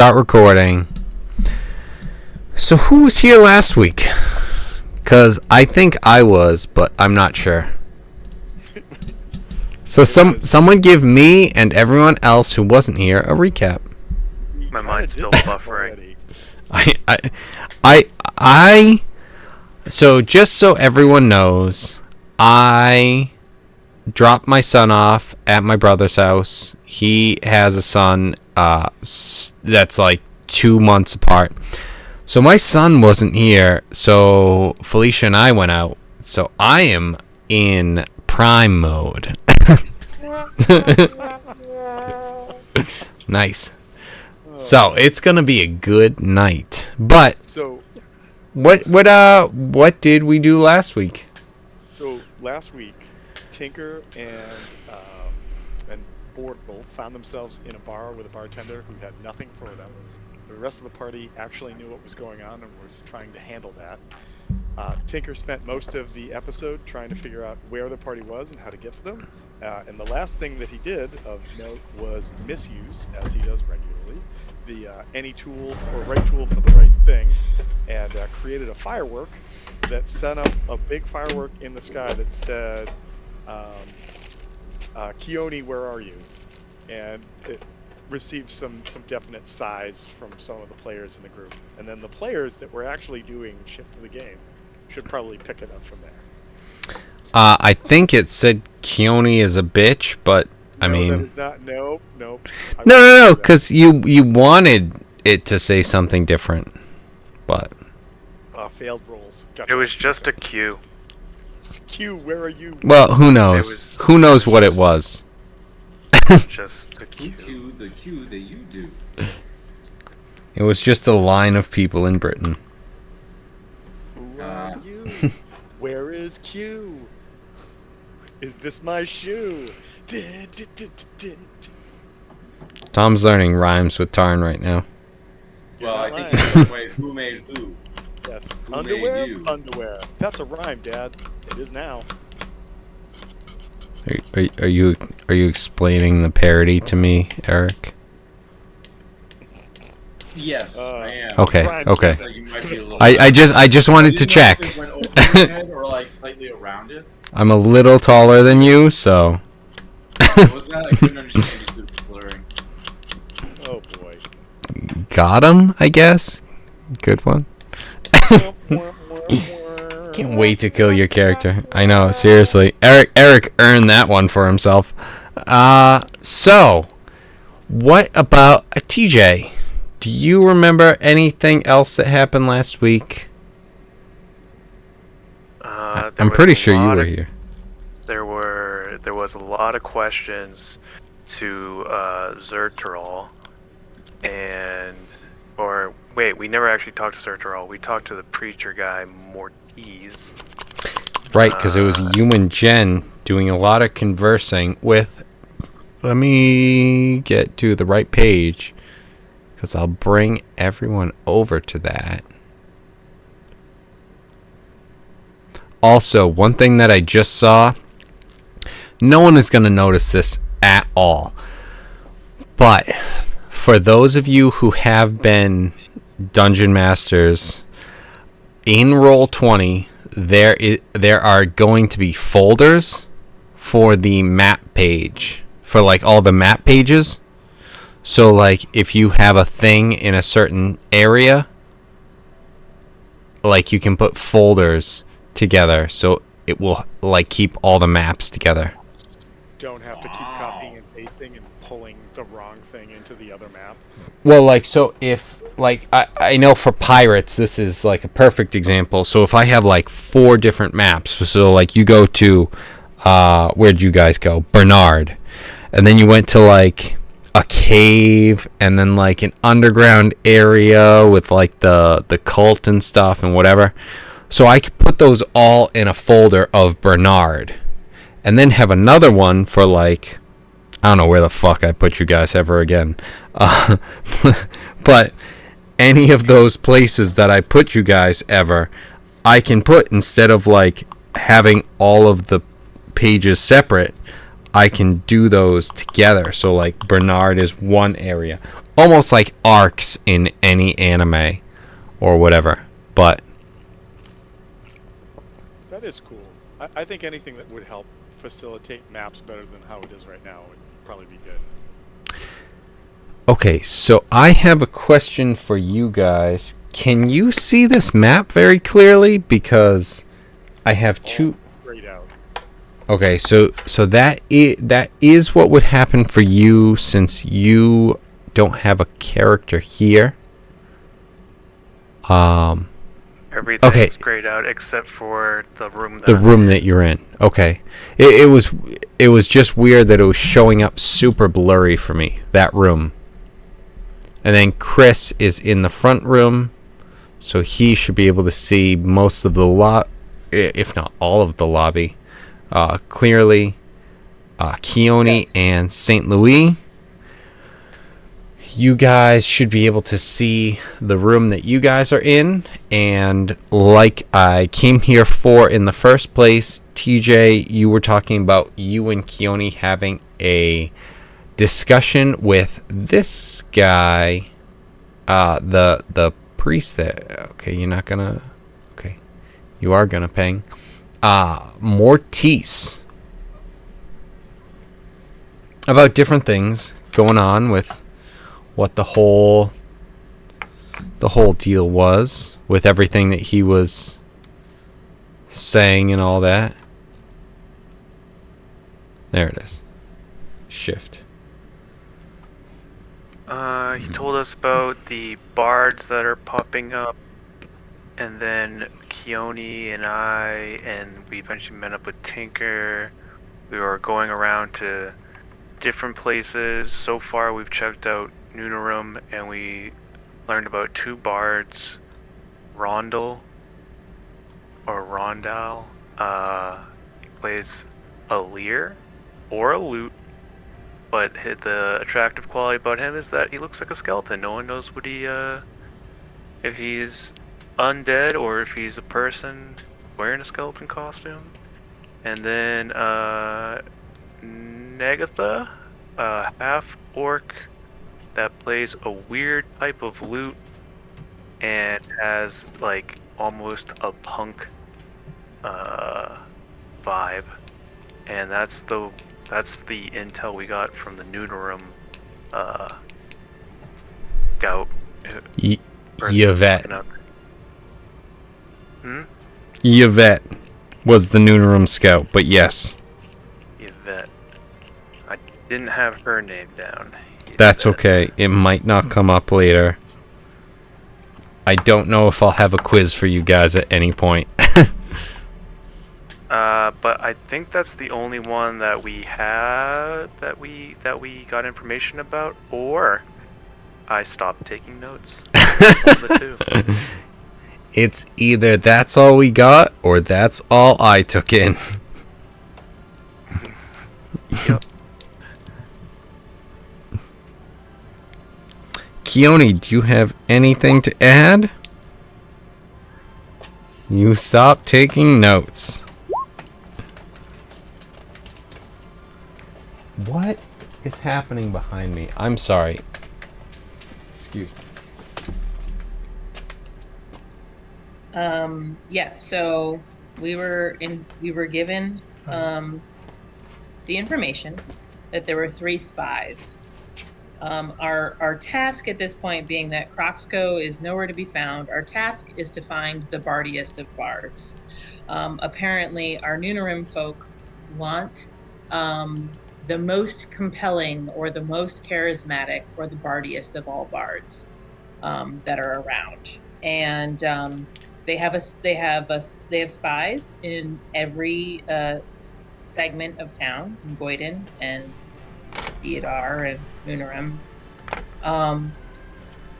Start recording. So who was here last week? Because I think I was, but I'm not sure. So someone give me and everyone else who wasn't here a recap. My mind's still buffering. So just so everyone knows, I dropped my son off at my brother's house. He has a son that's like 2 months apart. So my son wasn't here, so Felicia and I went out. So I am in prime mode. Nice. So it's gonna be a good night. But So what did we do last week? so last week, Tinker and Bortle found themselves in a bar with a bartender who had nothing for them. The rest of the party actually knew what was going on and was trying to handle that. Tinker spent most of the episode trying to figure out where the party was and how to get to them. And the last thing that he did of note was misuse, as he does regularly, the any tool or right tool for the right thing, and created a firework that set up a big firework in the sky that said, Keone, where are you? And it received some definite sighs from some of the players in the group. And then the players that were actually doing shit to the game should probably pick it up from there. I think it said Keone is a bitch, but I mean, that is not, nope. no, because you wanted it to say something different, but Failed rolls. Gotcha. It was just a cue. Q, where are you? well, who knows? Who knows what it was? Just a cue. The cue that you do. It was just a line of people in Britain. Who are you? Where is Q? Is this my shoe? Tom's learning rhymes with Tarn right now. Well, I You're think not it's wait, who made who? Yes. Who Underwear? made you? Underwear. That's a rhyme, Dad. It is now. Are you explaining the parody to me, Eric? Yes, I am. Okay, Rhyme. okay. So you might be a little I just wanted to didn't know if check. it went over your head or like slightly around it. I'm a little taller than you, so What was that? I couldn't understand you through blurring. Oh boy. got him, I guess. Good one. Can't wait to kill your character. I know, seriously. Eric earned that one for himself. So, what about TJ? Do you remember anything else that happened last week? I'm pretty sure you were here. There was a lot of questions to Zertrol, wait, we never actually talked to Zertrol. We talked to the preacher guy, Mortiz. Right, because it was you and Jen doing a lot of conversing with... Let me get to the right page, because I'll bring everyone over to that. Also, one thing that I just saw, no one is going to notice this at all. But for those of you who have been Dungeon Masters, in Roll20, there are going to be folders for the map page, for like all the map pages. So like if you have a thing in a certain area, like you can put folders together, so it will like keep all the maps together. Don't have to keep copying and pasting and pulling the wrong thing into the other map. Well, like, so if, like, I know for pirates, this is, like, a perfect example. So if I have, like, 4 different maps, so, like, you go to, where'd you guys go? Bernard. And then you went to, like, a cave, and then, like, an underground area with, like, the cult and stuff and whatever. So I could put those all in a folder of Bernard. And then have another one for, like... I don't know where the fuck I put you guys ever again. But any of those places that I put you guys ever, I can put, instead of like having all of the pages separate, I can do those together. So like Bernard is one area. almost like arcs in any anime or whatever. But That is cool. I think anything that would help facilitate maps better than how it is right now would probably be good. okay, so I have a question for you guys. Can you see this map very clearly? Because I have two. Grayed out. Okay, so that is what would happen for you since you don't have a character here. Everything's Okay. grayed out except for the room. The room that you're in. Okay. It was just weird that it was showing up super blurry for me, that room. And then Chris is in the front room, so he should be able to see most of the if not all of the lobby. Clearly, Keone and St. Louis. You guys should be able to see the room that you guys are in, and like I came here for in the first place, TJ, you were talking about you and Keone having a discussion with this guy, the priest there. Okay, you're not gonna. Okay, you are gonna ping. Mortiz, about different things going on with what the whole deal was with everything that he was saying and all that. There it is. Shift. He told us about the bards that are popping up, and then Keone and we eventually met up with Tinker. We were going around to different places. So far, we've checked out Nunarum, and we learned about two bards, Rondal or Rondal. He plays a lyre or a lute, but the attractive quality about him is that he looks like a skeleton. No one knows what if he's undead or if he's a person wearing a skeleton costume. And then Negatha, a half orc that plays a weird type of lute and has like almost a punk vibe, and that's the intel we got from the Nunarum scout. Yvette. Hmm? Yvette was the Nunarum scout, but yes. Yvette. I didn't have her name down. That's okay. It might not come up later. I don't know if I'll have a quiz for you guys at any point. But I think that's the only one that we had that we got information about, or I stopped taking notes. One of the two. It's either that's all we got or that's all I took in. Yep. Keone, do you have anything to add? You stopped taking notes. What is happening behind me? I'm sorry. Excuse me. Yeah, so we were given the information that there were 3 spies. Our task at this point being that Croxco is nowhere to be found. Our task is to find the bardiest of bards. Apparently, our Nunarim folk want the most compelling or the most charismatic or the bardiest of all bards that are around. And they have spies in every segment of town, in Goyden and Theodar and Nunarim.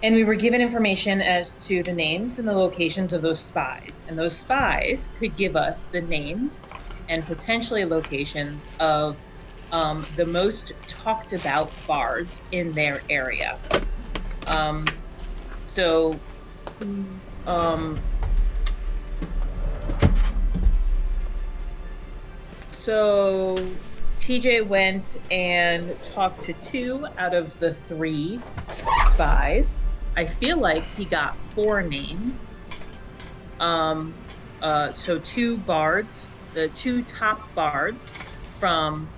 And we were given information as to the names and the locations of those spies. And those spies could give us the names and potentially locations of the most talked about bards in their area. So TJ went and talked to 2 out of the 3 spies. I feel like he got 4 names. So 2 bards, the 2 top bards from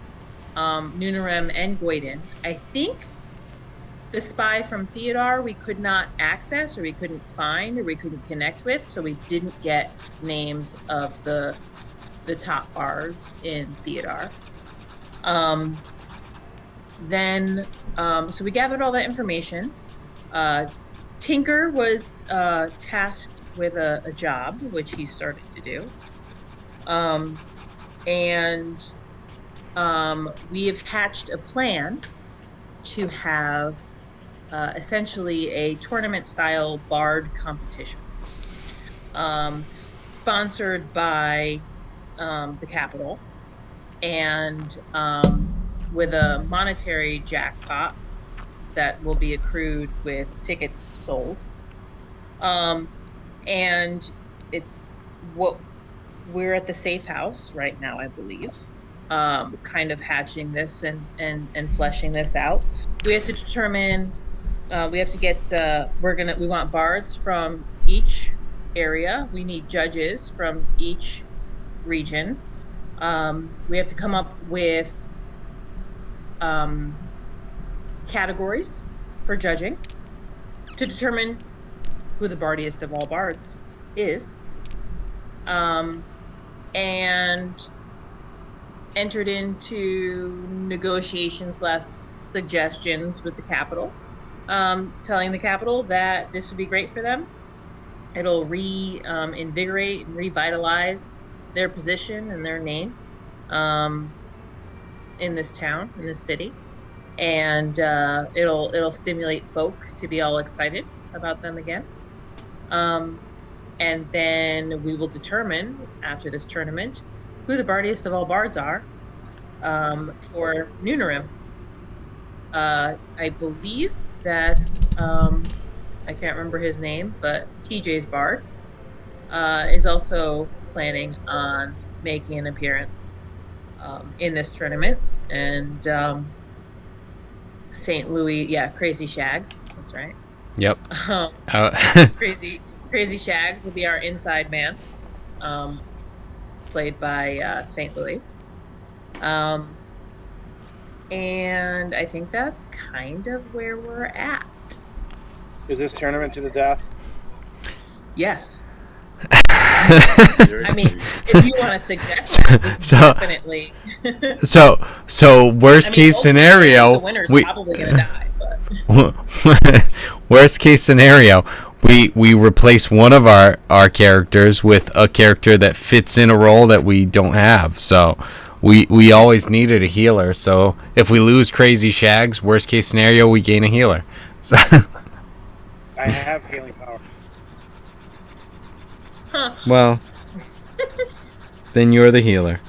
Nunarem and Goiden. I think the spy from Theodar we could not access, or we couldn't find, or we couldn't connect with, so we didn't get names of the top bards in Theodar. So we gathered all that information. Tinker was tasked with a job, which he started to do. We have hatched a plan to have essentially a tournament-style bard competition, sponsored by the capital, and with a monetary jackpot that will be accrued with tickets sold. And it's what we're at the safe house right now, I believe, kind of hatching this and fleshing this out. We have to determine. We have to get. We want bards from each area. We need judges from each region. We have to come up with categories for judging to determine who the bardiest of all bards is, and entered into negotiations / suggestions with the capital, telling the capital that this would be great for them. It'll invigorate and revitalize their position and their name in this town, in this city, and it'll stimulate folk to be all excited about them again. And then we will determine after this tournament who the bardiest of all bards are for Nunarem. I believe that I can't remember his name, but TJ's bard is also planning on making an appearance in this tournament. And St. Louis, Crazy Shags, that's right. Yep. Crazy Shags will be our inside man, played by St. Louis. And I think that's kind of where we're at. Is this tournament to the death? Yes. I mean, if you want to suggest that, definitely. So worst case scenario, the winner's probably gonna die. But worst case scenario, we replace one of our characters with a character that fits in a role that we don't have. So we always needed a healer. So if we lose Crazy Shags, worst case scenario, we gain a healer. So I have healing power. Huh. Well, then you're the healer.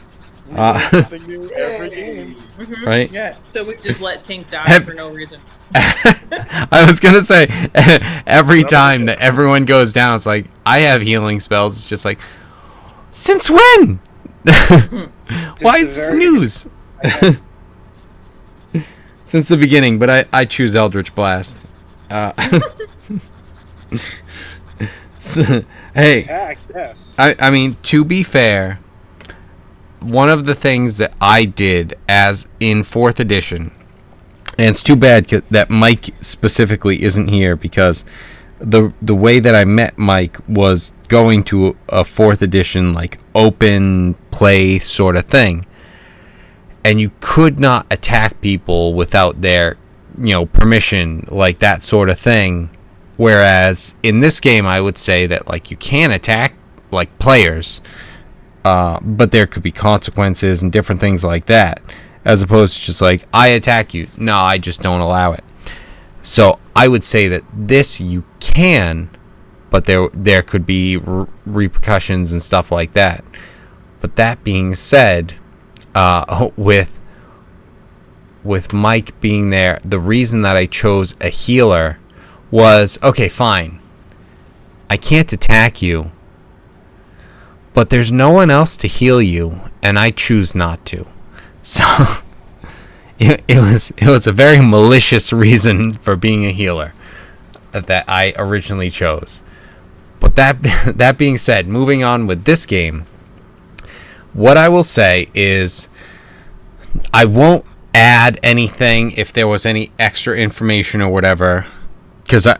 Something new every game. Mm-hmm. Right? Yeah. So we just let Tink die for no reason. I was gonna say every time that everyone goes down, it's like I have healing spells. It's just like, since when? Why snooze? Since the beginning, but I choose Eldritch Blast. Hey, Attack, yes. I mean, to be fair, one of the things that I did as in 4th edition, and it's too bad that Mike specifically isn't here, because the way that I met Mike was going to a 4th edition like open play sort of thing, and you could not attack people without their permission, like that sort of thing. Whereas in this game, I would say that like you can attack like players, but there could be consequences and different things like that, as opposed to just like, I attack you. No, I just don't allow it. So I would say that this you can, but there could be repercussions and stuff like that. But that being said, with Mike being there, the reason that I chose a healer was, okay, fine, I can't attack you, but there's no one else to heal you, and I choose not to. So it was a very malicious reason for being a healer. that I originally chose. But that being said, moving on with this game, what I will say is I won't add anything if there was any extra information or whatever, because I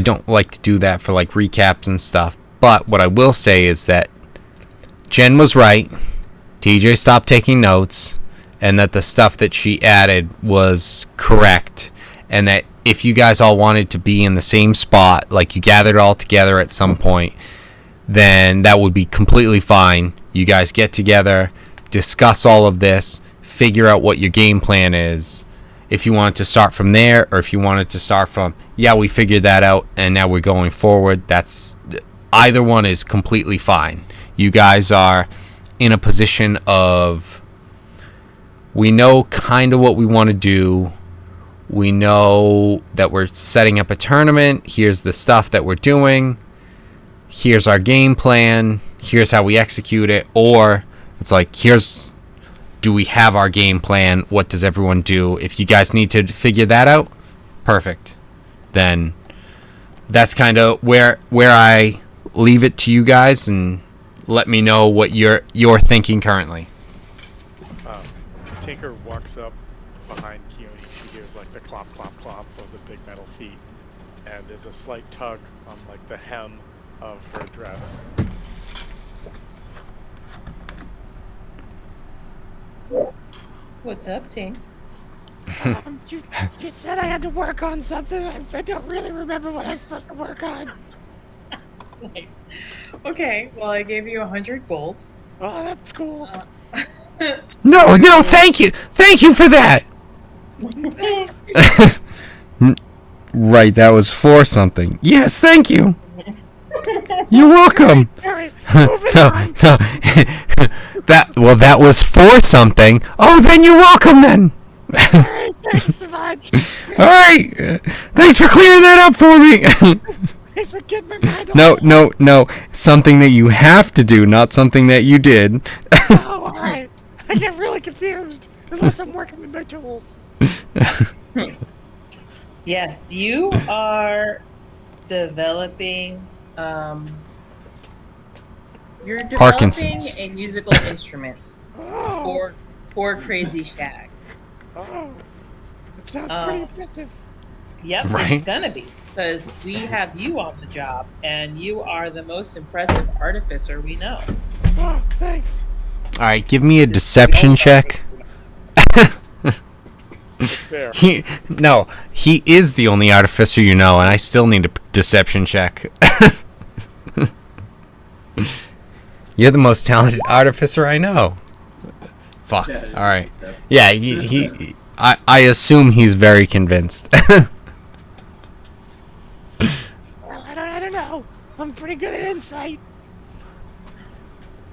don't like to do that for like recaps and stuff. But what I will say is that Jen was right. TJ stopped taking notes, and that the stuff that she added was correct, and that if you guys all wanted to be in the same spot, like you gathered all together at some point, then that would be completely fine. You guys get together, discuss all of this, figure out what your game plan is. If you wanted to start from there, or if you wanted to start from, yeah, we figured that out and now we're going forward, that's either one is completely fine. You guys are in a position of, we know kind of what we want to do. We know that we're setting up a tournament. Here's the stuff that we're doing. Here's our game plan. Here's how we execute it. Or it's like, do we have our game plan? What does everyone do? If you guys need to figure that out, perfect. Then that's kind of where I leave it to you guys, and let me know what you're thinking currently. Tinker walks up behind Keone. She hears like the clop, clop, clop of the big metal feet, and there's a slight tug on like the hem of her dress. What's up, Tink? You said I had to work on something. I don't really remember what I'm supposed to work on. Nice. Okay, well, I gave you 100 gold. Oh, that's cool. No, thank you for that. Right, that was for something. Yes, thank you. You're welcome. Alright, moving on. No. That was for something. Oh, then you're welcome then. Alright, thanks so much. Alright. Thanks for clearing that up for me. Thanks for getting my mind No. Something that you have to do, not something that you did. Oh, alright. I get really confused unless I'm working with my tools. Yes, you are developing. You're developing Parkinson's. a musical instrument Oh, for Crazy Shag. oh. That sounds pretty impressive. Yep, Right. It's gonna be, because we have you on the job, and you are the most impressive artificer we know. Oh, thanks. Alright, give me a deception check. It's fair. He is the only artificer you know, and I still need a deception check. You're the most talented artificer I know. Fuck. Yeah, All right. Yeah, I assume he's very convinced. Well, I don't know. I'm pretty good at insight.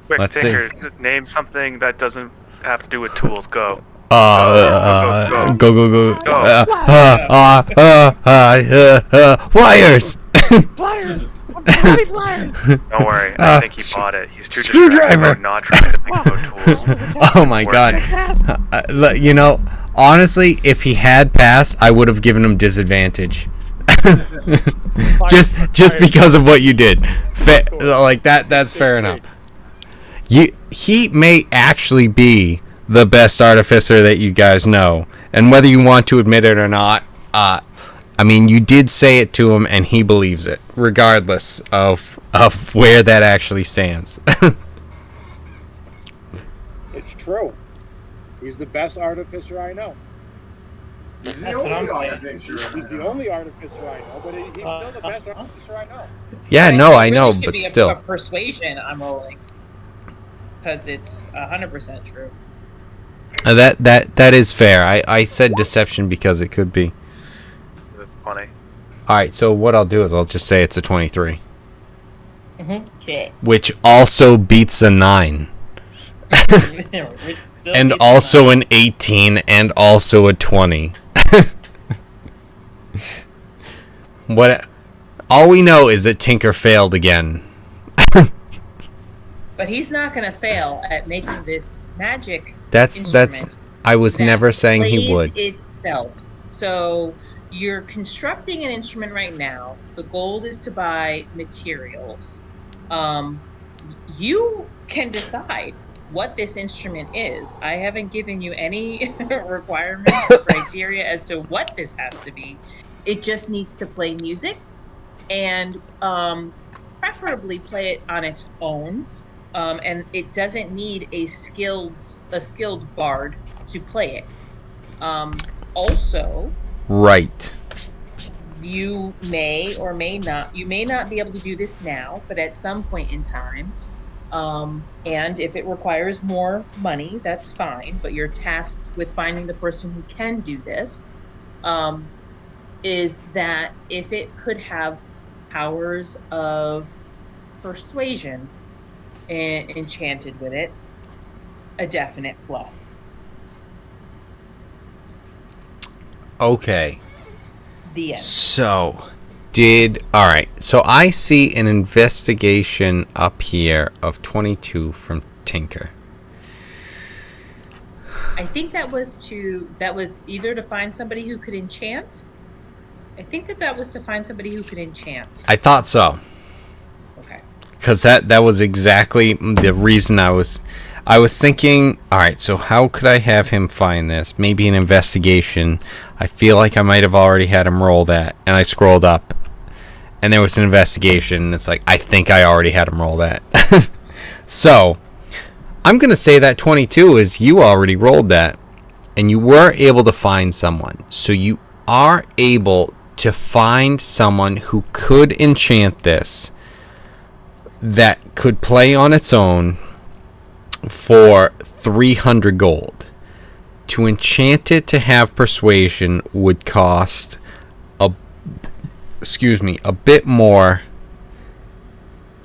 Quick, Let's Tinker, name something that doesn't have to do with tools. Go. Go. Go. Wires. Pliers! Bloody pliers! Don't worry, I think he bought it. He's too Screwdriver. distracted about not trying to think about tools. Oh my god. Honestly, if he had passed, I would have given him disadvantage. just because of what you did. That's fair enough. He may actually be the best artificer that you guys know, and whether you want to admit it or not, you did say it to him, and he believes it, regardless of where that actually stands. It's true. He's the best artificer I know. He's the That's what I'm only saying. artificer. He's the only artificer I know, but he's still the best artificer I know. Yeah, Right, no, it I know, really should but be still. a persuasion I'm rolling, because it's 100% true. That is fair. I said deception because it could be. That's funny. Alright, so what I'll do is I'll just say it's a 23. Okay. Which also beats a 9. It's still And beats also mine. an 18, and also a 20. All we know is that Tinker failed again. But he's not going to fail at making this magic That's instrument I was that never saying he plays would. itself. So you're constructing an instrument right now. The goal is to buy materials. You can decide what this instrument is. I haven't given you any requirements or criteria as to what this has to be. It just needs to play music and preferably play it on its own. And it doesn't need a skilled bard to play it. Also, Right. you may or may not, you may not be able to do this now, but at some point in time, and if it requires more money, that's fine, but you're tasked with finding the person who can do this, is that if it could have powers of persuasion enchanted with it, a definite plus. Okay. The end. So, alright, so I see an investigation up here of 22 from Tinker. I think that was either to find somebody who could enchant. I think that was to find somebody who could enchant. I thought so. Okay. Because that was exactly the reason I was thinking, alright, so how could I have him find this? Maybe an investigation. I feel like I might have already had him roll that. And I scrolled up. And there was an investigation. And it's like, I think I already had him roll that. So, I'm going to say that 22 is you already rolled that. And you were able to find someone. So you are able to find someone who could enchant this. That could play on its own for 300 gold. To enchant it to have persuasion would cost a bit more,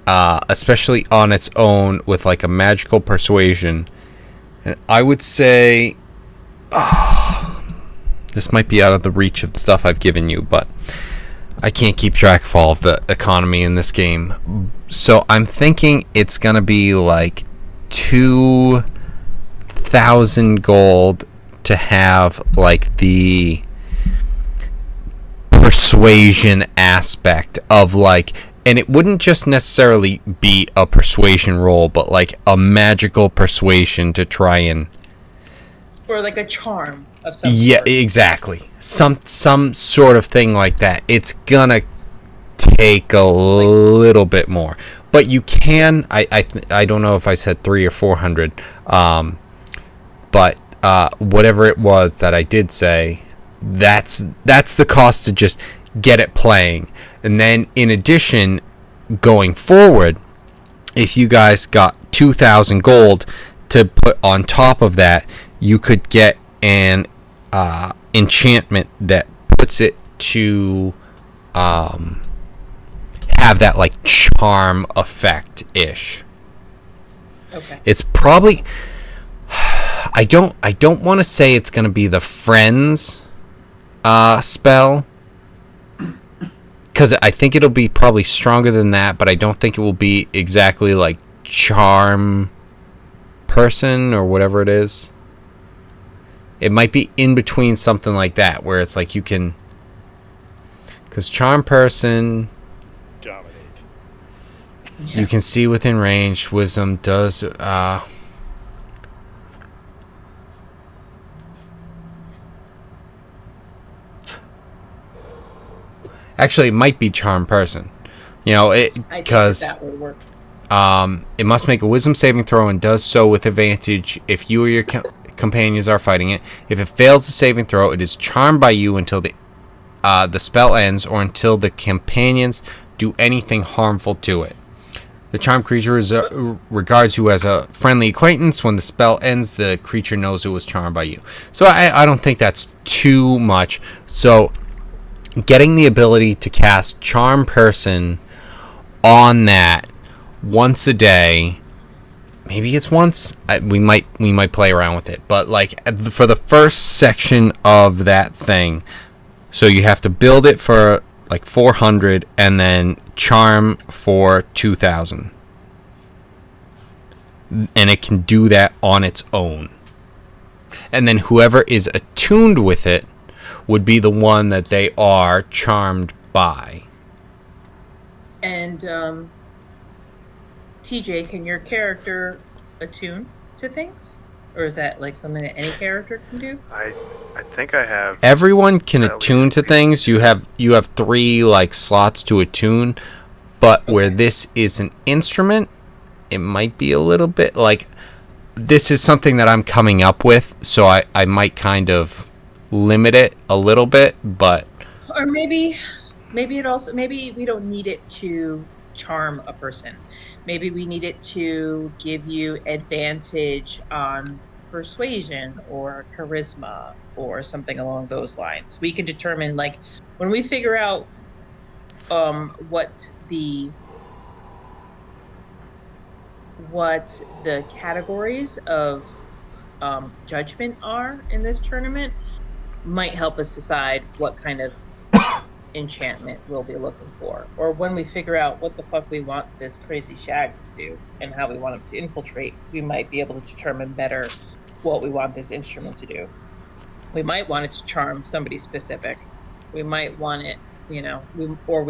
especially on its own with like a magical persuasion. And I would say this might be out of the reach of the stuff I've given you, but I can't keep track of all of the economy in this game. So I'm thinking it's going to be like 2,000 gold to have like the persuasion aspect of like, and it wouldn't just necessarily be a persuasion roll, but like a magical persuasion to try and, or like a charm of some yeah, sort. exactly, some sort of thing like that. It's gonna take a little bit more, but you can, I don't know if I said 300 or 400, but whatever it was that I did say, that's the cost to just get it playing. And then in addition, going forward, if you guys got 2,000 gold to put on top of that, you could get an enchantment that puts it to have that like charm effect ish. Okay. It's probably, I don't want to say it's going to be the friends spell, because I think it'll be probably stronger than that, but I don't think it will be exactly like charm person or whatever it is. It might be in between something like that, where it's like you can, because charm person, Dominate. you can see within range. Wisdom does actually, it might be charm person. You know, because that would work. It must make a wisdom saving throw and does so with advantage if you or your companions are fighting it. If it fails the saving throw, it is charmed by you until the spell ends or until the companions do anything harmful to it. The charmed creature regards you as a friendly acquaintance. When the spell ends, the creature knows it was charmed by you. So I don't think that's too much. So getting the ability to cast Charm Person on that once a day, maybe it's once, we might play around with it, but like for the first section of that thing, so you have to build it for like 400 and then charm for 2,000, and it can do that on its own. And then whoever is attuned with it would be the one that they are charmed by. And TJ, can your character attune to things? Or is that like something that any character can do? I think I have. Everyone can At attune least to things. You have 3 like slots to attune, but where this is an instrument, it might be a little bit like, this is something that I'm coming up with, so I might kind of limit it a little bit, but Or maybe it also, maybe we don't need it to charm a person. Maybe we need it to give you advantage on persuasion or charisma or something along those lines. We can determine, like, when we figure out what the categories of judgment are in this tournament, might help us decide what kind of enchantment we'll be looking for. Or when we figure out what the fuck we want this crazy shags to do and how we want him to infiltrate, we might be able to determine better what we want this instrument to do. We might want it to charm somebody specific. We might want it, we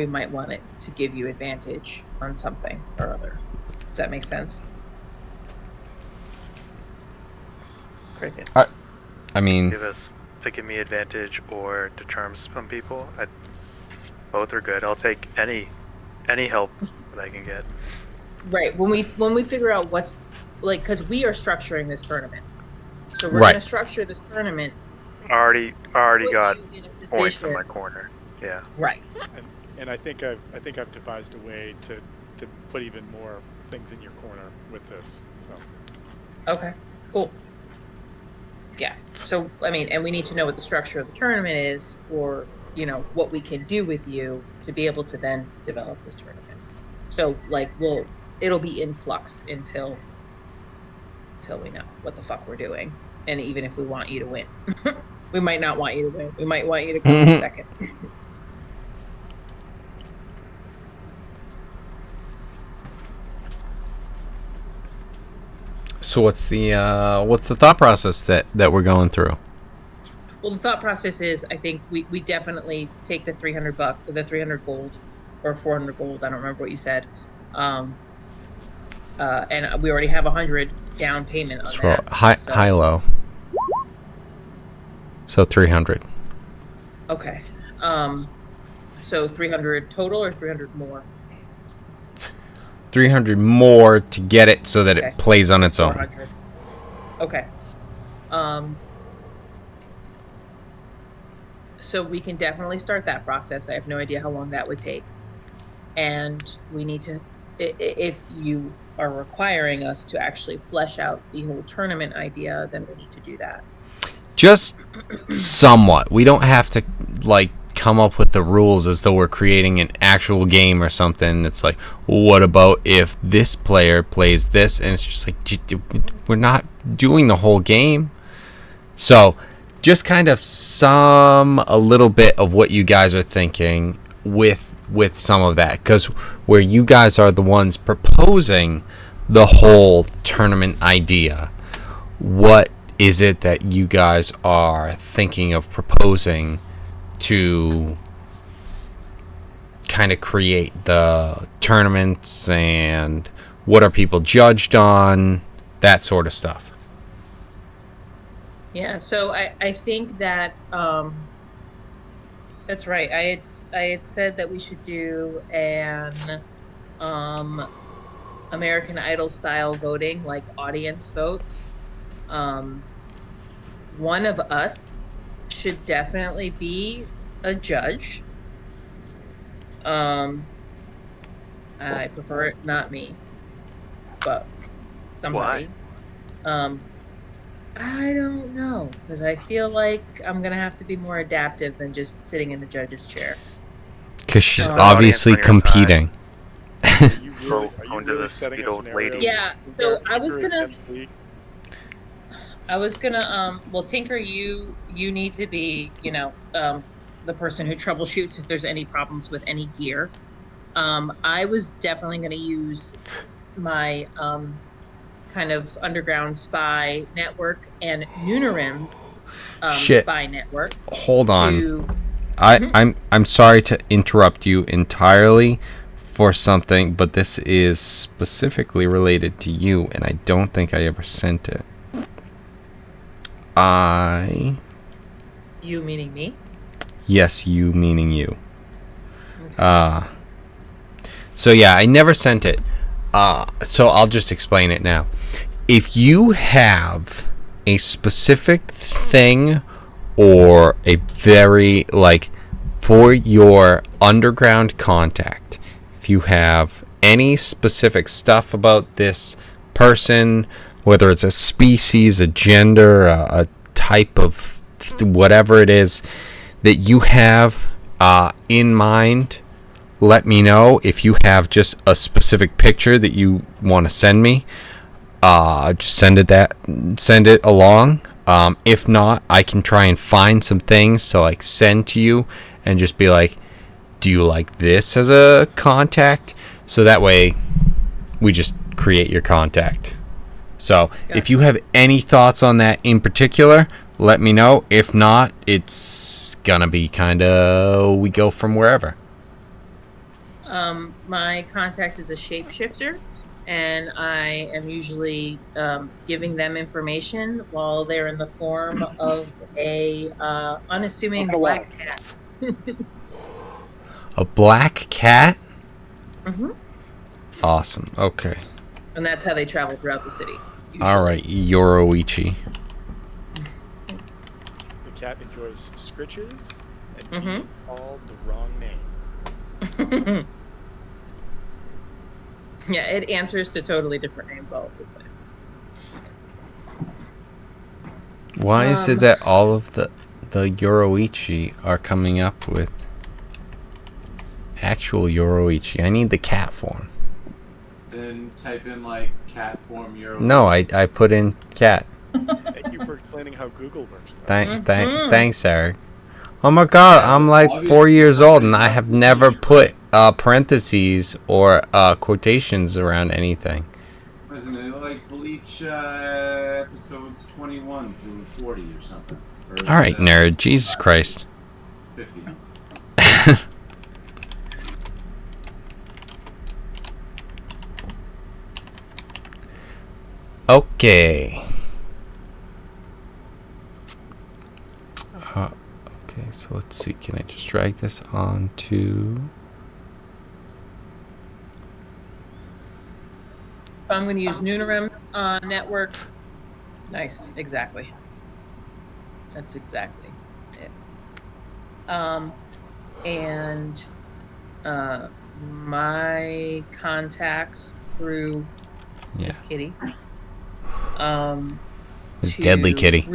might want it to give you advantage on something or other. Does that make sense? Cricket. I mean, Give me advantage or to charm some people. Both are good. I'll take any help that I can get. Right. When we figure out what's, like, because we are structuring this tournament, so we're Right. going to structure this tournament. Already put got you in a points in position- my corner. Yeah. Right. And I think I've devised a way to put even more things in your corner with this. So Okay. Cool. Yeah. So I mean, and we need to know what the structure of the tournament is, or what we can do with you to be able to then develop this tournament. So like, it'll be in flux until we know what the fuck we're doing, and even if we want you to win, we might not want you to win. We might want you to come in second. so what's the thought process that we're going through? Well, the thought process is, I think we definitely take the the 300 gold, or 400 gold. I don't remember what you said. And we already have 100 down payment on So that. high low. So 300. Okay. So 300 total or 300 more? 300 more to get it so that Okay. it plays on its own. 400. Okay. So we can definitely start that process. I have no idea how long that would take. And we need to, if you are requiring us to actually flesh out the whole tournament idea, then we need to do that. Just somewhat. We don't have to like come up with the rules as though we're creating an actual game or something. It's like, what about if this player plays this? And it's just like, we're not doing the whole game. So just kind of a little bit of what you guys are thinking with some of that, because where you guys are the ones proposing the whole tournament idea, what is it that you guys are thinking of proposing to kind of create the tournaments, and what are people judged on, that sort of stuff? Yeah, so I think that that's right. I had said that we should do an American Idol style voting, like audience votes. One of us should definitely be a judge. I prefer it not me, but somebody. Why? I don't know, because I feel like I'm gonna have to be more adaptive than just sitting in the judge's chair. Because she's Oh. obviously Audience on your competing. are you Go really onto the setting sweet a old scenario? lady. Yeah, where so I was Tinker gonna- against Lee? well, Tinker, you need to be, the person who troubleshoots if there's any problems with any gear. I was definitely going to use my kind kind of underground spy network and Nunarim's Shit. spy network. Hold on. To, I'm sorry to interrupt you entirely for something, but this is specifically related to you, and I don't think I ever sent it. You meaning me? Yes, you meaning you. So yeah, I never sent it. So I'll just explain it now. If you have a specific thing or a very, like, for your underground contact, if you have any specific stuff about this person, whether it's a species, a gender, a type of whatever it is that you have in mind, let me know. If you have just a specific picture that you want to send me, just send it along. If not, I can try and find some things to like send to you and just be like, do you like this as a contact? So that way we just create your contact. So if you have any thoughts on that in particular, let me know. If not, it's gonna be kind of, we go from wherever. My contact is a shapeshifter, and I am usually giving them information while they're in the form of a unassuming black cat. A black cat? Mm-hmm. Awesome. Okay. And that's how they travel throughout the city. Usually. All right, Yoroichi. The cat enjoys scritches and Mhm. being called the wrong name. Yeah, it answers to totally different names all over the place. Why is it that all of the Yoroichi are coming up with actual Yoroichi? I need the cat form. Then type in like cat form Euro. No, I put in cat. Thank you for explaining how Google works. Though. Thanks, Eric. Oh my god, I'm like 4 years old and I have never put parentheses or quotations around anything. Wasn't it like Bleach episodes 21 through 40 or something? Or All right, nerd. Jesus Christ. 50. Okay. Okay, so let's see. Can I just drag this on to... I'm going to use Nunarim network. Nice, exactly. That's exactly it. And my contacts through this kitty. This to deadly kitty.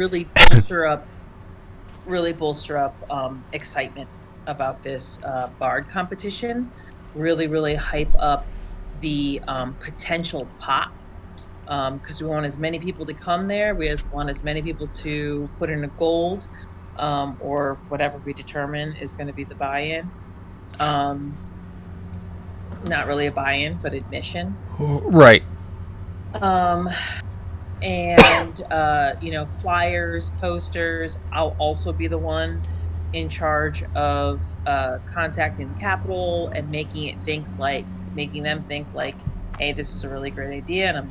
Really bolster up excitement about this bard competition. Really hype up the potential pop, because we want as many people to come there. We want as many people to put in a gold, or whatever we determine is going to be the buy-in. Not really a buy-in, but admission. Right. And flyers, posters. I'll also be the one in charge of contacting the Capitol and making them think like, hey, this is a really great idea,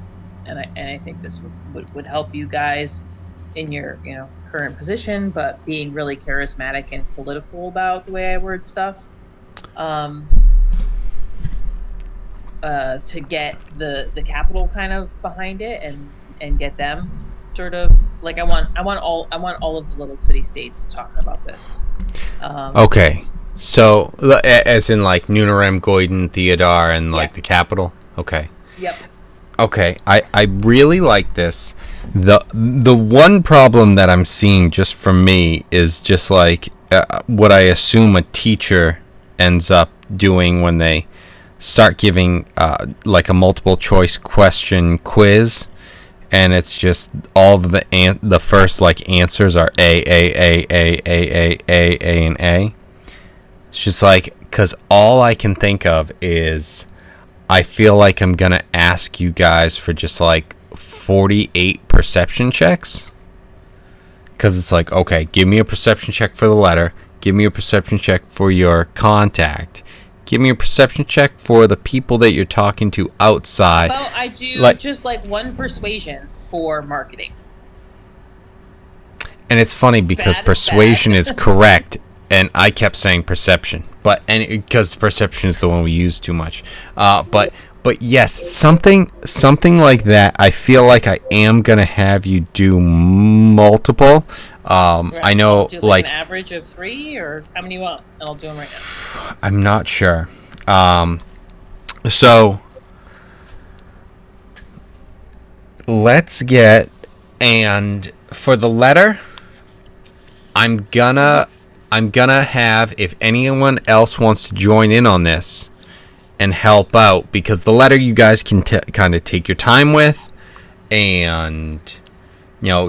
and I think this would help you guys in your current position, but being really charismatic and political about the way I word stuff. To get the Capitol kind of behind it and get them sort of like I want all of the little city states talking about this. Okay, so as in like Nunarim, Goyden, Theodar, and like the capital. Okay. Yep. Okay, I really like this. The one problem that I'm seeing just from me is just like what I assume a teacher ends up doing when they start giving like a multiple choice question quiz, and it's just all the first like answers are A, and A. It's just like, because all I can think of is I feel like I'm gonna ask you guys for just like 48 perception checks. Because it's like, okay, give me a perception check for the letter. Give me a perception check for your contact. Give me a perception check for the people that you're talking to outside. Well, I do just like one persuasion for marketing. And it's funny because persuasion is correct, and I kept saying perception, because perception is the one we use too much. But yes, something like that. I feel like I am gonna have you do multiple. I know, do like an average of 3, or how many you want, and I'll do them right now. I'm not sure. So let's get, and for the letter, I'm gonna have, if anyone else wants to join in on this and help out, because the letter you guys can kind of take your time with, and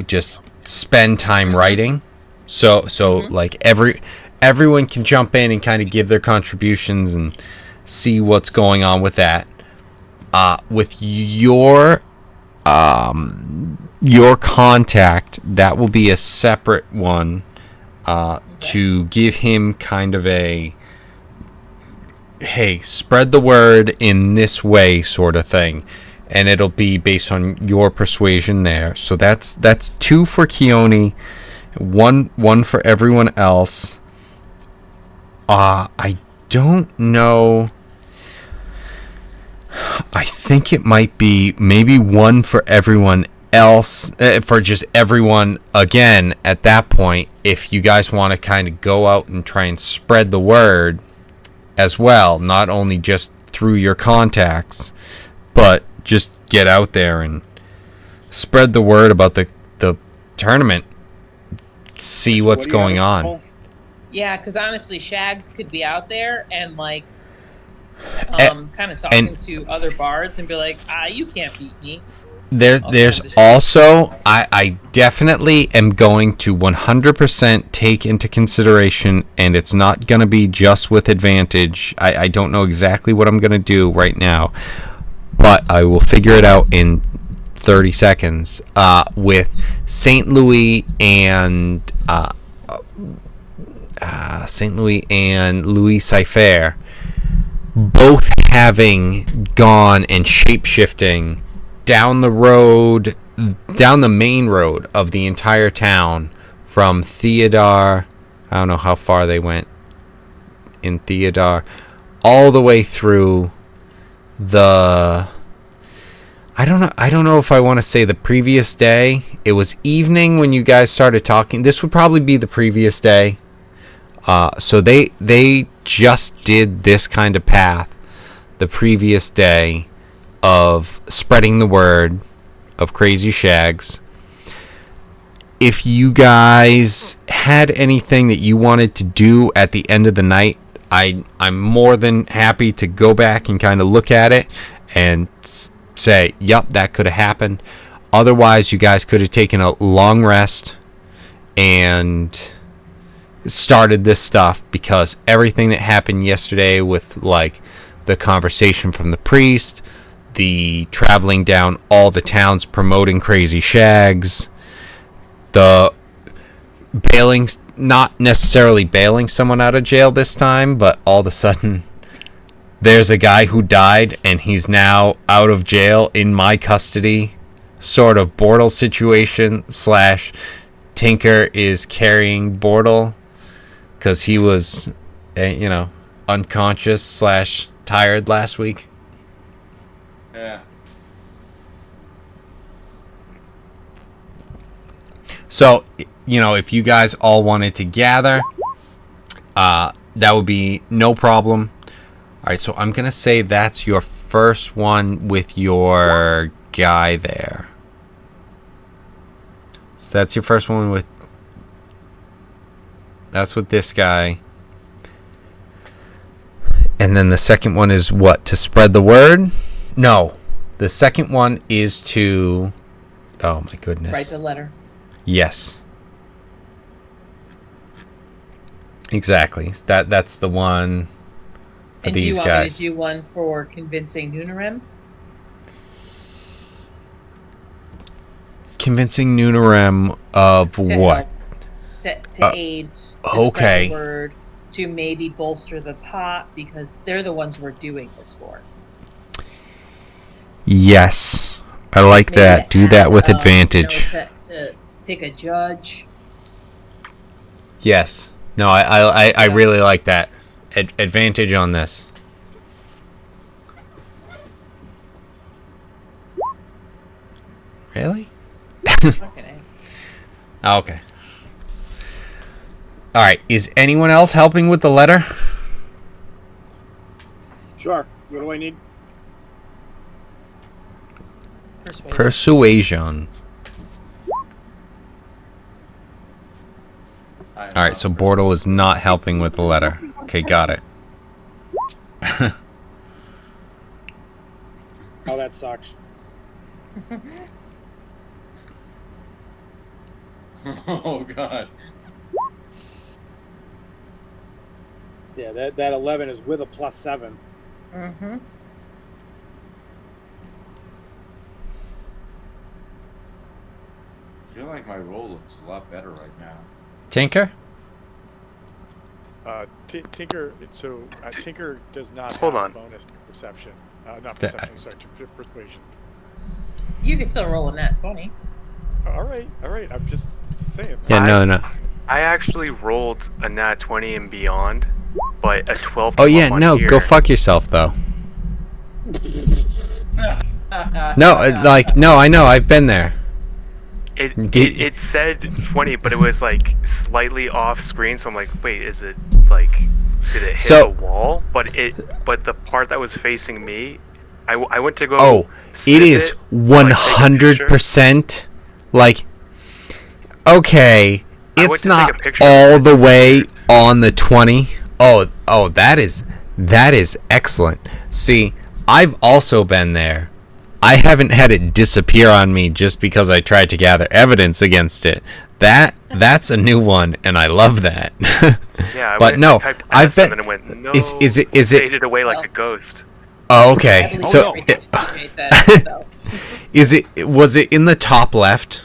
just spend time writing. So like everyone can jump in and kind of give their contributions and see what's going on with that. With your contact, that will be a separate one, to give him kind of a, hey, spread the word in this way sort of thing, and it'll be based on your persuasion there. So that's 2 for Keone, one for everyone else. I don't know. I think it might be maybe 1 for everyone else, for just everyone again at that point, if you guys want to kind of go out and try and spread the word as well, not only just through your contacts, but just get out there and spread the word about the tournament, see what's going on. Yeah, because honestly, Shags could be out there and like kind of talking to other bards and be like, you can't beat me. There's also, I definitely am going to 100% take into consideration, and it's not going to be just with advantage. I don't know exactly what I'm going to do right now, but I will figure it out in 30 seconds, with St. Louis and Louis Cypher both having gone and shape-shifting down the main road of the entire town, from Theodore, I don't know how far they went in Theodore, all the way through the, I don't know if I want to say the previous day. It was evening when you guys started talking. This would probably be the previous day. So they just did this kind of path the previous day of spreading the word of Crazy Shags. If you guys had anything that you wanted to do at the end of the night, I'm more than happy to go back and kind of look at it and say, yep, that could have happened. Otherwise, you guys could have taken a long rest and started this stuff, because everything that happened yesterday with like the conversation from the priest, the traveling down all the towns promoting Crazy Shags, the bailing, not necessarily bailing someone out of jail this time, but all of a sudden there's a guy who died and he's now out of jail in my custody, sort of Bortle situation / Tinker is carrying Bortle because he was unconscious / tired last week. Yeah. So, if you guys all wanted to gather, that would be no problem. All right, so I'm going to say that's your first one with your guy there. So that's your first one with... That's with this guy. And then the second one is what? To spread the word? No. The second one is to... Oh, my goodness. Write the letter. Yes. Exactly. That's the one for and these guys. And do you want guys. me to do one for convincing Nunarem? Convincing Nunarem of to what? help, to aid, to spread Okay. the word, to maybe bolster the pot, because they're the ones we're doing this for. Yes. I like Maybe that. to Do that add, with advantage. to pick a judge. Yes. No, I really like that. Advantage on this. Really? Okay. Okay. All right. Is anyone else helping with the letter? Sure. What do I need? Persuasion. I am All right. not So the Bortle is not helping with the letter. Okay, got it. Oh, that sucks. Oh God. Yeah, that 11 is with a +7. Mm-hmm. I feel like my roll looks a lot better right now. Tinker. Tinker. So Tinker does not Hold have on. a bonus to perception. Not The- perception. Sorry, to persuasion. You can still roll a nat 20. All right. I'm just saying. Yeah. No. I actually rolled a nat 20 and beyond, but a 12 Oh came yeah. up on No. here. Go fuck yourself though. No. No. I know. I've been there. It said 20, but it was like slightly off screen, so I'm like, wait, is it like, did it hit So- the wall? But the part that was facing me, I went to go. Oh, snip it is like, take a 100% like. Okay, I went it's to take a not picture all of it, the it's way weird. on the 20. Oh, that is excellent. See, I've also been there. I haven't had it disappear on me just because I tried to gather evidence against it. That's a new one, and I love that. Yeah, but no, I typed I've S been. and then it went, no, is it? faded away like Well. a ghost. Oh, I okay. believe So, everything TJ said, so. was it in the top left?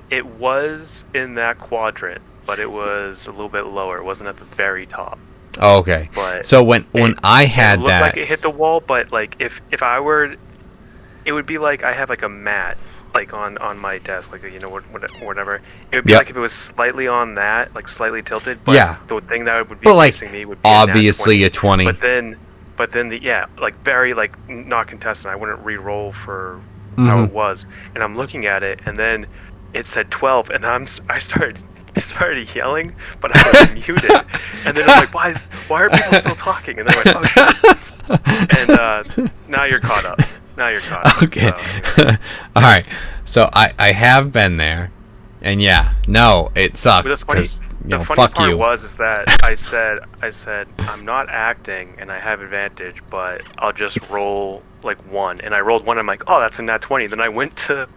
It was in that quadrant, but it was a little bit lower. It wasn't at the very top. Oh, okay. But So when I it had looked that, like it hit the wall, but like if I were, it would be like I have like a mat like on my desk, like whatever. It would be Yep. like if it was slightly on that, like slightly tilted. But Yeah. the thing that would be But, like, facing me would be a nat obviously 20. a 20. But then like very like not contested. I wouldn't re-roll for how it was, and I'm looking at it, and then it said 12, and I started yelling, but I was muted, and then I'm like, why are people still talking? And then I went, oh shit, and now you're caught up. Okay. So, anyway. All right. So I have been there, and yeah, no, it But sucks because the funny fuck part you. is that I said I'm not acting and I have advantage, but I'll just roll like 1, and I rolled 1. I'm like, oh, that's a nat 20. Then I went to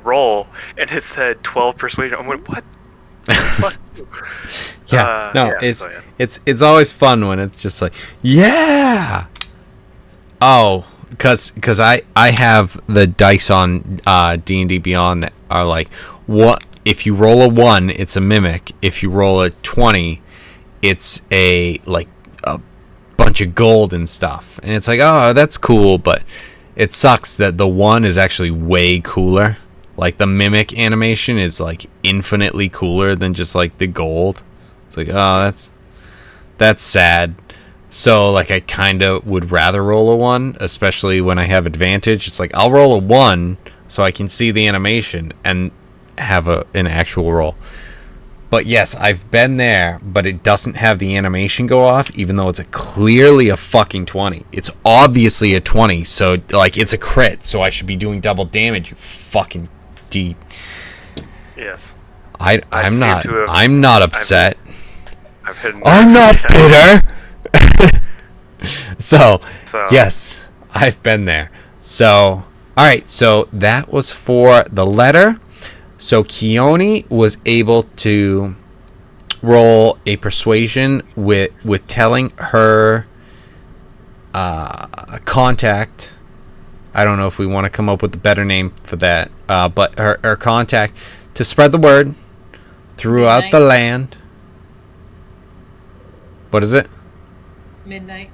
roll, and it said 12 persuasion. I went, what? What? Yeah. No, so, yeah. it's always fun when it's just like, yeah. Oh, because I have the dice on D&D Beyond that are like, what if you roll a 1, it's a mimic. If you roll a 20, it's a bunch of gold and stuff. And it's like, oh, that's cool, but it sucks that the 1 is actually way cooler. Like the mimic animation is like infinitely cooler than just like the gold. It's like, oh, that's sad. So like I kind of would rather roll a 1, especially when I have advantage. It's like I'll roll a 1 so I can see the animation and have an actual roll. But yes, I've been there, but it doesn't have the animation go off, even though it's clearly a fucking 20. It's obviously a 20, so like it's a crit, so I should be doing double damage. You fucking D. Yes. I'm seem not. to have- I'm not upset. I've hit. I'm not bitter. So So yes, I've been there. So all right, so that was for the letter. So Keone was able to roll a persuasion with telling her contact I don't know if we want to come up with a better name for that. But her contact to spread the word throughout the land. What is it? Midnight.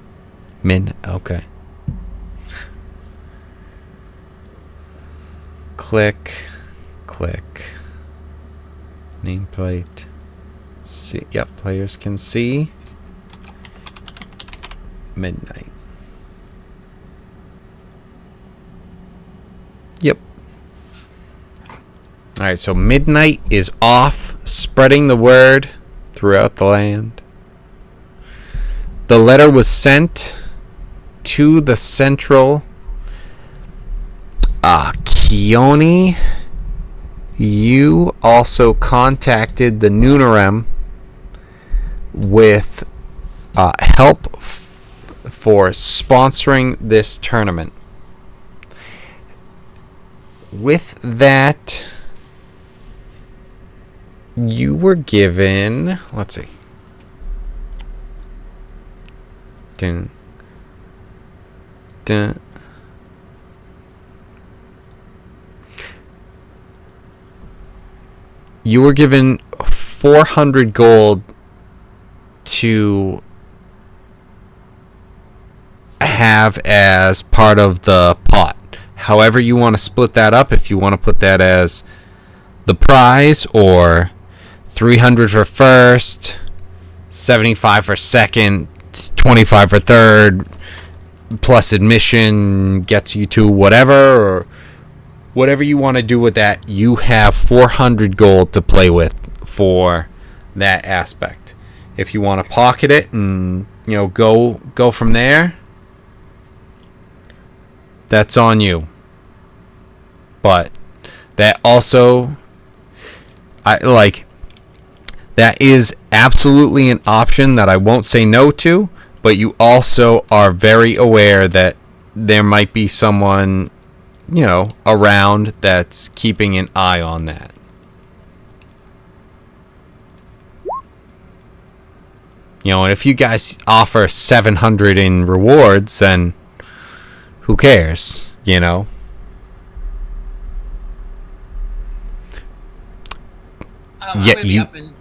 Okay. Click. Nameplate. See. Yep, players can see. Midnight. Yep. Alright, so midnight is off, spreading the word throughout the land. The letter was sent to the central Keone. You also contacted the Noonerem with help for sponsoring this tournament. With that, you were given, let's see. Dun. You were given 400 gold to have as part of the pot. However you want to split that up, if you want to put that as the prize, or 300 for first, 75 for second, 25 for third, plus admission gets you to whatever, or whatever you want to do with that, you have 400 gold to play with for that aspect. If you want to pocket it and go from there, that's on you. But that also, that is absolutely an option that I won't say no to, but you also are very aware that there might be someone, around that's keeping an eye on that. And if you guys offer 700 in rewards, then who cares, I would be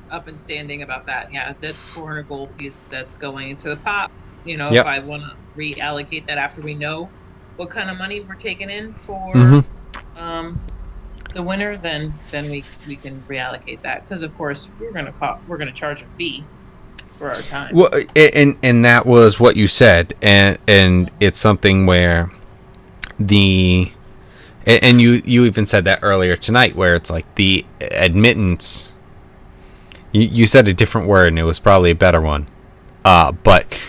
up and standing about that. Yeah, that's 400 gold piece that's going into the pot. If I want to reallocate that after we know what kind of money we're taking in for the winner, then we can reallocate that, because of course we're gonna charge a fee for our time. Well, and that was what you said, and it's something where and you even said that earlier tonight, where it's like the admittance. You said a different word, and it was probably a better one. But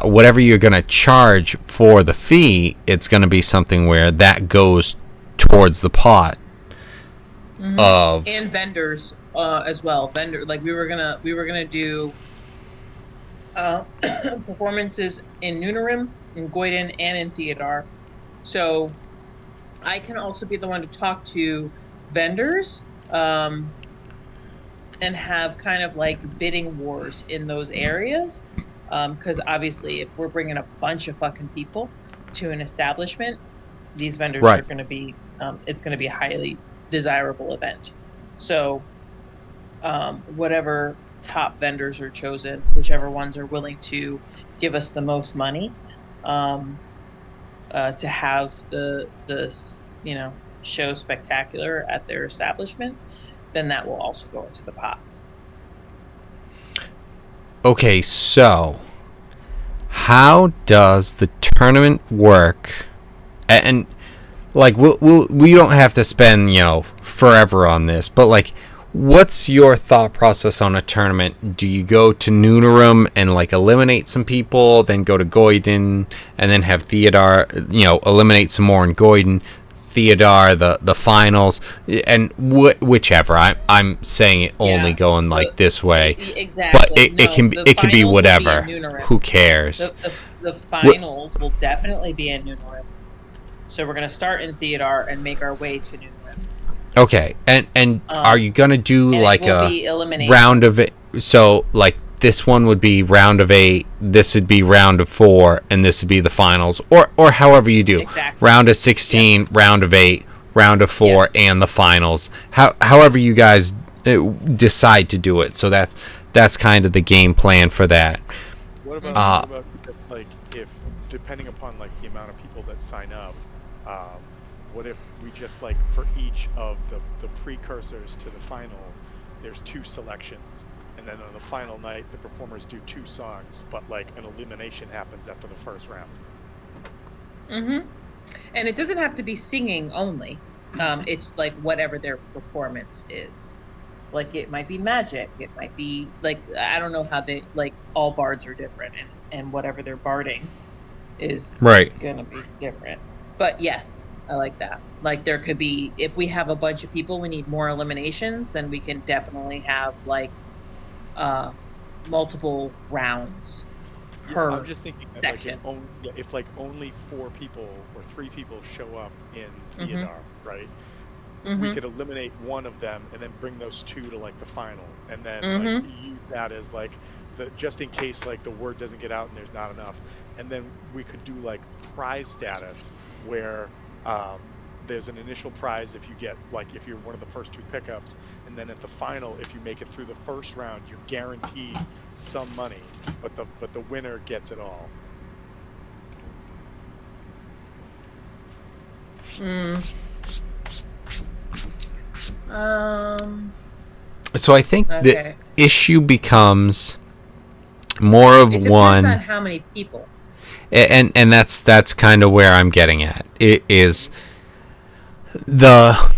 whatever you're going to charge for the fee, it's going to be something where that goes towards the pot of, and vendors as well. We were gonna do performances in Noonerim, in Goyden, and in Theodar. So I can also be the one to talk to vendors and have kind of like bidding wars in those areas. Because obviously, if we're bringing a bunch of fucking people to an establishment, these vendors are going to be, it's going to be a highly desirable event. So whatever top vendors are chosen, whichever ones are willing to give us the most money to have the show spectacular at their establishment, then that will also go into the pot. Okay, so how does the tournament work? And like we don't have to spend forever on this, but like, what's your thought process on a tournament? Do you go to Noonerim and like eliminate some people, then go to Goyden, and then have Theodar, eliminate some more in Goyden, Theodar, the finals, and whichever. I'm saying it only going like this way. Exactly. But it can be whatever. Who cares? The finals will definitely be in Noonerim. So we're gonna start in Theodar and make our way to Noonerim. Okay, and are you gonna do like a be round of it? So like this one would be round of 8, this would be round of 4, and this would be the finals, or however you do. Exactly. Round of 16, round of 8, round of 4, Yes. and the finals. However you guys decide to do it. So that's kind of the game plan for that. What about like if depending upon like the amount of people that sign up, what if we just like for each of the precursors to the final, there's 2 selections, and then on the final night the performers do 2 songs, but like an elimination happens after the first round. Mm-hmm. And it doesn't have to be singing only. It's like whatever their performance is. Like it might be magic. It might be like, I don't know how they, like all bards are different, and whatever they're barding is Right. gonna be different. But yes, I like that. Like there could be, if we have a bunch of people, we need more eliminations, then we can definitely have like multiple rounds per I'm just thinking that section. like if like only 4 people or 3 people show up in Theodar, right? We could eliminate one of them and then bring those 2 to like the final, and then like use that as like the just in case like the word doesn't get out and there's not enough, and then we could do like prize status where there's an initial prize if you get like if you're one of the first 2 pickups, and then at the final if you make it through the first round you're guaranteed some money, but the winner gets it all. So I think Okay. the issue becomes more of It one, depends on how many people. and that's kind of where I'm getting at. It is the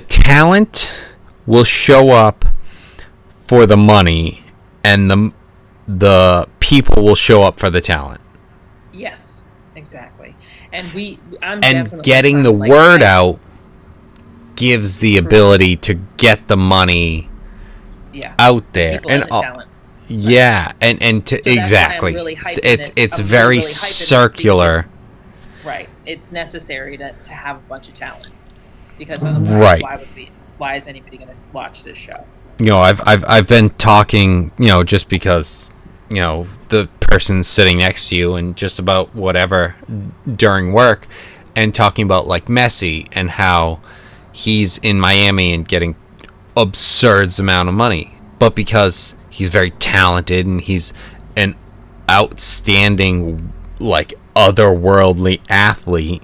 talent will show up for the money, and the people will show up for the talent. Yes, exactly. And I'm And definitely getting the like, word out gives the ability to get the money yeah, out there, people and the talent. yeah, and to So that's why I'm exactly, really hyping it's this. I'm very really hyping this circular. because- right. It's necessary to have a bunch of talent, because otherwise, Right. why is anybody going to watch this show? You know, I've been talking, you know, just because, you know, the person's sitting next to you and just about whatever during work, and talking about like Messi and how he's in Miami and getting absurd amount of money, but because he's very talented and he's an outstanding, like, otherworldly athlete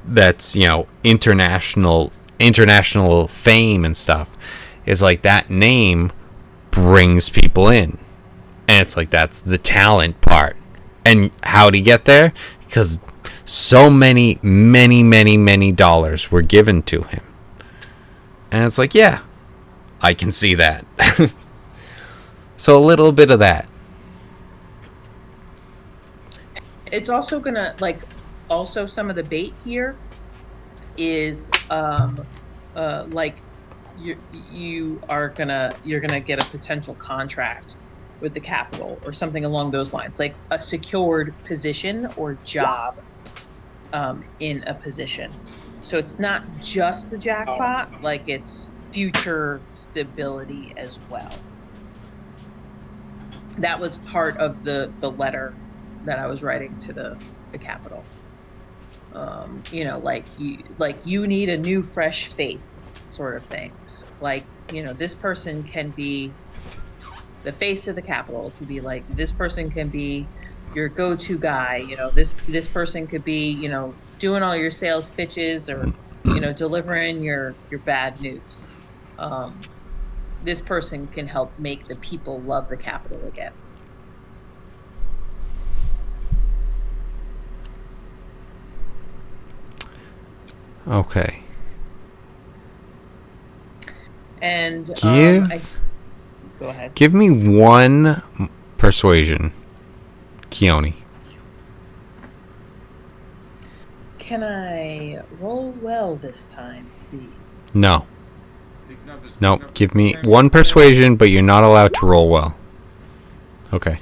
that's, you know, international fame and stuff, is like that name brings people in, and it's like that's the talent part. And how did he get there? Because so many dollars were given to him, and it's like, yeah, I can see that. So a little bit of that. It's also gonna also some of the bait here is like you're gonna get a potential contract with the Capitol or something along those lines, like a secured position or job in a position. So it's not just the jackpot, like it's future stability as well. That was part of the letter that I was writing to the Capitol. You know, like you need a new fresh face sort of thing. Like, you know, this person can be the face of the Capitol. It could be like, this person can be your go-to guy. You know, this person could be, you know, doing all your sales pitches or, you know, delivering your bad news. This person can help make the people love the Capitol again. Okay. And go ahead. Give me one persuasion, Keone. Can I roll well this time, please? No. No, give me one persuasion, but you're not allowed to roll well. Okay.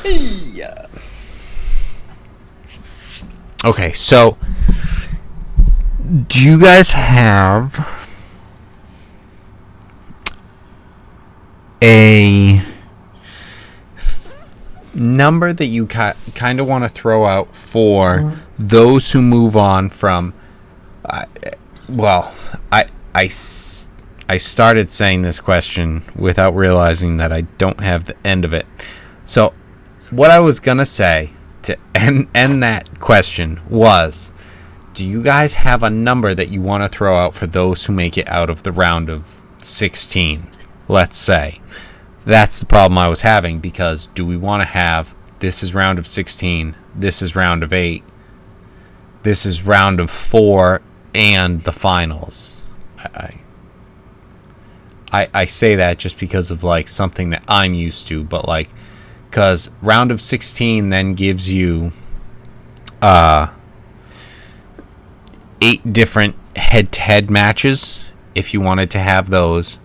Yeah. Okay, so do you guys have number that you kind of want to throw out for those who move on from I started saying this question without realizing that I don't have the end of it. So what I was gonna say to end that question was, do you guys have a number that you want to throw out for those who make it out of the round of 16, let's say? That's the problem I was having, because do we want to have, this is round of 16, this is round of 8, this is round of 4, and the finals? I say that just because of like something that I'm used to, but like, because round of 16 then gives you 8 different head-to-head matches if you wanted to have those.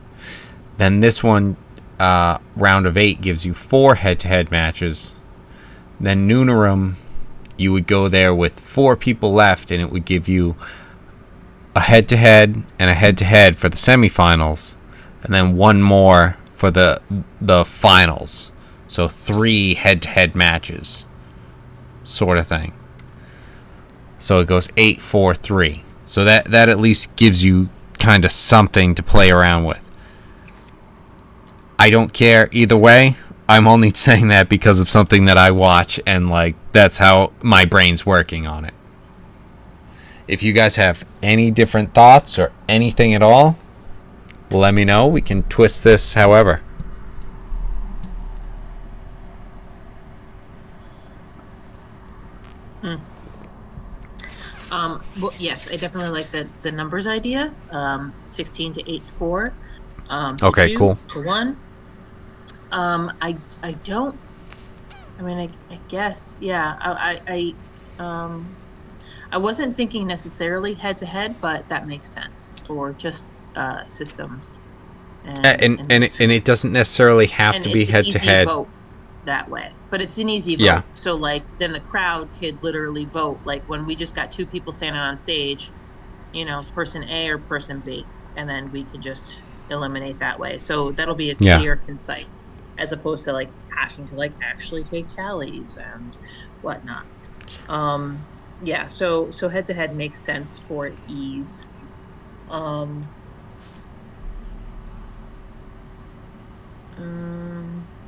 Then this one, round of 8, gives you 4 head-to-head matches. Then Noonerum, you would go there with 4 people left, and it would give you a head-to-head and a head-to-head for the semifinals, and then 1 more for the finals. So 3 head-to-head matches, sort of thing. So it goes 8, 4, 3. So that at least gives you kind of something to play around with. I don't care either way. I'm only saying that because of something that I watch, and like that's how my brain's working on it. If you guys have any different thoughts or anything at all, let me know. We can twist this however. Well, yes, I definitely like the numbers idea. 16 to 8 to 4. Okay, 2 cool. to 1. I don't. I mean, I guess, yeah. I wasn't thinking necessarily head to head, but that makes sense for just systems. And it doesn't necessarily have to be head to head. Vote that way, but it's an easy vote. Yeah. So like then the crowd could literally vote. Like when we just got 2 people standing on stage, person A or person B, and then we could just eliminate that way. So that'll be a clear, concise, as opposed to like having to like actually take tallies and whatnot. Yeah. So head to head makes sense for ease.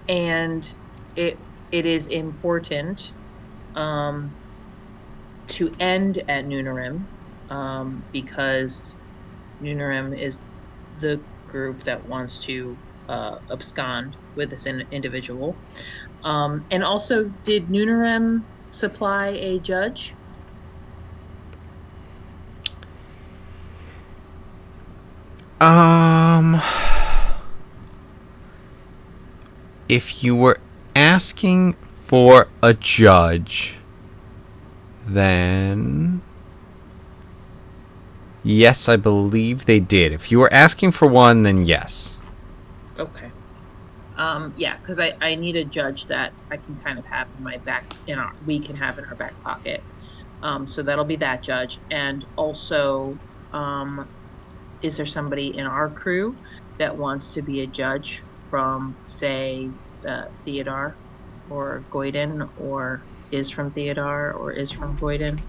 And it is important to end at Noonerim, because Noonerim is the group that wants to abscond with this individual. And also, did Noonerim supply a judge? If you were asking for a judge, then yes, I believe they did. If you were asking for one, then yes. Okay. Yeah, because I need a judge that I can kind of have in my we can have in our back pocket. So that'll be that judge. And also, is there somebody in our crew that wants to be a judge from, say, Theodar or Goyden, or is from Theodar or is from Goyden?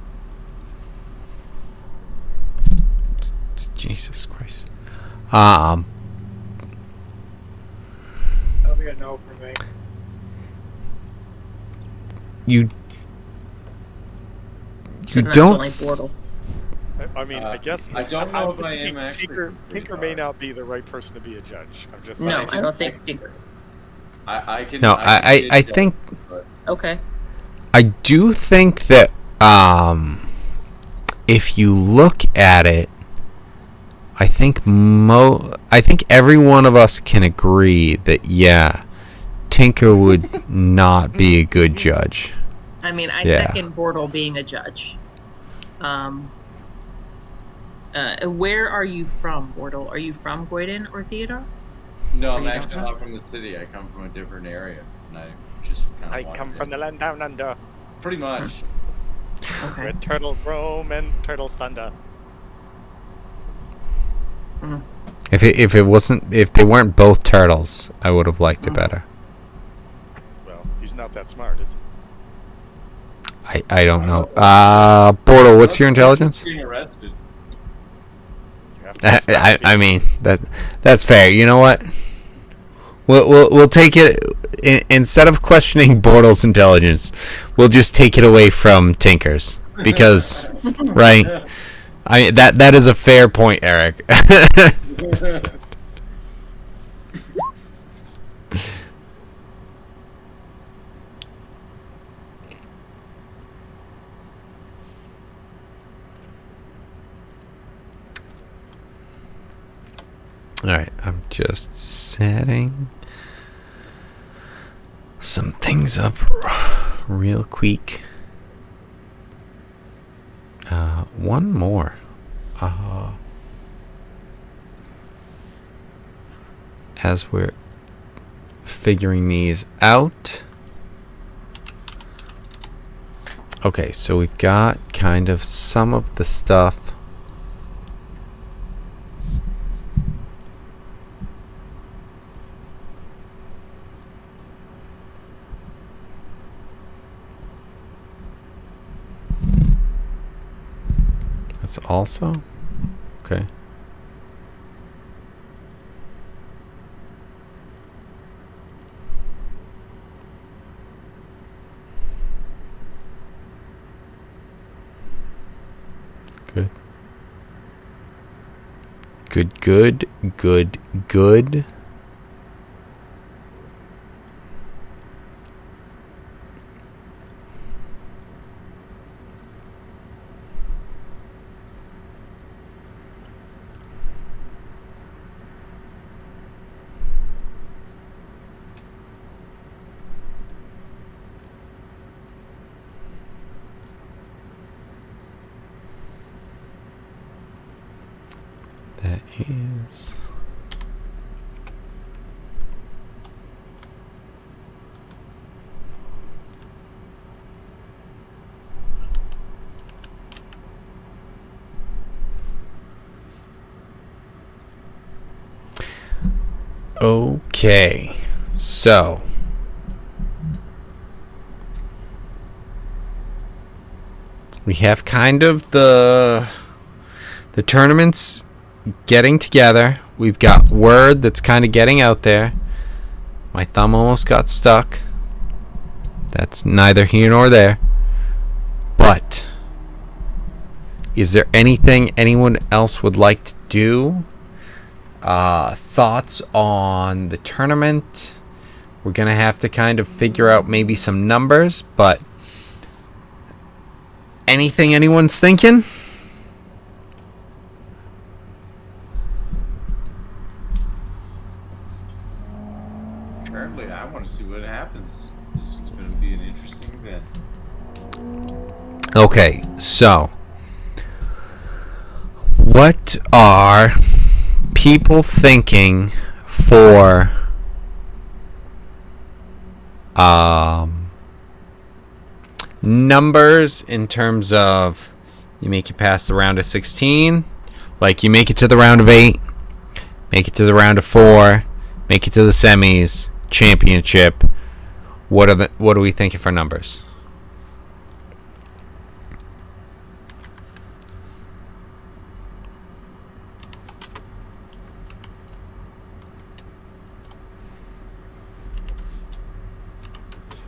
Jesus Christ. That'll be a no for me. You Except don't. Like Bortle. I mean, I guess I don't know if I am actually. Tinker may not be the right person to be a judge. I'm just No, saying. I don't think Tinker is. I can. No, I can think. Okay. I do think that if you look at it, I think every one of us can agree that Tinker would not be a good judge. I mean, I second Bortle being a judge. Where are you from, Bortle? Are you from Goyden or Theodore? No, I'm actually not from the city. I come from a different area, and I just kind of. I come from the land down under, Pretty much. Okay. where turtles roam and turtles thunder. If they weren't both turtles, I would have liked it better. Well, you He's not that smart, is he? I don't know. Bortle, what's your intelligence? Being arrested. You have to be smart, I mean that's fair. You know what? We'll take it instead of questioning Bortle's intelligence. We'll just take it away from Tinker's because, right? That is a fair point, Eric. All right, I'm just setting some things up real quick. One more. As we're figuring these out. Okay, so we've got kind of some of the stuff. That's also okay. Good. Good. That is okay. So we have kind of the tournaments getting together. We've got word that's kind of getting out there. My thumb almost got stuck. That's neither here nor there. But is there anything anyone else would like to do? Thoughts on the tournament? We're gonna have to kind of figure out maybe some numbers, but anything anyone's thinking? Apparently, I want to see what happens. This is going to be an interesting event. Okay, so what are people thinking for numbers in terms of you make it past the round of 16, like you make it to the round of 8, make it to the round of 4, make it to the semis, championship. What are we thinking for numbers?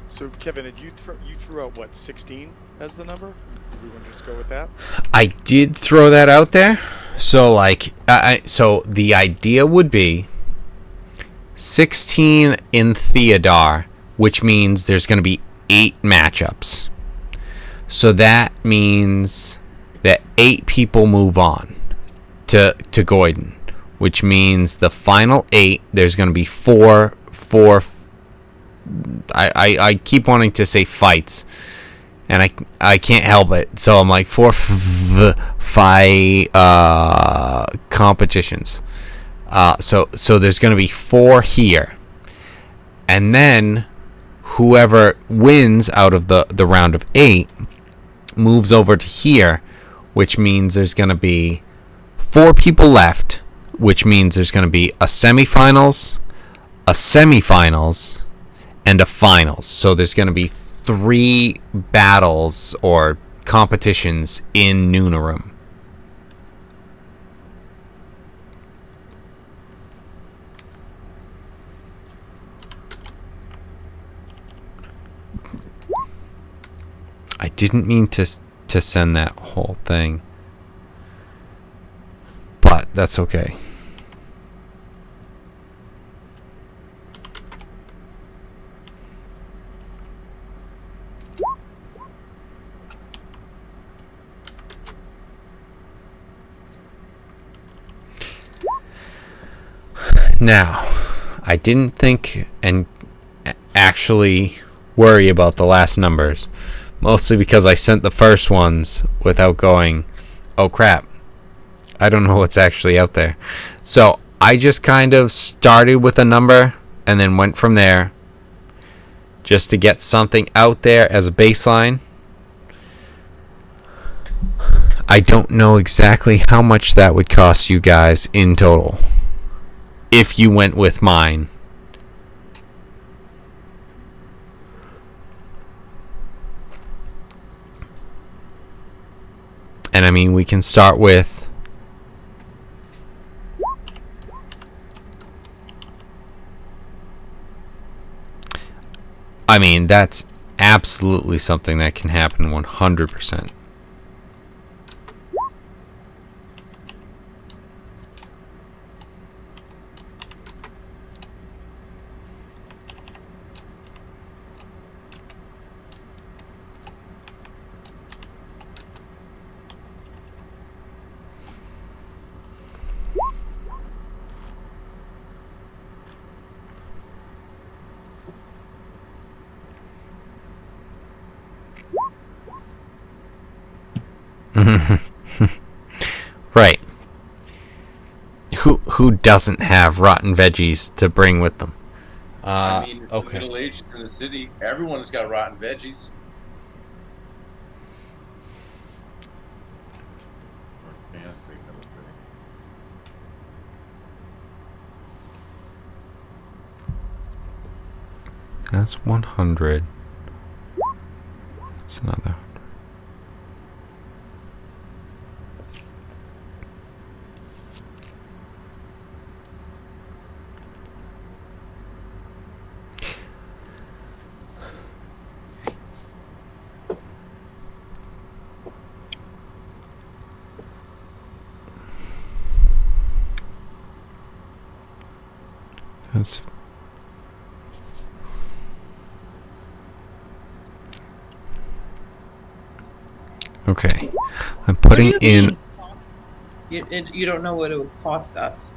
So, Kevin, did you threw out what, 16 as the number? Do we want to just go with that? I did throw that out there. So so the idea would be 16 in Theodore, which means there's going to be 8 matchups. So that means that 8 people move on to Goyden, which means the final 8, there's going to be 4 I keep wanting to say fights, and I can't help it. So I'm like 4 competitions. So there's going to be 4 here, and then whoever wins out of the round of 8 moves over to here, which means there's going to be 4 people left, which means there's going to be a semifinals, and a finals. So there's going to be 3 battles or competitions in Noonarum. I didn't mean to send that whole thing, but that's okay. Now, I didn't think and actually worry about the last numbers, mostly because I sent the first ones without going, oh crap, I don't know what's actually out there. So I just kind of started with a number and then went from there just to get something out there as a baseline. I don't know exactly how much that would cost you guys in total if you went with mine. And I mean, we can start with that's absolutely something that can happen 100%. Right. Who doesn't have rotten veggies to bring with them? I mean, if Okay. you're middle-aged in the city, everyone's got rotten veggies. Or fancy middle city. That's 100. That's another. That's okay. I'm putting What do you in. mean? You don't know what it would cost us.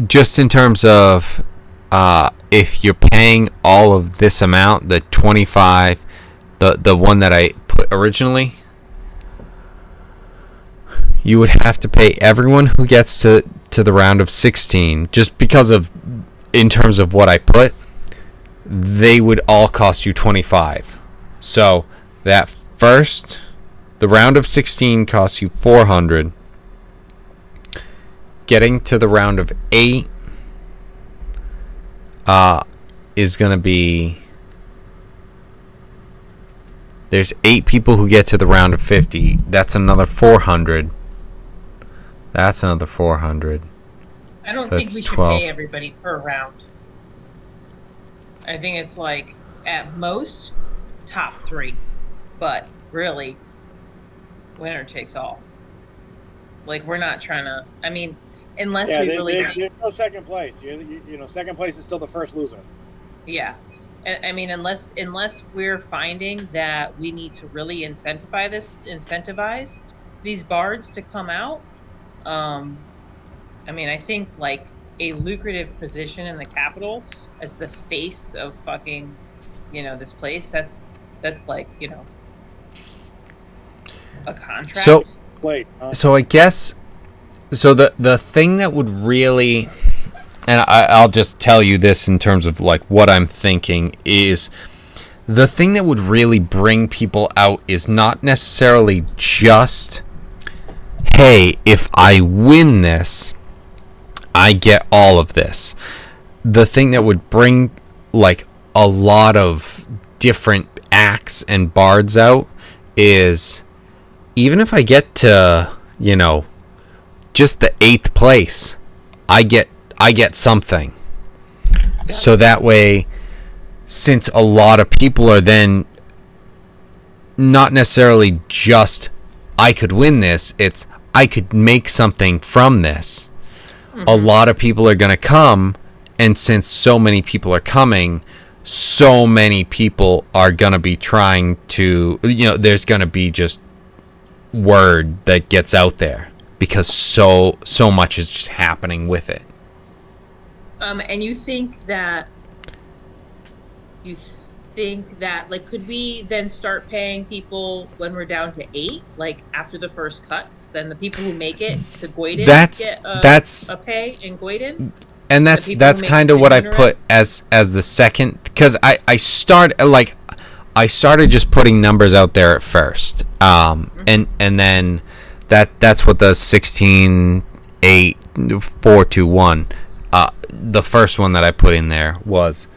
Just in terms of if you're paying all of this amount, the 25, the one that I put originally, you would have to pay everyone who gets to the round of 16, just because of, in terms of what I put, they would all cost you 25. So that first, the round of 16 costs you 400. Getting to the round of 8 is going to be... There's 8 people who get to the round of 50. That's another 400. That's another 400. I don't So think that's we should 12. pay everybody per round. I think it's like, at most, top 3. But really, winner takes all. Like, we're not trying to... I mean, unless Yeah, we really... there's no second place. You know, second place is still the first loser. Yeah. I mean, unless we're finding that we need to really incentivize these bards to come out. I mean, I think like a lucrative position in the capital as the face of fucking, this place. That's like, a contract. So Wait. So I guess, so the thing that would really, and I'll just tell you this in terms of like what I'm thinking, is the thing that would really bring people out is not necessarily just, hey, if I win this, I get all of this. the thing that would bring like a lot of different acts and bards out is, even if I get to, just the 8th place, I get something. So that way, since a lot of people are then not necessarily just I could win this, it's I could make something from this. A lot of people are going to come, and since so many people are coming, so many people are going to be trying to, there's going to be just word that gets out there because so much is just happening with it. And you think that like, could we then start paying people when we're down to 8, like after the first cuts? Then the people who make it to Goyden get a pay in Goyden, and that's kind of what I put as the second, because I started just putting numbers out there at first, and then that's what the 16, 8, 4, 2, 1, the first one that I put in there was.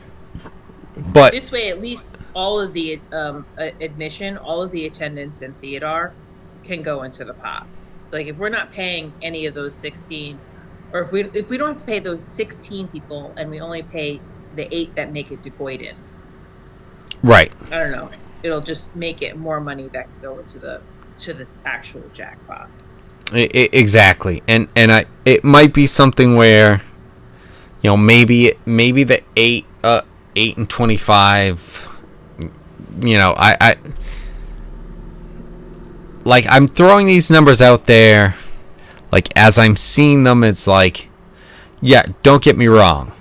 But this way, at least all of the admission, all of the attendance in theater can go into the pot. Like, if we're not paying any of those 16, or if we don't have to pay those 16 people, and we only pay the 8 that make it to Goyden, right? I don't know. It'll just make it more money that can go into the actual jackpot. Exactly, and it might be something where, maybe the 8 and 25, I like, I'm throwing these numbers out there, like, as I'm seeing them, it's like, yeah, don't get me wrong,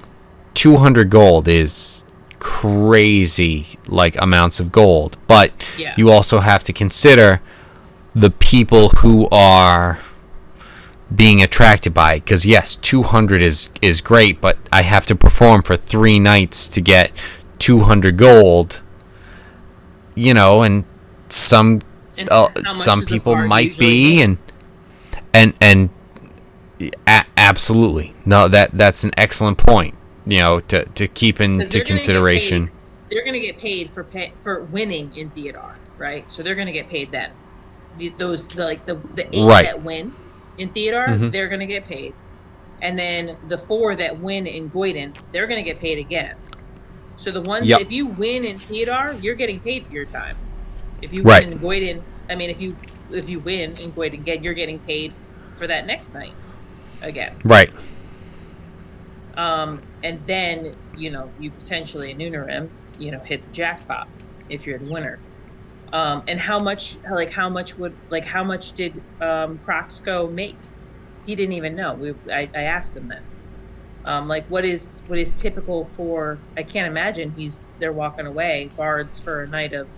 200 gold is crazy, like, amounts of gold, but you also have to consider the people who are being attracted by it, because yes, 200 is great, but I have to perform for 3 nights to get 200 gold, and some people might be, and absolutely, no, that's an excellent point, to keep into consideration. They're going to get paid for winning in theater, right? So they're going to get paid then. The 8 that win in theater, they're going to get paid. And then the 4 that win in Goyden, they're going to get paid again. So the ones, if you win in theater, you're getting paid for your time. If you win in Goyden, if you win in Goyden again, you're getting paid for that next night again. Right. And then, you potentially in Unarim, hit the jackpot if you're the winner. And how much did Croxco make? He didn't even know. I asked him that. What is typical for? I can't imagine they're walking away, bards for a night of,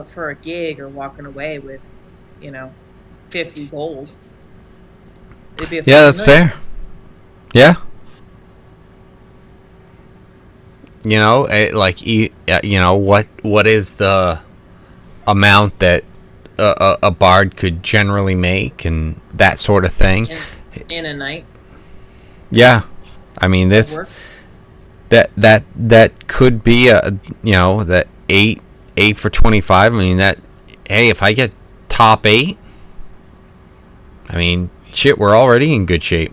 for a gig, or walking away with, 50 gold. It'd be that's fair. Yeah. What is the amount that a bard could generally make, and that sort of thing in a night? Yeah, I mean, this that could be that 8 for 25. I mean, that, hey, if I get top 8, I mean, shit, we're already in good shape.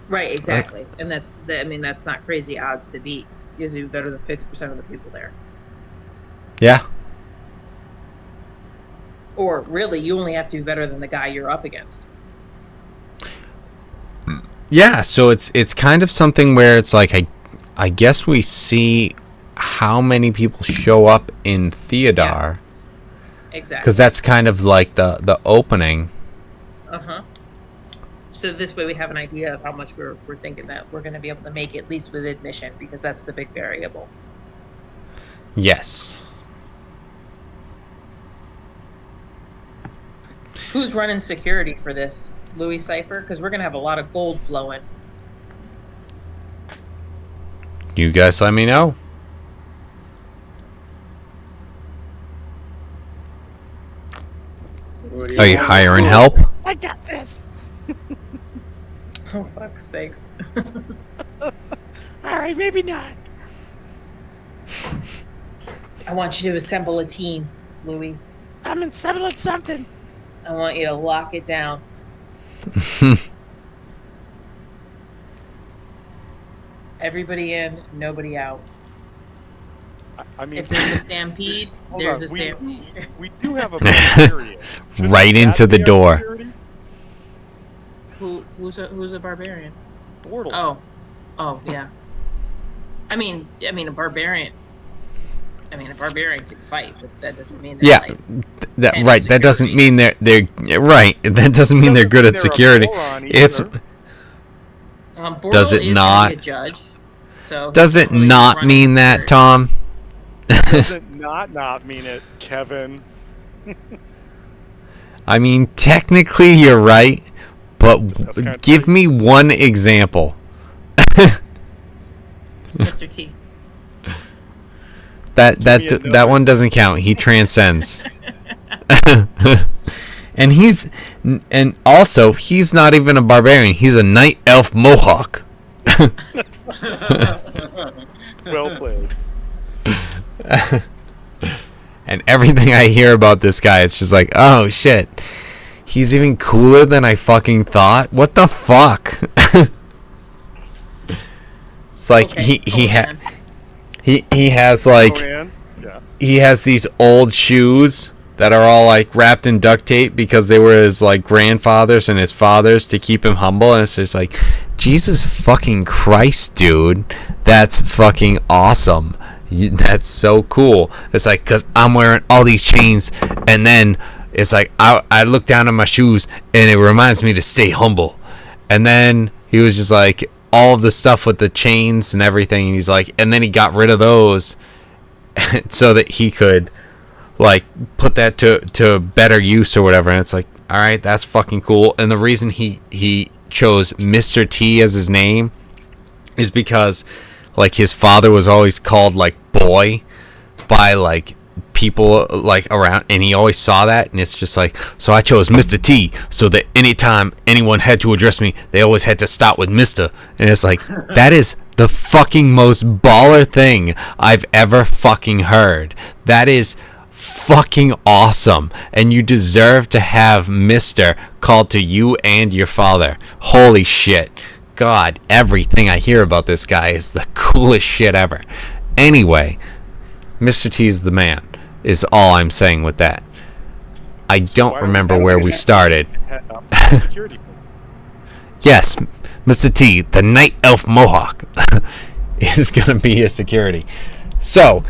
Right, exactly. And that's not crazy odds to beat. Gives you better than 50% of the people there. Yeah. Or really, you only have to be better than the guy you're up against. Yeah, so it's kind of something where it's like, I guess we see how many people show up in theater. Yeah. Exactly. Because that's kind of like the opening. Uh-huh. So this way we have an idea of how much we're thinking that we're going to be able to make, at least with admission, because that's the big variable. Yes. Who's running security for this? Louis Cypher? Because we're going to have a lot of gold flowing. You guys let me know. What do Are you want? hiring help? I got this. Oh, fuck's sakes. All right, maybe not. I want you to assemble a team, Louis. I'm assembling something. I want you to lock it down. Everybody in, nobody out. I mean, If there's a stampede, hold there's on, a stampede. we do have a barbarian. Shouldn't Right that into the be our door. security? Who's a barbarian? Bortle. Oh, yeah. I mean, a barbarian. A barbarian can fight, but that doesn't mean they're Yeah, like, that and right. That doesn't security. mean they're right. That doesn't mean they're good at they're a security. moron It's either. Bortle Does it is not- gonna be a judge. So does he's it totally not running mean that, security. Tom? Doesn't not mean it, Kevin. I mean, technically you're right, but That's kinda give me one example. Mr. T. That Give me another that one doesn't count. He transcends. And also he's not even a barbarian. He's a night elf mohawk. Well played. And everything I hear about this guy, it's just like, oh shit, he's even cooler than I fucking thought. What the fuck? It's like Okay, he has like Conan? Yeah. he has these old shoes that are all like wrapped in duct tape because they were his like grandfathers and his fathers to keep him humble, and it's just like, Jesus fucking Christ, dude, that's fucking awesome. That's so cool. It's like, because I'm wearing all these chains, and then it's like I look down at my shoes and it reminds me to stay humble. And then he was just like, all of the stuff with the chains and everything, and he's like, and then he got rid of those so that he could like put that to better use or whatever. And it's like, all right, that's fucking cool. And the reason he chose Mr. T as his name is because like his father was always called like boy by like people like around, and he always saw that, and it's just like, so I chose Mr. T so that anytime anyone had to address me, they always had to start with Mr. And it's like, that is the fucking most baller thing I've ever fucking heard. That is fucking awesome, and you deserve to have Mr. called to you and your father. Holy shit. God, everything I hear about this guy is the coolest shit ever. Anyway, Mr. T is the man, is all I'm saying with that. I don't Why remember would where that we be started. Security. Yes, Mr. T, the Night Elf Mohawk, is going to be your security. So,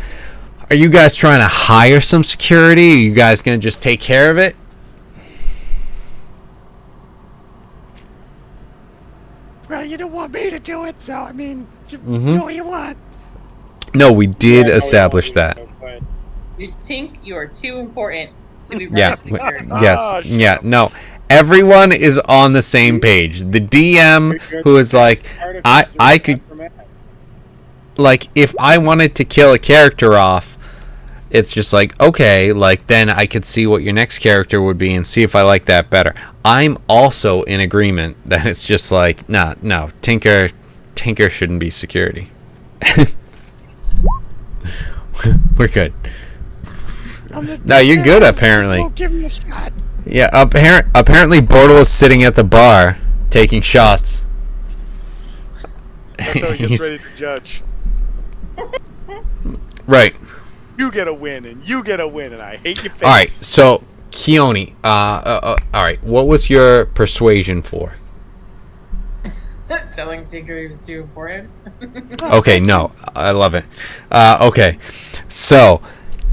are you guys trying to hire some security? Are you guys going to just take care of it? Well, you don't want me to do it, so I mean, you Mhm. do what you want. No, we did Yeah, establish that. but You think you are too important to be running Yeah. security. Yes. Ah, Yeah. No. Everyone is on the same page. The DM who is like, I could, like, if I wanted to kill a character off, it's just like, okay, like, then I could see what your next character would be and see if I like that better. I'm also in agreement that it's just like, no, Tinker shouldn't be security. We're good. No, you're good, apparently. Well, give me a shot. Yeah, apparently Bortle is sitting at the bar taking shots. That's how he He's- gets ready to judge. Right. You get a win, and you get a win, and I hate your face. All right. So Keone, all right. What was your persuasion for? Telling Tinker he was too important. Okay, no, I love it. Okay, so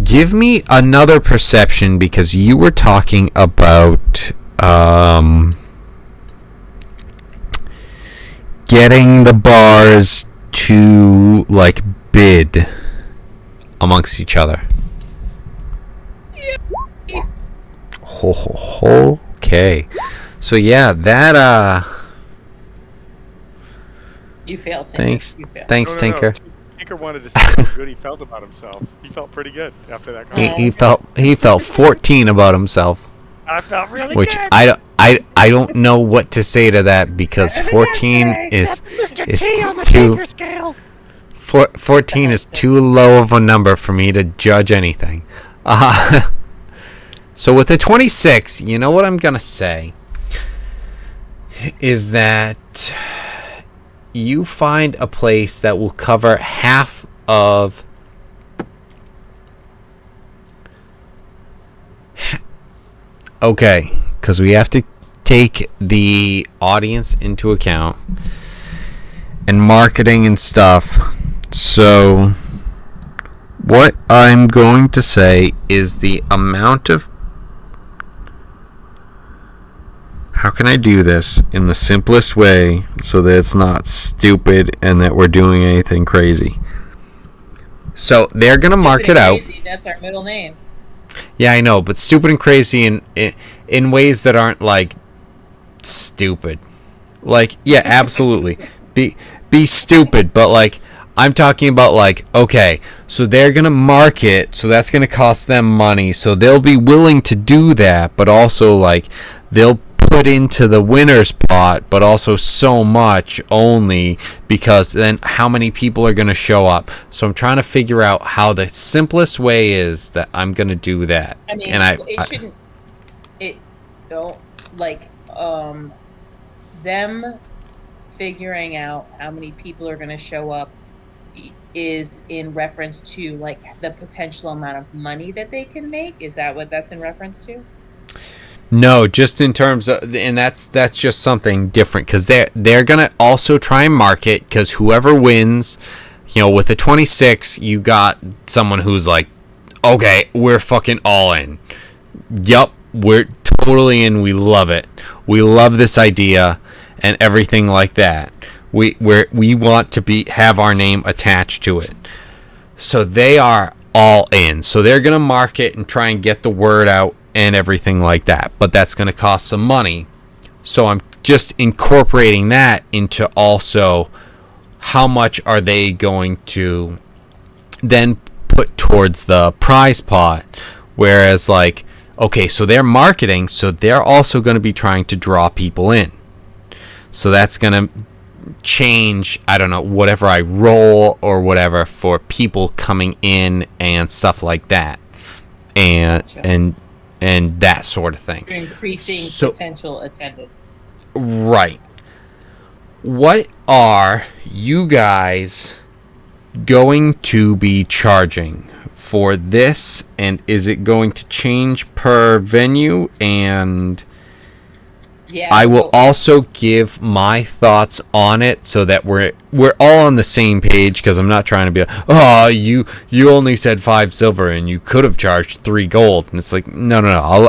give me another perception, because you were talking about getting the bars to like bid amongst each other. Okay, so yeah, that You failed, Tinker. thanks, You failed. thanks, No. Tinker. Tinker wanted to see how good he felt about himself. He felt pretty good after that He, conversation. he felt 14 about himself. I felt really which good. I don't know what to say to that because 14 is Mr. is T on the too Tinker scale. 14 is too low of a number for me to judge anything. So with the 26, you know what I'm gonna say is that you find a place that will cover half of okay, because we have to take the audience into account and marketing and stuff. So what I'm going to say is the amount of... How can I do this in the simplest way so that it's not stupid and that we're doing anything crazy? So they're going to mark it out. Crazy, that's our middle name. Yeah, I know, but stupid and crazy in ways that aren't like stupid. Like, yeah, absolutely. Be stupid, but like I'm talking about like, okay, so they're going to market, so that's going to cost them money, so they'll be willing to do that, but also like they'll put into the winner's pot, but also so much only because then how many people are going to show up. So I'm trying to figure out how the simplest way is that I'm going to do that. I mean, and it don't like them figuring out how many people are going to show up is in reference to like the potential amount of money that they can make. Is that what that's in reference to? No, just in terms of, and that's just something different because they're gonna also try and market because whoever wins, you know, with the 26, you got someone who's like, okay, we're fucking all in. Yup, we're totally in. We love it. We love this idea and everything like that. We want to have our name attached to it. So they are all in. So they're gonna market and try and get the word out and everything like that, but that's going to cost some money. So I'm just incorporating that into also how much are they going to then put towards the prize pot, whereas like, okay, so they're marketing, so they're also going to be trying to draw people in, so that's going to change, I don't know, whatever I roll or whatever for people coming in and stuff like that, and that sort of thing. Increasing potential attendance. Right. What are you guys going to be charging for this, and is it going to change per venue? And yeah, I will also give my thoughts on it so that we're all on the same page, because I'm not trying to be like, oh, you only said 5 silver and you could have charged 3 gold, and it's like no,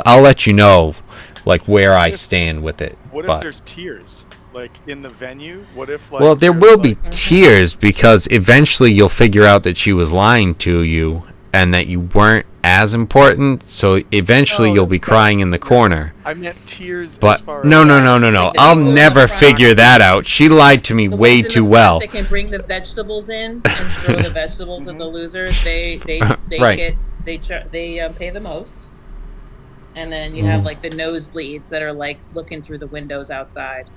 I'll let you know like where I stand with it. What but if there's tiers like in the venue? What if like well, there there's, will like, be tiers, because eventually you'll figure out that she was lying to you and that you weren't as important, so eventually you'll be crying in the corner. I meant tiers. But as far no. Like I'll people never in the front. figure that out. She lied to me The way ones in too the front well. that can bring the vegetables in and throw the vegetables at the losers. They Right. they pay the most. And then you have like the nosebleeds that are like looking through the windows outside.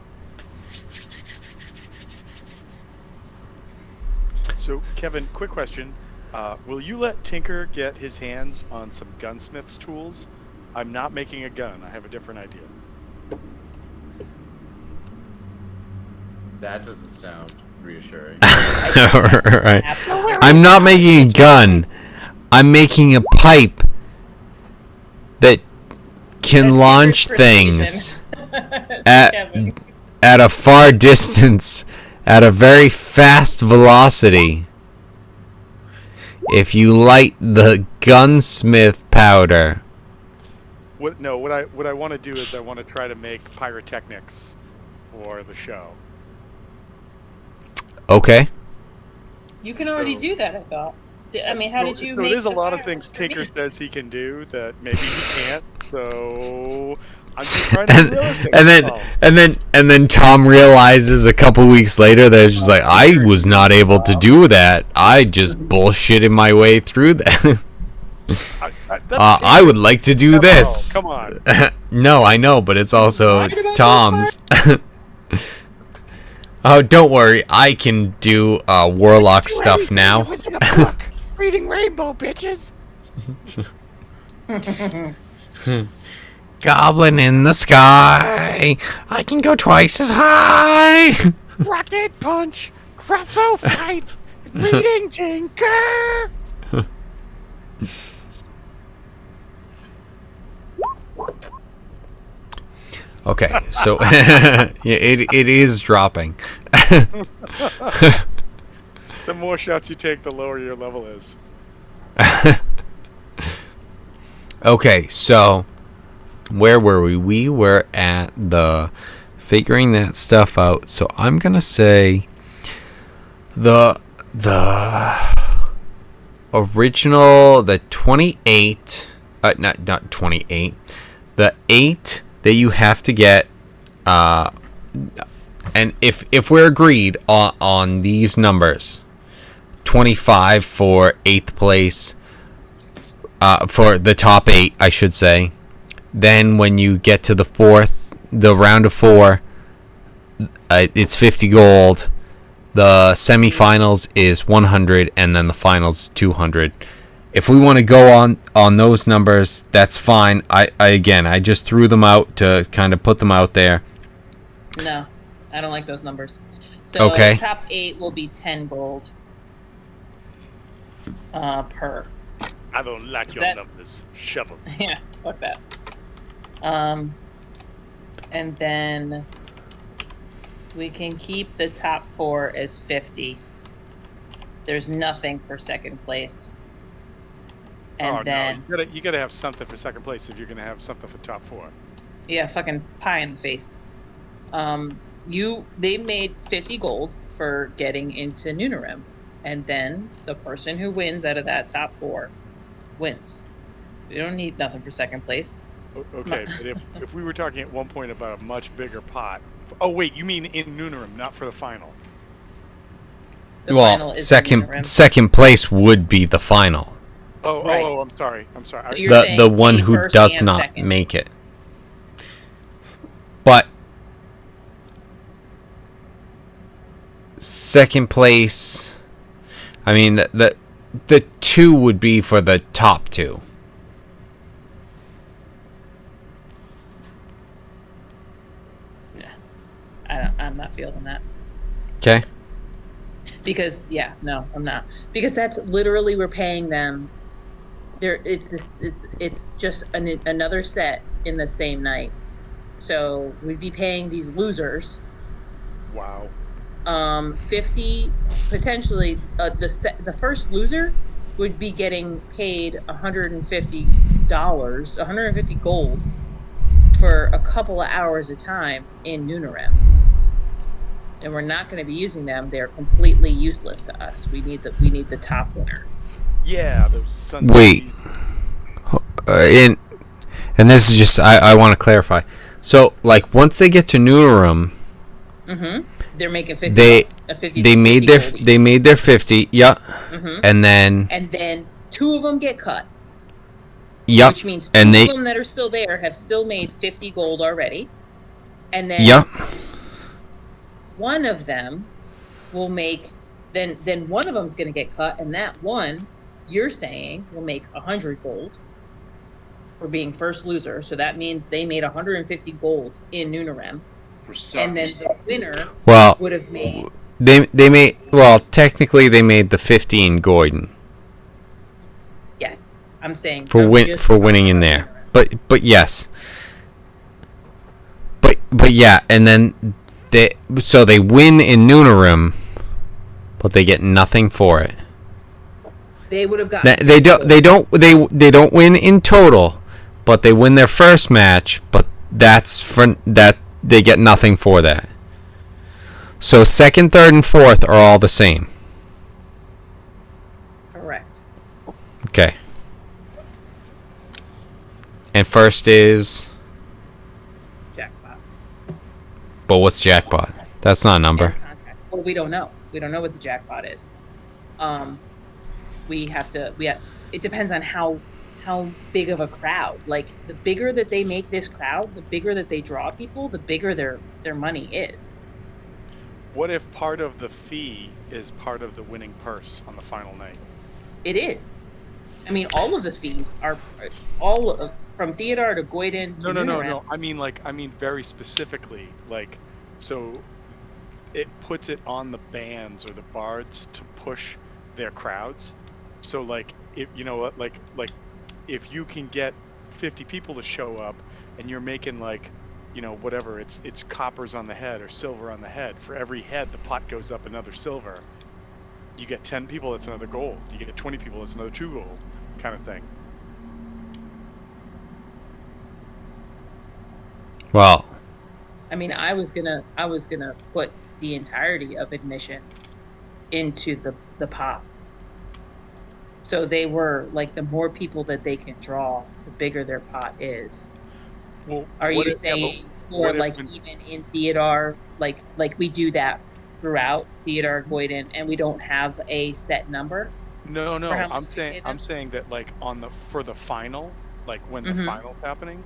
So, Kevin, quick question. Will you let Tinker get his hands on some gunsmith's tools? I'm not making a gun. I have a different idea. That doesn't sound reassuring. Right. I'm not making a gun. I'm making a pipe that can That's launch your things Kevin. at a far distance, at a very fast velocity. If you light the gunsmith powder. What I want to do is I want to try to make pyrotechnics for the show. Okay. You can already do that, I thought. I mean, how did you So make there's a the lot of fire things for Tinker me? says he can do that maybe he can't. So I'm just trying to be realistic. that's all. and then Tom realizes a couple weeks later that it's just like, I was not able to do that. I just bullshitted my way through that. I would like to do this. Come on. No, I know, but it's also Right about Tom's. Oh, don't worry. I can do warlock Do stuff anything. now. It was in a book. Reading Rainbow, bitches. Goblin in the sky. I can go twice as high. Rocket punch. Crossbow fight. Reading Tinker. Okay, so yeah, it is dropping. The more shots you take, the lower your level is. Okay, so where were we? We were at the figuring that stuff out. So I'm gonna say the original, the 28, not 28, the 8 that you have to get, and if we're agreed on these numbers, 25 for 8th place, for the top 8, I should say. Then when you get to the round of 4, it's 50 gold. The semifinals is 100, and then the finals 200. If we want to go on those numbers, that's fine. I just threw them out to kind of put them out there. No, I don't like those numbers. So Okay. top 8 will be 10 gold per. I don't like Is your that- numbers. Shovel. Yeah, fuck that. And then we can keep the top 4 as 50. There's nothing for second place. And then, no. You gotta have something for second place if you're gonna have something for top 4. yeah, fucking pie in the face. They made 50 gold for getting into Nunarim. And then the person who wins out of that top 4 wins. We don't need nothing for second place. Okay, but if we were talking at one point about a much bigger pot. Oh wait, you mean in Nunarim, not for the final? The final Well, is Nunarim. second place would be the final. Right. I'm sorry. So I- you're The saying one me who first does and not second. make it. But second place, I mean the 2 would be for the top 2. I'm not feeling that. Okay. Because no, I'm not. Because that's literally we're paying them. It's just another set in the same night. So we'd be paying these losers. Wow. 50 potentially. The first loser would be getting paid $150, 150 gold for a couple of hours a time in Nunarim. And we're not going to be using them. They're completely useless to us. We need the top winner. Yeah, those sons Wait. of And this is just I want to clarify. So like once they get to Nunarim, They're making 50. They- bucks, a 50 they made 50 their gold each. they made their 50. Yeah. Mhm. And then And then 2 of them get cut, yep. which means 2 And of them that are still there have still made 50 gold already. And then Yep. one of them will make then one of them's going to get cut, and that one you're saying will make 100 gold for being first loser. So that means they made 150 gold in Nunarim, For and then the winner Well, would have made they made technically they made the 50 in Gordon yes. I'm saying for winning in there. But yes. But yeah, and then they win in Nunarim, but they get nothing for it. They would have gotten. They don't win in total, but they win their first match. But that's for that they get nothing for that. So second, third, and fourth are all the same. Correct. Okay. And first is, Jackpot. but what's jackpot? That's not a number. Contract. Well, we don't know. We don't know what the jackpot is. We have. It depends on how how big of a crowd. Like the bigger that they make this crowd, the bigger that they draw people, the bigger their money is. What if part of the fee is part of the winning purse on the final night? It is. I mean, all of the fees are all of, from Theodore to Goyden to Noonaram. No. I mean very specifically. Like, so it puts it on the bands or the bards to push their crowds. So like, if you know what, like if you can get 50 people to show up and you're making like, you know, whatever, it's coppers on the head or silver on the head. For every head, the pot goes up another silver. You get 10 people, that's another gold. You get 20 people, that's another 2 gold, kind of thing. Well, I mean, I was gonna put the entirety of admission into the pot. So they were like, the more people that they can draw, the bigger their pot is. Well, Are what you if- yeah, but saying for what if like when- even in Theodore, like we do that throughout Theodore, Goyden, and we don't have a set number No, for how I'm much we saying pay them? that like for the final, like when the Mhm. final's happening,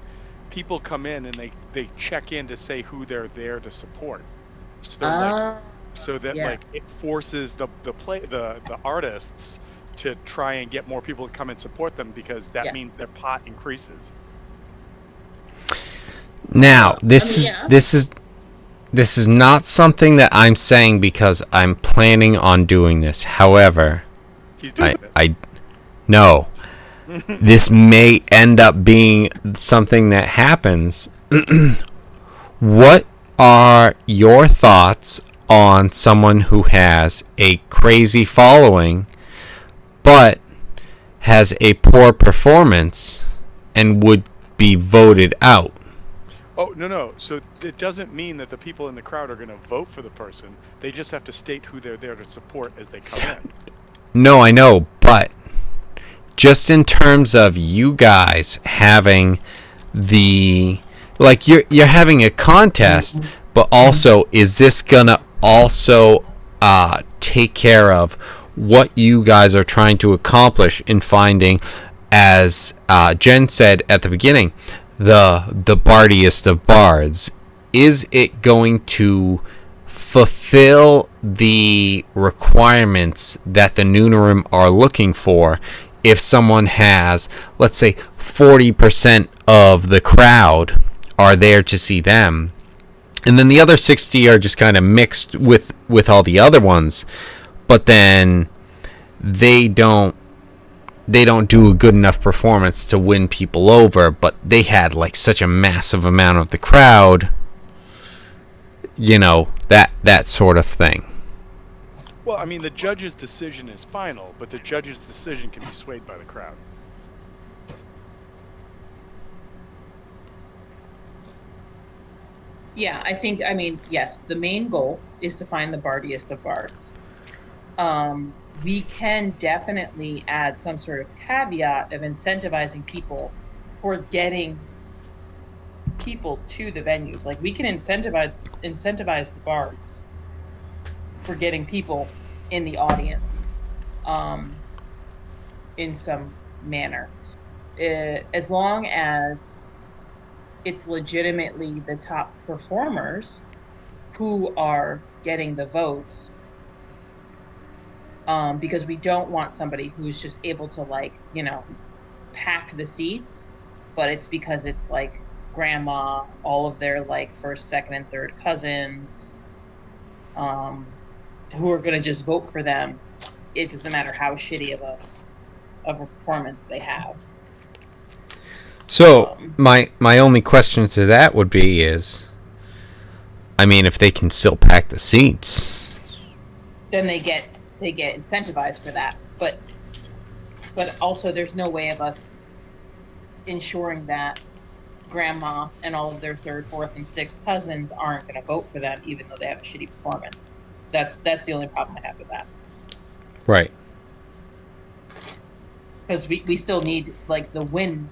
people come in and they check in to say who they're there to support. So like, Ah, so that yeah. like it forces the artists to try and get more people to come and support them, because that Yeah. means their pot increases. now yeah. this is not something that I'm saying because I'm planning on doing this. However, He's doing I no. This may end up being something that happens. What are your thoughts on someone who has a crazy following but has a poor performance and would be voted out? Oh, no. So it doesn't mean that the people in the crowd are going to vote for the person. They just have to state who they're there to support as they come in. No, I know, but just in terms of you guys having the, like, you're having a contest, but also is this gonna also take care of what you guys are trying to accomplish in finding, as Jen said at the beginning, the bardiest of bards? Is it going to fulfill the requirements that the Noonarim are looking for? If someone has, let's say, 40% of the crowd are there to see them, and then the other 60 are just kind of mixed with all the other ones, but then they don't do a good enough performance to win people over, but they had like such a massive amount of the crowd, you know, that sort of thing. Well, I mean, the judge's decision is final, but the judge's decision can be swayed by the crowd. Yeah, I mean, yes, the main goal is to find the bardiest of bards. We can definitely add some sort of caveat of incentivizing people for getting people to the venues. Like, we can incentivize the bards for getting people in the audience, in some manner, as long as it's legitimately the top performers who are getting the votes, because we don't want somebody who's just able to, like, you know, pack the seats, but it's because it's like grandma, all of their like first, second, and third cousins, who are going to just vote for them. It doesn't matter how shitty of a performance they have. So my only question to that would be is, I mean, if they can still pack the seats, then they get incentivized for that. But also, there's no way of us ensuring that grandma and all of their third, fourth, and sixth cousins aren't going to vote for them, even though they have a shitty performance. That's the only problem I have with that. right? Because we still need, like, the win.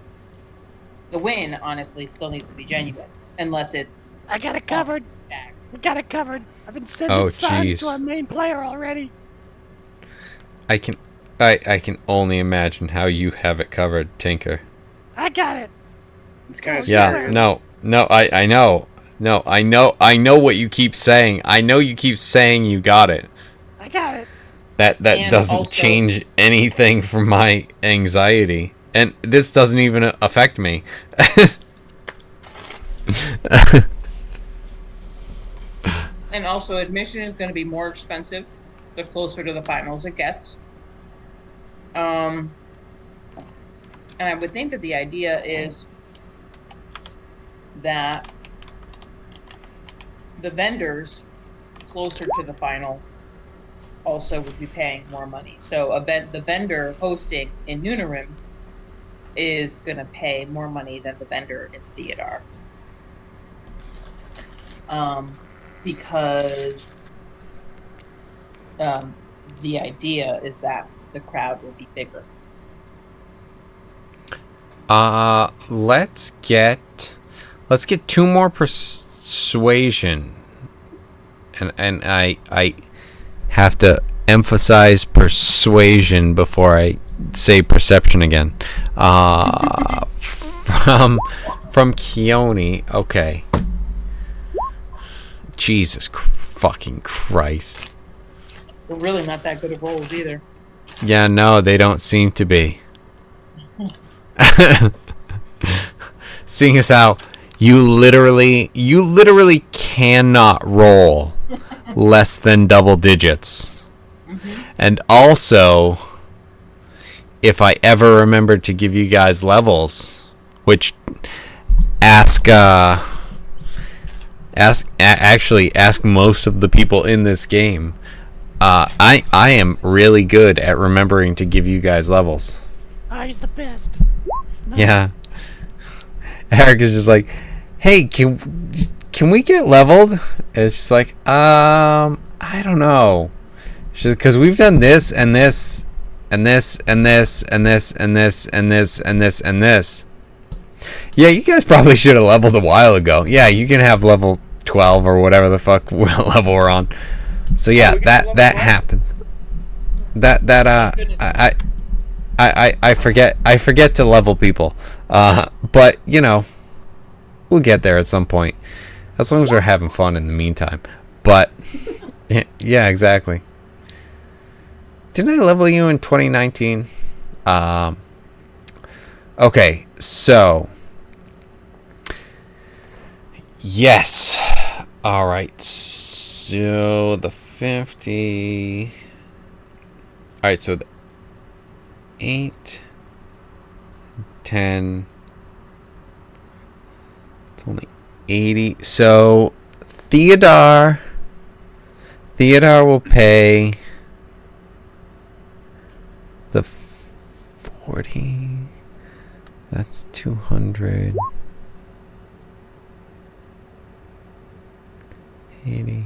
The win, honestly, still needs to be genuine, unless it's I got it covered. back. We got it covered. I've been sending Oh, signs jeez. to our main player already. I can I can only imagine how you have it covered, Tinker. I got it. It's kind of Yeah, scary. no, I know. No, I know what you keep saying. I know you keep saying you got it. I got it. That And doesn't also- change anything from my anxiety. And this doesn't even affect me. And also, admission is going to be more expensive the closer to the finals it gets. And I would think that the idea is that the vendors closer to the final also would be paying more money. So the vendor hosting in Nunarim is going to pay more money than the vendor in Theodar. Because the idea is that the crowd will be bigger. Let's get two more persuasion. And I have to emphasize persuasion before I say perception again. From Keone. Okay. Jesus fucking Christ. They're really not that good at rolls either. Yeah, no, they don't seem to be. Seeing as how you literally cannot roll less than double digits. And also, if I ever remember to give you guys levels, which ask most of the people in this game, I am really good at remembering to give you guys levels. He's the best. No. Yeah. Eric is just like, hey, can we get leveled? And it's just like, I don't know. She's because we've done this and this and this and this and this and this and this and this and this. Yeah, you guys probably should have leveled a while ago. Yeah, you can have level 12 or whatever the fuck level we're on. So yeah, that happens. I forget to level people. But you know, we'll get there at some point. As long as we're having fun in the meantime. But yeah, exactly. Didn't I level you in 2019? Okay, so yes. All right. So the 50. All right, so the 8, 10. It's only 80. So Theodar will pay the 40. That's 200. 80.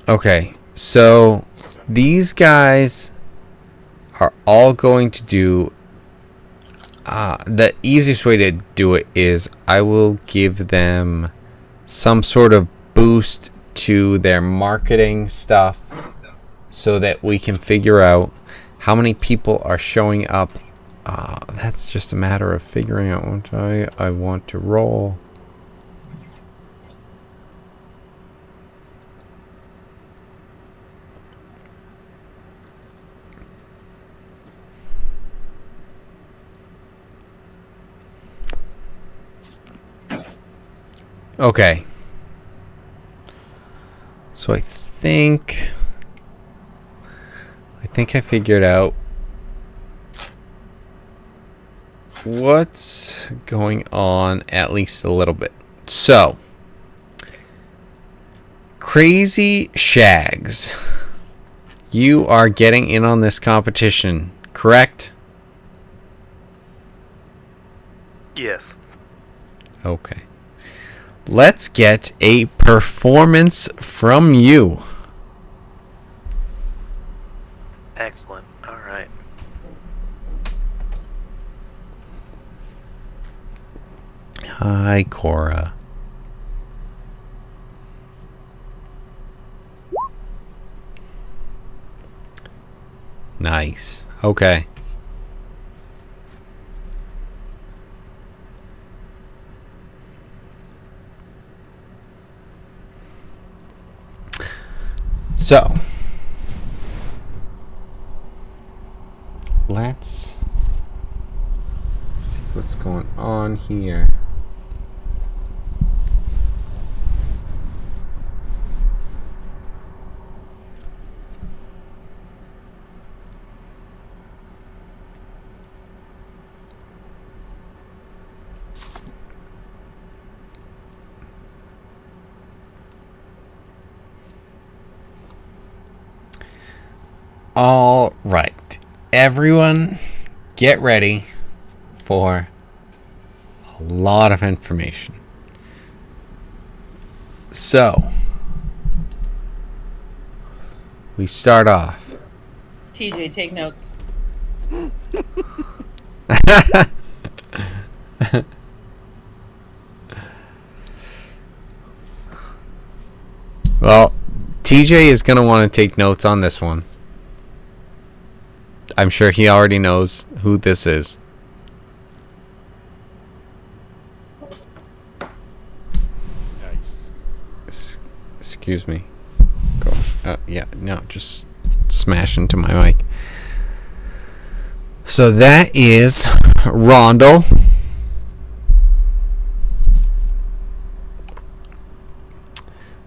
Okay, so these guys are all going to do the easiest way to do it is I will give them some sort of boost to their marketing stuff so that we can figure out how many people are showing up. That's just a matter of figuring out what I want to roll. Okay. So I think I figured out what's going on at least a little bit. So, Crazy Shags, you are getting in on this competition, correct? Yes. Okay. Let's get a performance from you. Hi, Cora. Nice. Okay. So, let's see what's going on here. All right, everyone, get ready for a lot of information. So, we start off. TJ, take notes. Well, TJ is going to want to take notes on this one. I'm sure he already knows who this is. Nice. Excuse me. Go. Yeah, no, just smash into my mic. So that is Rondel.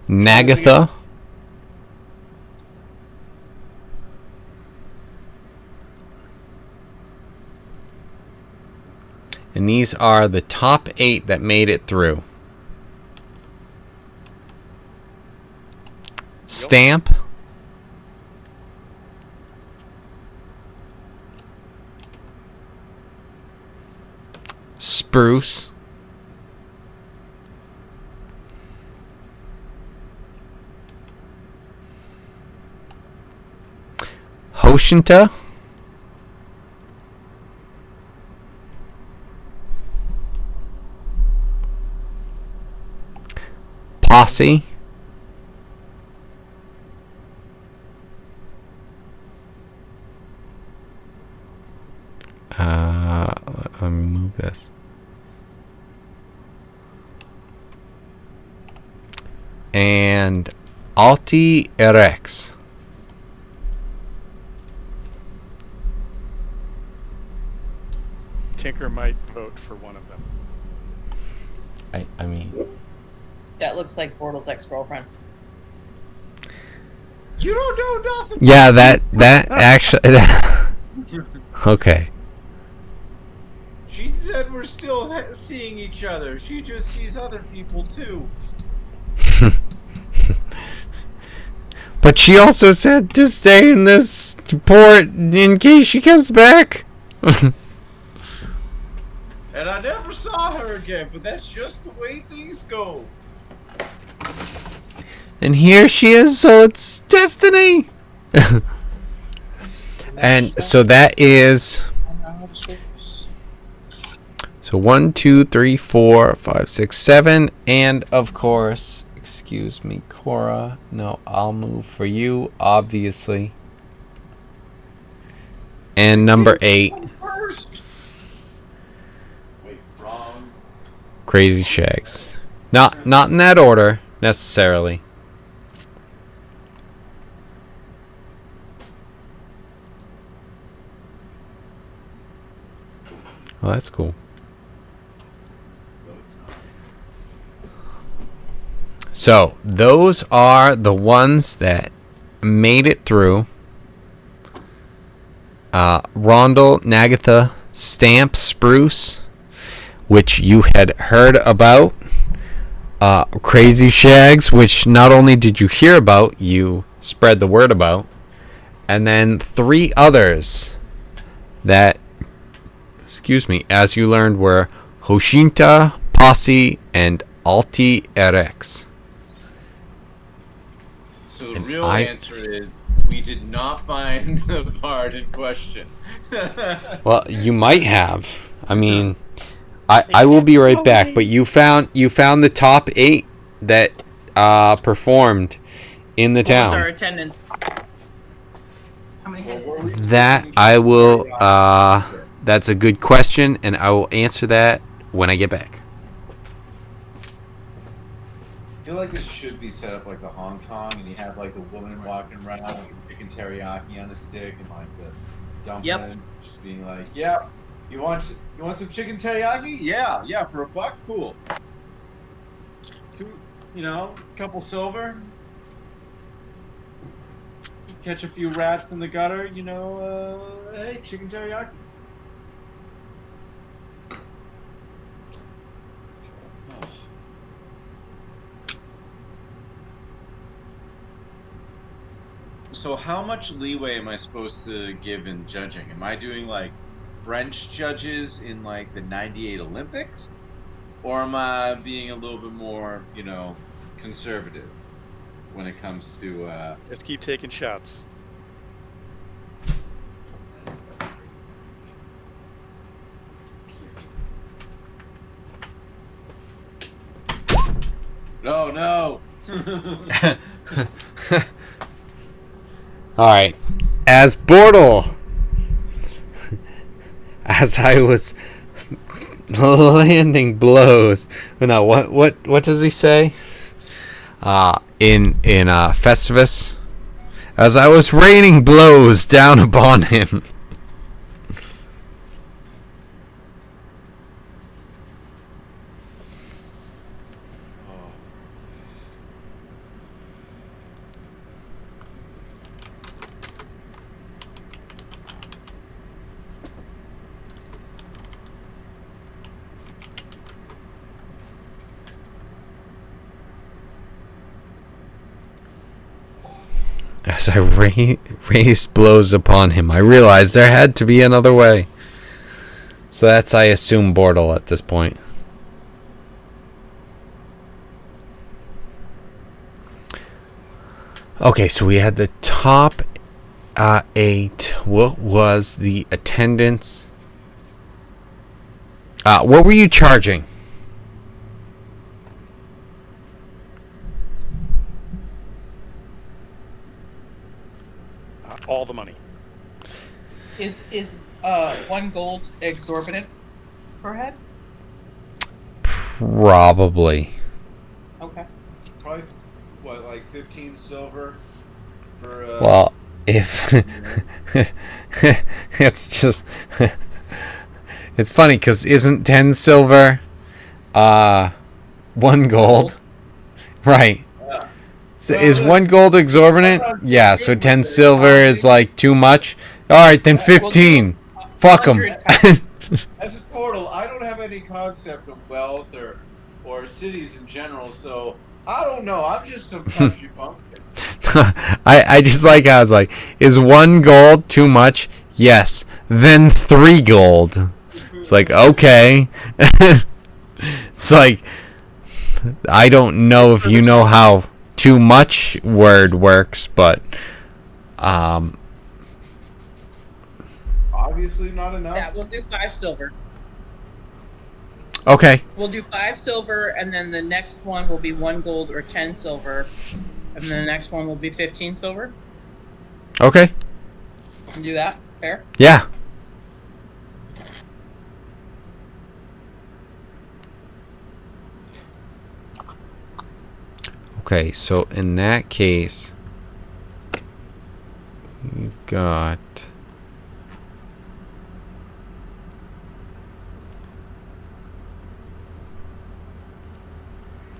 Nagatha. And these are the top 8 that made it through. Stamp. Spruce. Hoshinta. Posse. Let me move this. And Alti Erex. Tinker might vote for one of them. I mean, That looks like Bortle's ex-girlfriend. You don't know nothing. yeah, that actually. Okay. She said we're still seeing each other. She just sees other people too. But she also said to stay in this port in case she comes back. And I never saw her again, but that's just the way things go. And here she is, so it's destiny. And so that is. So 1, 2, 3, 4, 5, 6, 7, and of course, excuse me, Cora. No, I'll move for you, obviously. And number 8, First. Wait, wrong. Crazy Shags. Not in that order necessarily. Well, that's cool. No, it's not. So, those are the ones that made it through. Rondel, Nagatha, Stamp, Spruce, which you had heard about. Crazy Shags, which not only did you hear about, you spread the word about. And then 3 others that, excuse me, as you learned were Hoshinta, Posse, and Alti Erex. So the And real answer is we did not find the bard in question. Well, you might have. I mean, I will be right back. But you found the top 8 that performed in the What was our town. attendance? How many hits? That I will. That's a good question, and I will answer that when I get back. I feel like this should be set up like the Hong Kong, and you have like the woman walking around with the chicken teriyaki on a stick, and like the dumpling, just being like, "Yeah, you want some chicken teriyaki? Yeah, for $1, cool. Couple silver. Catch a few rats in the gutter, hey, chicken teriyaki." So how much leeway am I supposed to give in judging? Am I doing like French judges in like the '98 Olympics? Or am I being a little bit more, conservative when it comes to Just keep taking shots. No. All right, as Bortle, as I was landing blows. No, what does he say? In Festivus, as I was raining blows down upon him. As I raised blows upon him, I realized there had to be another way. So that's, I assume, Bortle at this point. Okay, so we had the top 8. What was the attendance? What were you charging? All the money. Is 1 gold exorbitant per head? Probably. Okay. probably like 15 silver for Well, if it's just it's funny because isn't 10 silver 1 gold? Right. So Well, is 1 gold exorbitant? Yeah, so 10 silver is like too much. Alright, then 15. Fuck them. 100. As a portal, I don't have any concept of wealth or cities in general, so I don't know. I'm just some country bumpkin. I just like how it's like, is 1 gold too much? Yes. Then 3 gold. It's like, okay. It's like, I don't know if you know how too much word works, but Obviously not enough. Yeah, we'll do 5 silver. okay. We'll do 5 silver, and then the next one will be 1 gold or 10 silver, and then the next one will be 15 silver. Okay. Can do that. Fair. Yeah. Okay, so in that case, we've got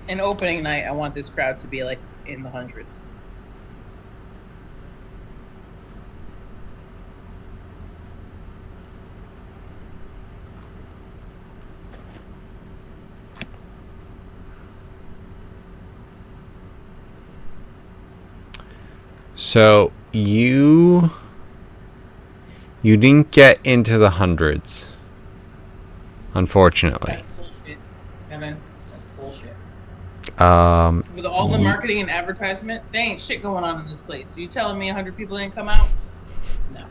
In opening night, I want this crowd to be like in the hundreds. so you didn't get into the hundreds, unfortunately. That's bullshit, Kevin. That's bullshit. With all the marketing and advertisement, there ain't shit going on in this place. You telling me 100 people didn't come out? No.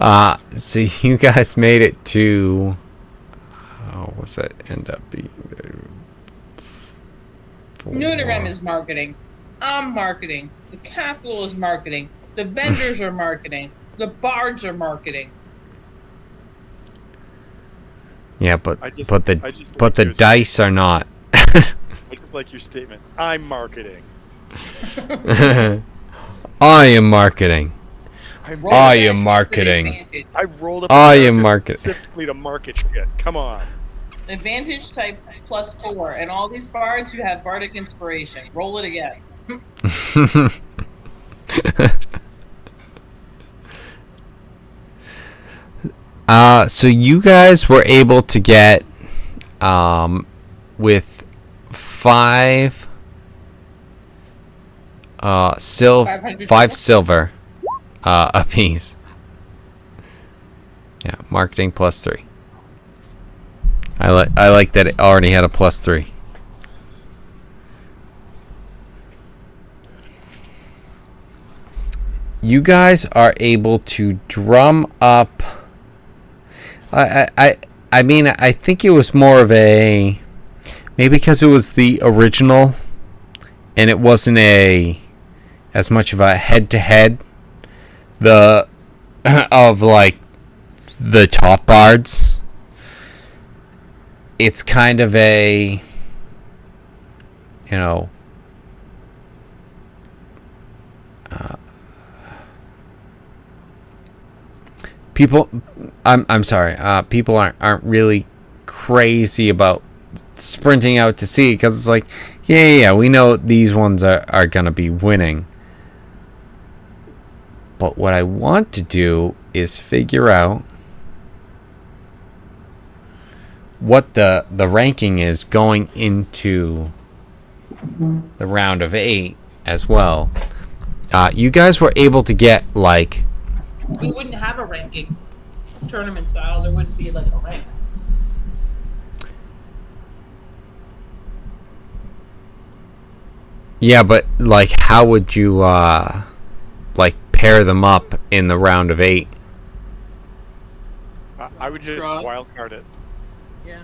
So you guys made it to. Oh, what's that end up being? Nunarem is marketing. I'm marketing. The capital is marketing. The vendors are marketing. The bards are marketing. Yeah, but I just the like your dice are not. I just like your statement. I'm marketing. I am marketing. Roll I advantage am with marketing. advantage. I rolled up. I a am character market- specifically to market shit. Come on. Advantage type +4, and all these bards you have bardic inspiration. Roll it again. So you guys were able to get, with 5, 500 5 silver, a piece. Yeah, marketing +3. I like that it already had a +3. You guys are able to drum up. I mean, I think it was more of a, maybe because it was the original, and it wasn't as much of a head-to-head of like the top bards. It's kind of a, you know, people. I'm sorry. People aren't really crazy about sprinting out to see, because it's like, yeah, we know these ones are gonna be winning. But what I want to do is figure out what the ranking is going into the round of 8 as well. You guys were able to get like, We wouldn't have a ranking. Tournament style, there wouldn't be like a rank. yeah, but like, how would you like pair them up in the round of 8? I would just Draw. wild card it. Yeah.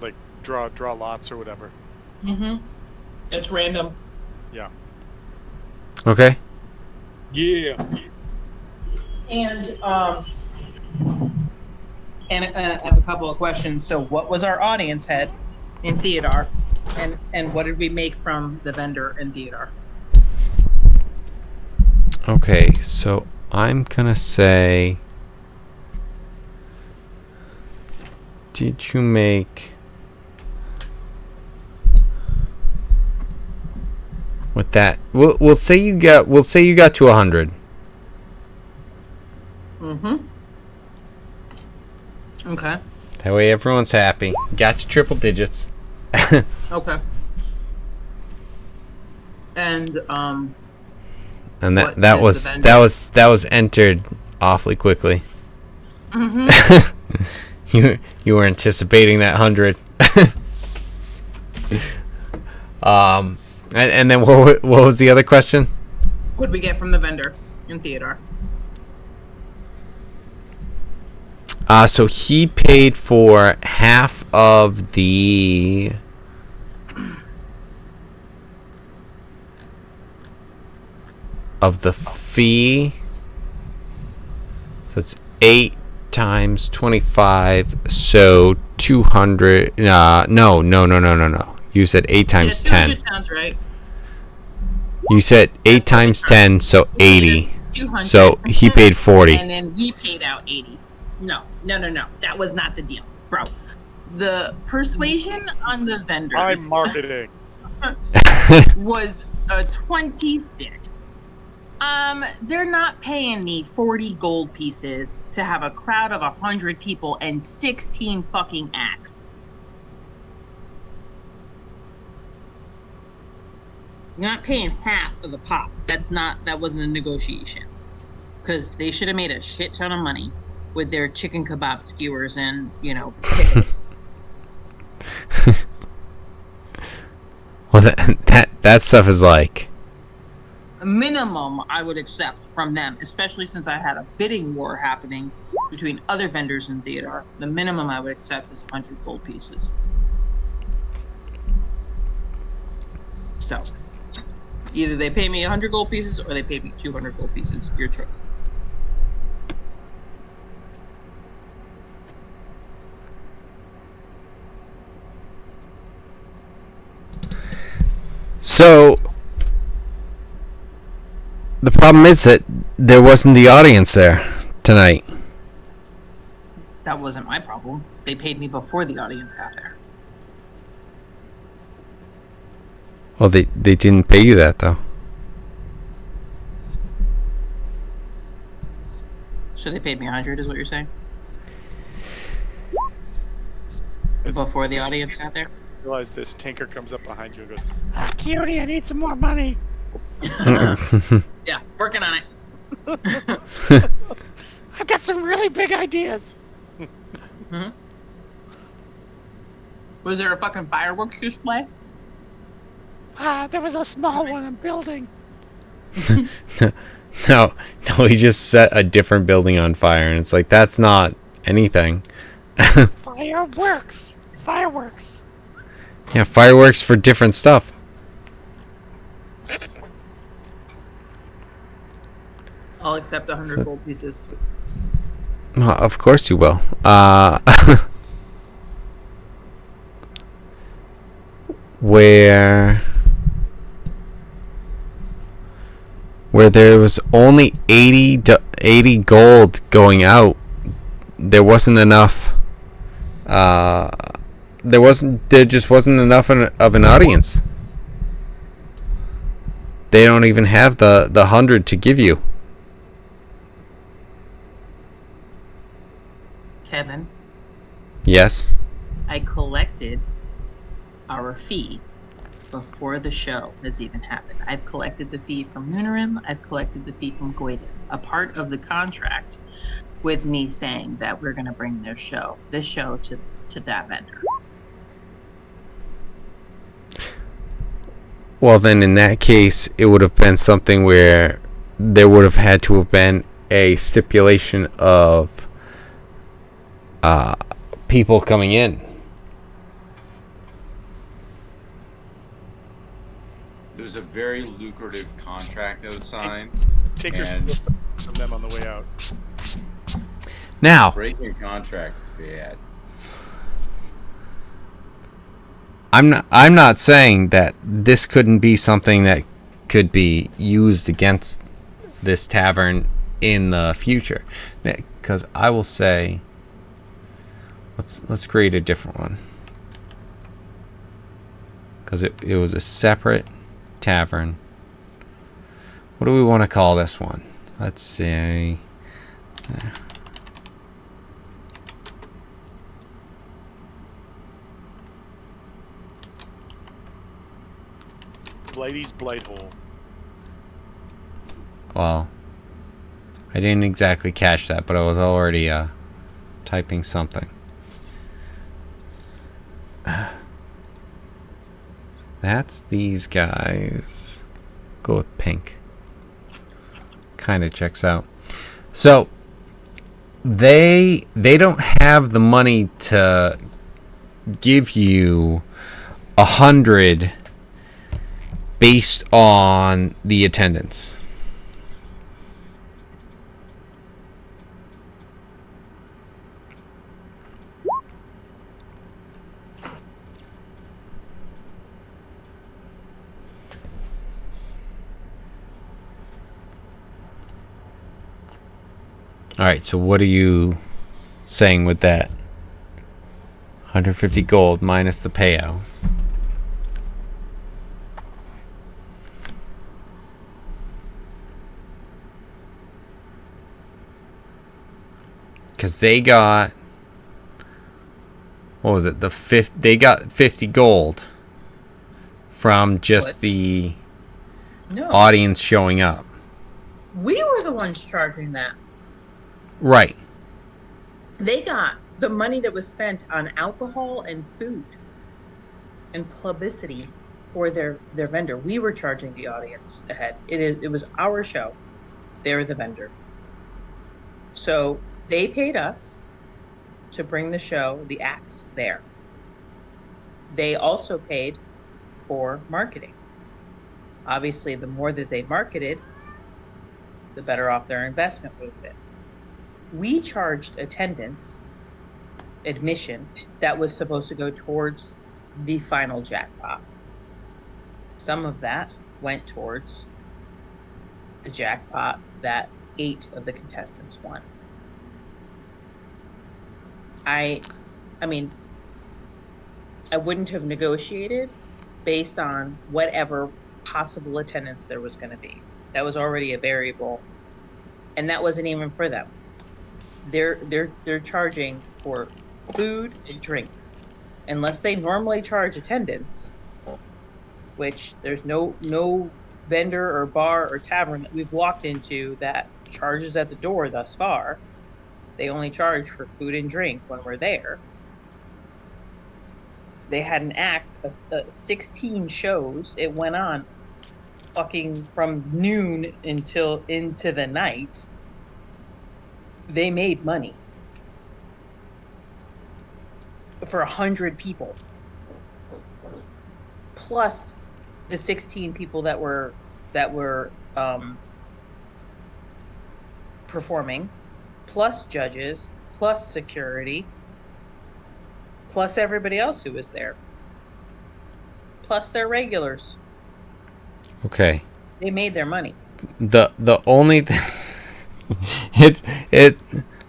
Like draw lots or whatever. Mm-hmm. It's random. Yeah. Okay. Yeah. And I have a couple of questions. So, what was our audience head in Theodore, and what did we make from the vendor in Theodore? Okay, so I'm gonna say, did you make with that? We'll say you got to 100. Mm-hmm. Okay. That way everyone's happy. Got your triple digits. Okay. And And What that did was the vendor- that was entered awfully quickly. mm-hmm. You were anticipating that 100. And then what was the other question? What did we get from the vendor in Theodore? So he paid for half of the fee. So it's 8 times 25, so 200. No. You said 8 times 10. 200 sounds right. You said 8 times 10, so 80. 200. So he paid 40. And then we paid out 80. No. That was not the deal, bro. The persuasion on the vendors I'm marketing. was a 26. They're not paying me 40 gold pieces to have a crowd of 100 people and 16 fucking acts. You're not paying half of the pop. That wasn't a negotiation. Because they should have made a shit ton of money with their chicken kebab skewers and, pickles. Well, that stuff is like, minimum I would accept from them, especially since I had a bidding war happening between other vendors in theater. The minimum I would accept is 100 gold pieces. So, either they pay me 100 gold pieces or they pay me 200 gold pieces. Your choice. So the problem is that there wasn't the audience there tonight. That wasn't my problem. They paid me before the audience got there. Well, they didn't pay you that though. So they paid me 100 is what you're saying? As- Before the audience got there? Realize this Tinker comes up behind you and goes, Cutie, I need some more money. Yeah, working on it. I've got some really big ideas. Was there a fucking fireworks display? There was a small one I'm building. No, he just set a different building on fire, and it's like, that's not anything. Fireworks. Fireworks. Yeah, fireworks for different stuff. I'll accept 100 gold pieces. Well, of course you will. Where there was only 80 gold going out, there wasn't enough. There just wasn't enough of an audience. They don't even have the 100 to give you. Kevin, Yes. I collected our fee before the show has even happened. I've collected the fee from Lunarim. I've collected the fee from Goiden. A part of the contract with me saying that we're going to bring this show to that vendor. Well, then in that case, it would have been something where there would have had to have been a stipulation of people coming in. There's a very lucrative contract that was signed. Tinker And- steals from them on the way out. Now, Breaking a contract is bad. I'm not saying that this couldn't be something that could be used against this tavern in the future, because I will say, let's create a different one, because it was a separate tavern. What do we want to call this one? Let's say Blighty's Blighthole. well, I didn't exactly catch that, but I was already typing something. That's these guys. Go with pink. Kind of checks out. So they don't have the money to give you 100 based on the attendance. Alright, so what are you saying with that? 150 gold minus the payout. Because they got, what was it? They got 50 gold from just What? the No, audience showing up. we were the ones charging that. Right. They got the money that was spent on alcohol and food and publicity or their vendor. We were charging the audience ahead. It was our show. They're the vendor. So they paid us to bring the show, the acts there. They also paid for marketing. Obviously, the more that they marketed, the better off their investment would have been. We charged attendance, admission, that was supposed to go towards the final jackpot. Some of that went towards the jackpot that 8 of the contestants won. I mean, I wouldn't have negotiated based on whatever possible attendance there was going to be. That was already a variable, and that wasn't even for them. They're charging for food and drink, unless they normally charge attendance, which there's no vendor or bar or tavern that we've walked into that charges at the door thus far. They only charge for food and drink when we're there. They had an act of 16 shows. It went on fucking from noon until into the night. They made money for 100 people, plus the 16 people that were performing, plus judges, plus security, plus everybody else who was there, plus their regulars. Okay. They made their money. The only thing it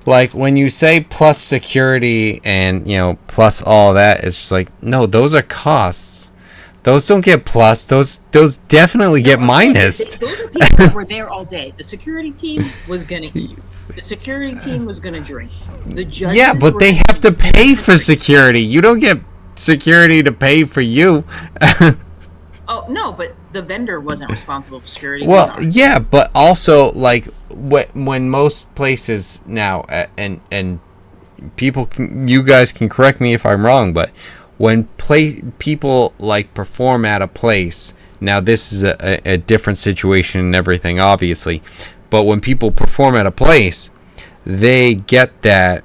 like when you say plus security and plus all that, it's just like, no, those are costs. Those don't get plus. Those definitely get minus. Those are people that were there all day. The security team was gonna eat. The security team was gonna drink. The judges. Yeah, but they have to pay for security. You don't get security to pay for you. Oh no, but the vendor wasn't responsible for security. Well, yeah, but also like when most places now, and people, you guys can correct me if I'm wrong, but when people like perform at a place, now this is a different situation and everything, obviously, but when people perform at a place, they get that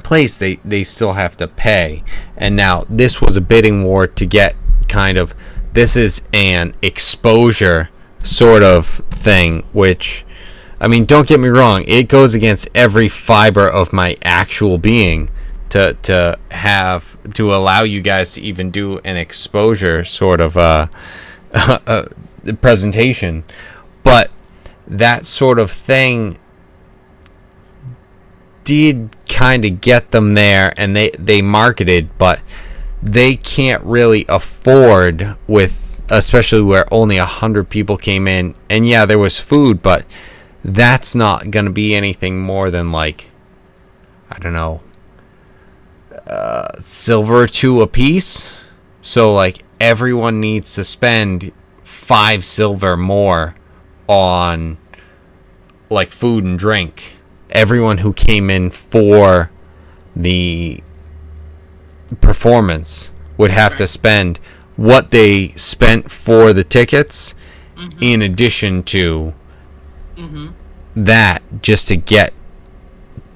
place, they still have to pay. And now this was a bidding war to get kind of, this is an exposure sort of thing, which, I mean, don't get me wrong, it goes against every fiber of my actual being to allow you guys to even do an exposure sort of presentation. But that sort of thing did kind of get them there, and they marketed, but they can't really afford, with especially where only 100 people came in, and yeah, there was food, but that's not gonna be anything more than like, I don't know, silver or 2 a piece. So like everyone needs to spend 5 silver more on like food and drink. Everyone who came in for the performance would have to spend what they spent for the tickets, in addition to that, just to get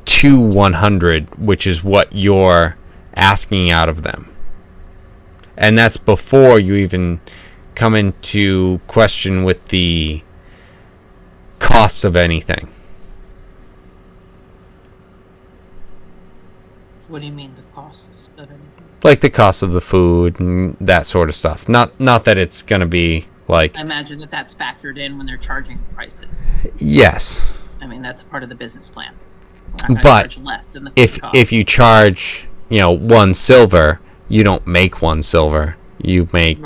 to 100, which is what you're asking out of them. And that's before you even come into question with the costs of anything. What do you mean, the costs of anything? Like the cost of the food and that sort of stuff. Not that it's going to be like... I imagine that's factored in when they're charging prices. Yes. I mean, that's part of the business plan. We're not But charge less than the food cost. if you charge, 1 silver, you don't make 1 silver. You make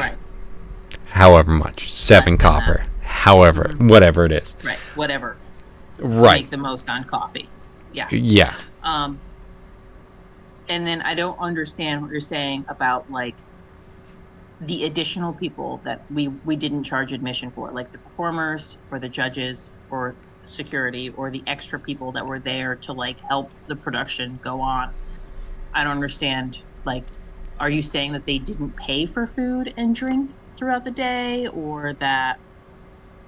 however much, 7 copper, however, whatever it is. Right, whatever. Right. Make the most on coffee. Yeah. Yeah. And then I don't understand what you're saying about like the additional people that we didn't charge admission for, like the performers or the judges or security or the extra people that were there to like help the production go on. I don't understand. Like, are you saying that they didn't pay for food and drink? throughout the day, or that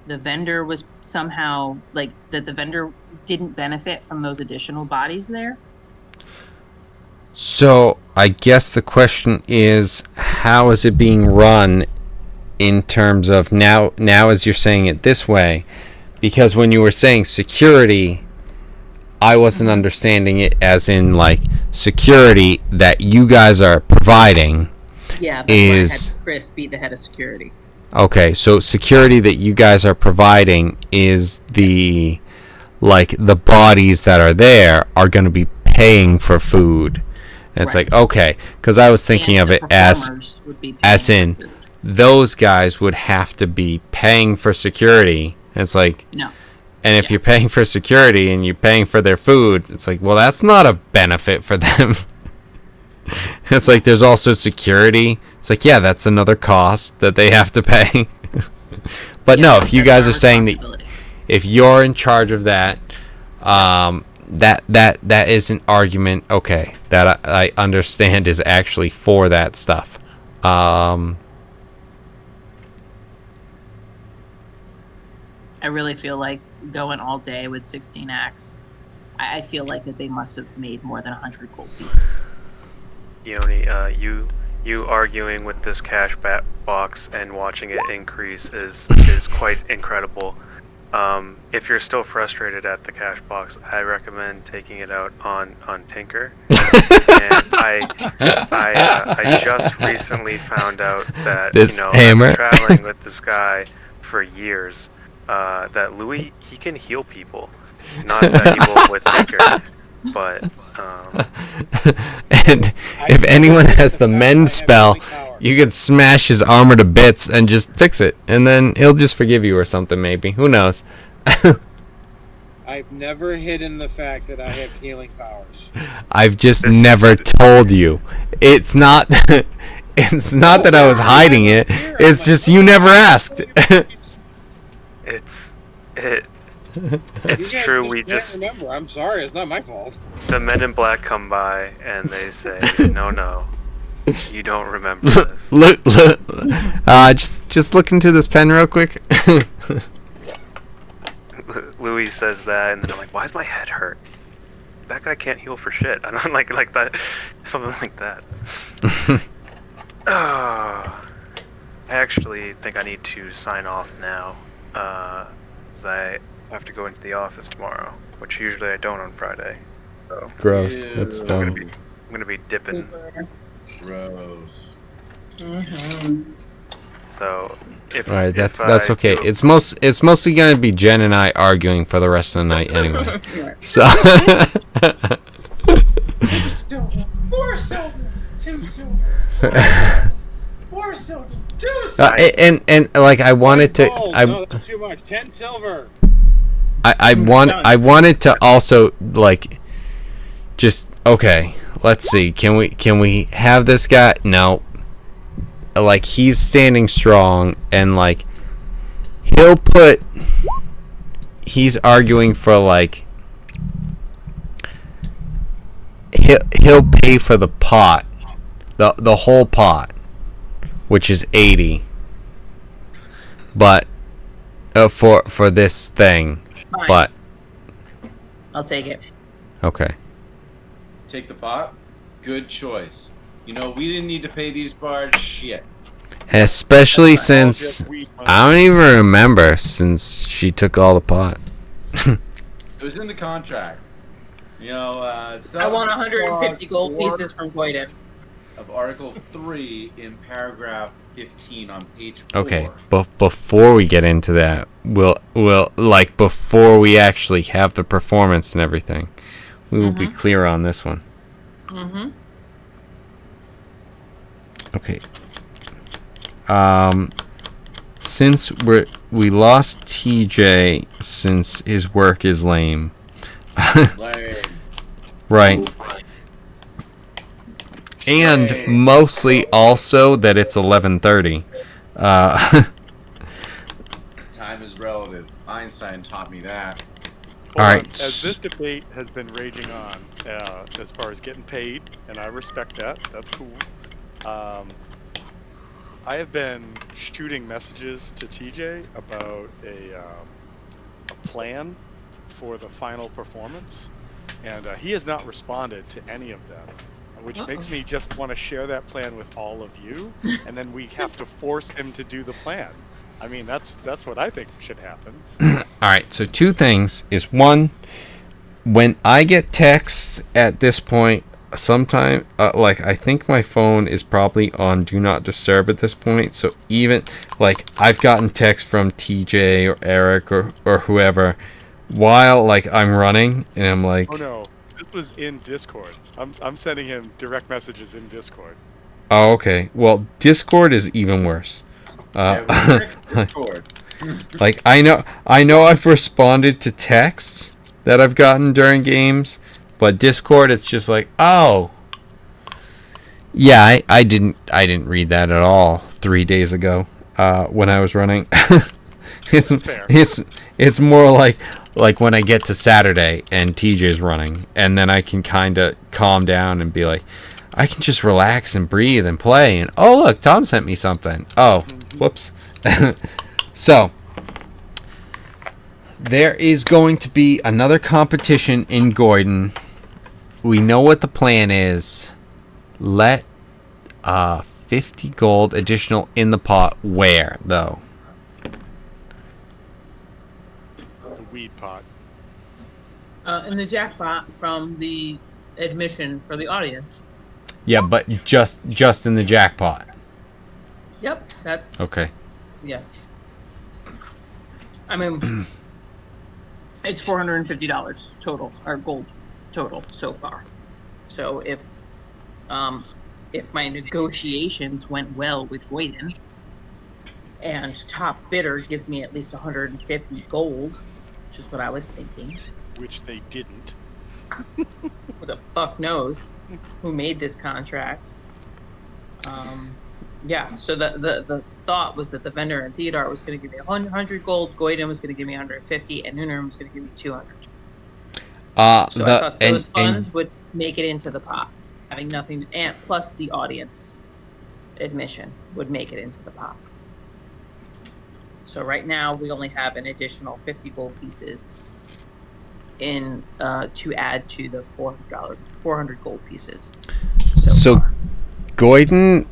the vendor was somehow like that the vendor didn't benefit from those additional bodies there? So I guess the question is, how is it being run in terms of now as you're saying it this way? Because when you were saying security, I wasn't understanding it as in like security that you guys are providing. Yeah, that's why I had Chris be the head of security. Okay, so security that you guys are providing is the bodies that are there are going to be paying for food. And it's like, okay, because I was thinking of it as in those guys would have to be paying for security. And it's like, no. And if you're paying for security and you're paying for their food, it's like, well, that's not a benefit for them. It's like there's also security. It's like, yeah, that's another cost that they have to pay. But no, if you guys are saying that if you're in charge of that, that is an argument. Okay, that I understand is actually for that stuff. I really feel like going all day with 16 acts. I feel like that they must have made more than 100 gold pieces. Yoni, you arguing with this cash box and watching it increase is quite incredible. If you're still frustrated at the cash box, I recommend taking it out on Tinker. And I just recently found out that I've been traveling with this guy for years. That Louis, he can heal people. Not that he will with Tinker, but and if anyone has the mend spell, you could smash his armor to bits and just fix it, and then he'll just forgive you or something. Maybe, who knows? I've never hidden the fact that I have healing powers. I've just never told you. It's not. It's not that I was hiding it. It's just you never asked. It's true. We just remember. I'm sorry. It's not my fault. The men in black come by and they say, "No, you don't remember this." Look. Just look into this pen real quick. Louis says that, and then I'm like, "Why is my head hurt? That guy can't heal for shit." I don't like that, something like that. I actually think I need to sign off now, because I have to go into the office tomorrow, which usually I don't on Friday. So gross. That's dumb. I'm gonna be dipping. Gross. So if all right, that's okay. It's mostly gonna be Jen and I arguing for the rest of the night anyway. So. 4 silver, 2 silver. 4 silver, 2 silver. And like I wanted to. No, that's too much. 10 silver. I wanted to also like just okay, let's see. Can we have this guy? No. Like he's standing strong and like he's arguing for like he'll pay for the pot. The whole pot, which is 80. But for this thing. Fine. But I'll take it. Okay. Take the pot? Good choice. We didn't need to pay these bards shit. Especially since I don't even remember since she took all the pot. It was in the contract. I want 150 gold pieces from Goyden. Of Article 3 in paragraph 15 on page 4. Okay, but before we get into that, we'll like before we actually have the performance and everything, we will be clear on this one. Mm-hmm. Okay. Since we lost TJ since his work is lame. Lame. Right. And mostly also that it's 11:30. Time is relative. Einstein taught me that. All right. As this debate has been raging on, as far as getting paid, and I respect that. That's cool. I have been shooting messages to TJ about a plan for the final performance, and he has not responded to any of them, which makes me just want to share that plan with all of you, and then we have to force him to do the plan. I mean, that's what I think should happen. All right, so two things is one, when I get texts at this point, sometime like I think my phone is probably on do not disturb at this point, so even like I've gotten texts from TJ or Eric or whoever while like I'm running, and I'm like, oh no, this was in Discord. I'm sending him direct messages in Discord. oh okay, well Discord is even worse. Discord. Like I know I've responded to texts that I've gotten during games, but Discord it's just like, oh yeah, I didn't read that at all 3 days ago when I was running. It's more like when I get to Saturday and TJ's running, and then I can kind of calm down and be like, I can just relax and breathe and play, and oh look, Tom sent me something. Oh, whoops. So there is going to be another competition in Gordon. We know what the plan is. Let 50 gold additional in the pot. Where though? The weed pot. In the jackpot from the admission for the audience. Yeah, but just in the jackpot. Yep, that's Okay. Yes. I mean, it's $450 total, or gold total so far. So if my negotiations went well with Goyden, and top bidder gives me at least 150 gold, which is what I was thinking. Which they didn't. Who the fuck knows who made this contract? Yeah, so the thought was that the vendor in Theodore was going to give me 100 gold, Goyden was going to give me 150, and Noonerim was going to give me 200. So I thought those funds would make it into the pot. Having nothing, and plus the audience admission would make it into the pot. So right now we only have an additional 50 gold pieces in to add to the $400 gold pieces. So far. Goyden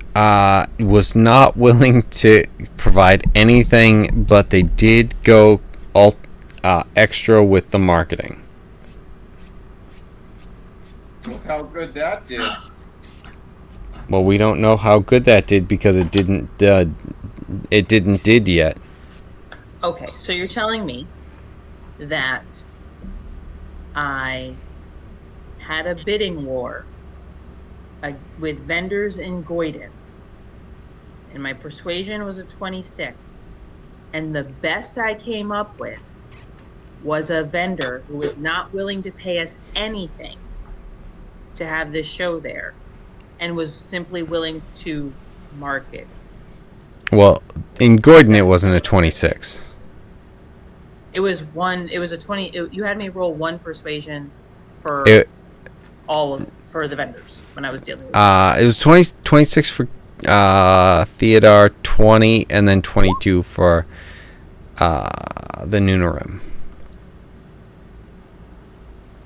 was not willing to provide anything, but they did go extra with the marketing. Look how good that did. Well, we don't know how good that did because it didn't did yet. Okay, so you're telling me that I had a bidding war with vendors in Goyden, and my persuasion was a 26, and the best I came up with was a vendor who was not willing to pay us anything to have this show there, and was simply willing to market. Well, in Gordon, it wasn't a 26. It was a 20. You had me roll one persuasion for for the vendors when I was dealing with it was 26 for Theodore, 20, and then 22 for the Noonerim.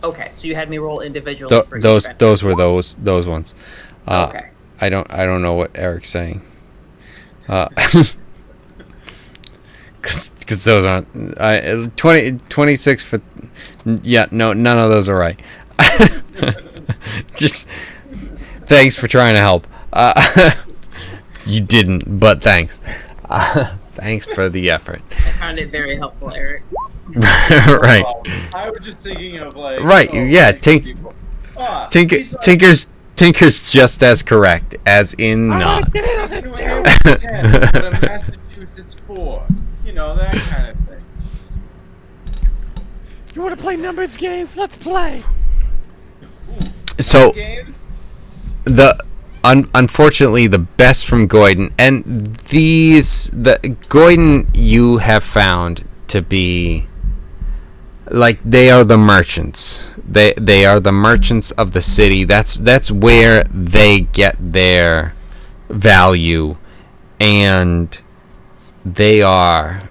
Okay, so you had me roll individually for those each vendor. those were those ones. Okay. I don't know what Eric's saying. Because those aren't 26 for no, none of those are right. Just thanks for trying to help. You didn't, but thanks. Thanks for the effort. I found it very helpful, Eric. Right. I was just thinking of like yeah, Tinker's just as correct as in not. But a Massachusetts 4. You know, that kind of thing. You want to play numbers games? Let's play. So unfortunately the best from Goyden, and the Goyden you have found to be like they are the merchants. They are the merchants of the city. That's where they get their value and they are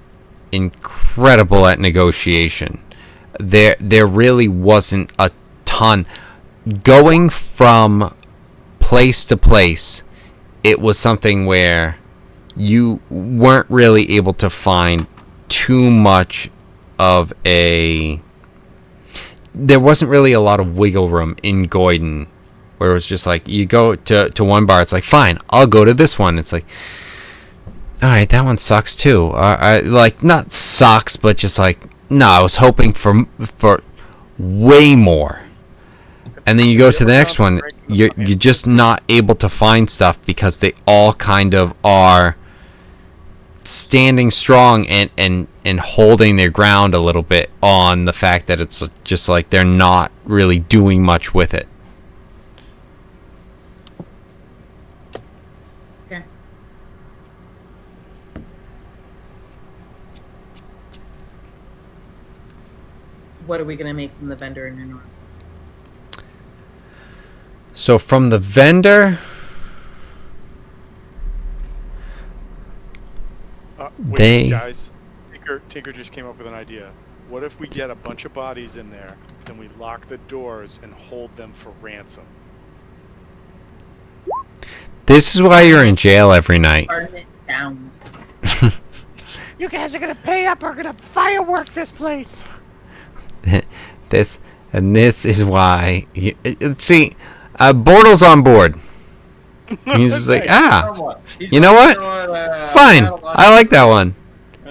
incredible at negotiation. There really wasn't a ton going from place to place. It was something where you weren't really able to find too much of a... There wasn't really a lot of wiggle room in Goyden, where it was just like, you go to one bar, it's like, fine, I'll go to this one. It's like, alright, that one sucks too. Like, not sucks, but just like, no, I was hoping for way more. And then you go to the next one, you're just not able to find stuff because they all kind of are standing strong and holding their ground a little bit on the fact that it's just like they're not really doing much with it. Okay. What are we gonna make from the vendor in Underworld? So from the vendor, Wait, guys, Tinker just came up with an idea. What if we get a bunch of bodies in there, then we lock the doors and hold them for ransom? this is why you're in jail every night. Burn it down. You guys are gonna pay up or gonna firework this place. This is why. See, Bortle's on board. He's just like, you know what? Fine, I like that one.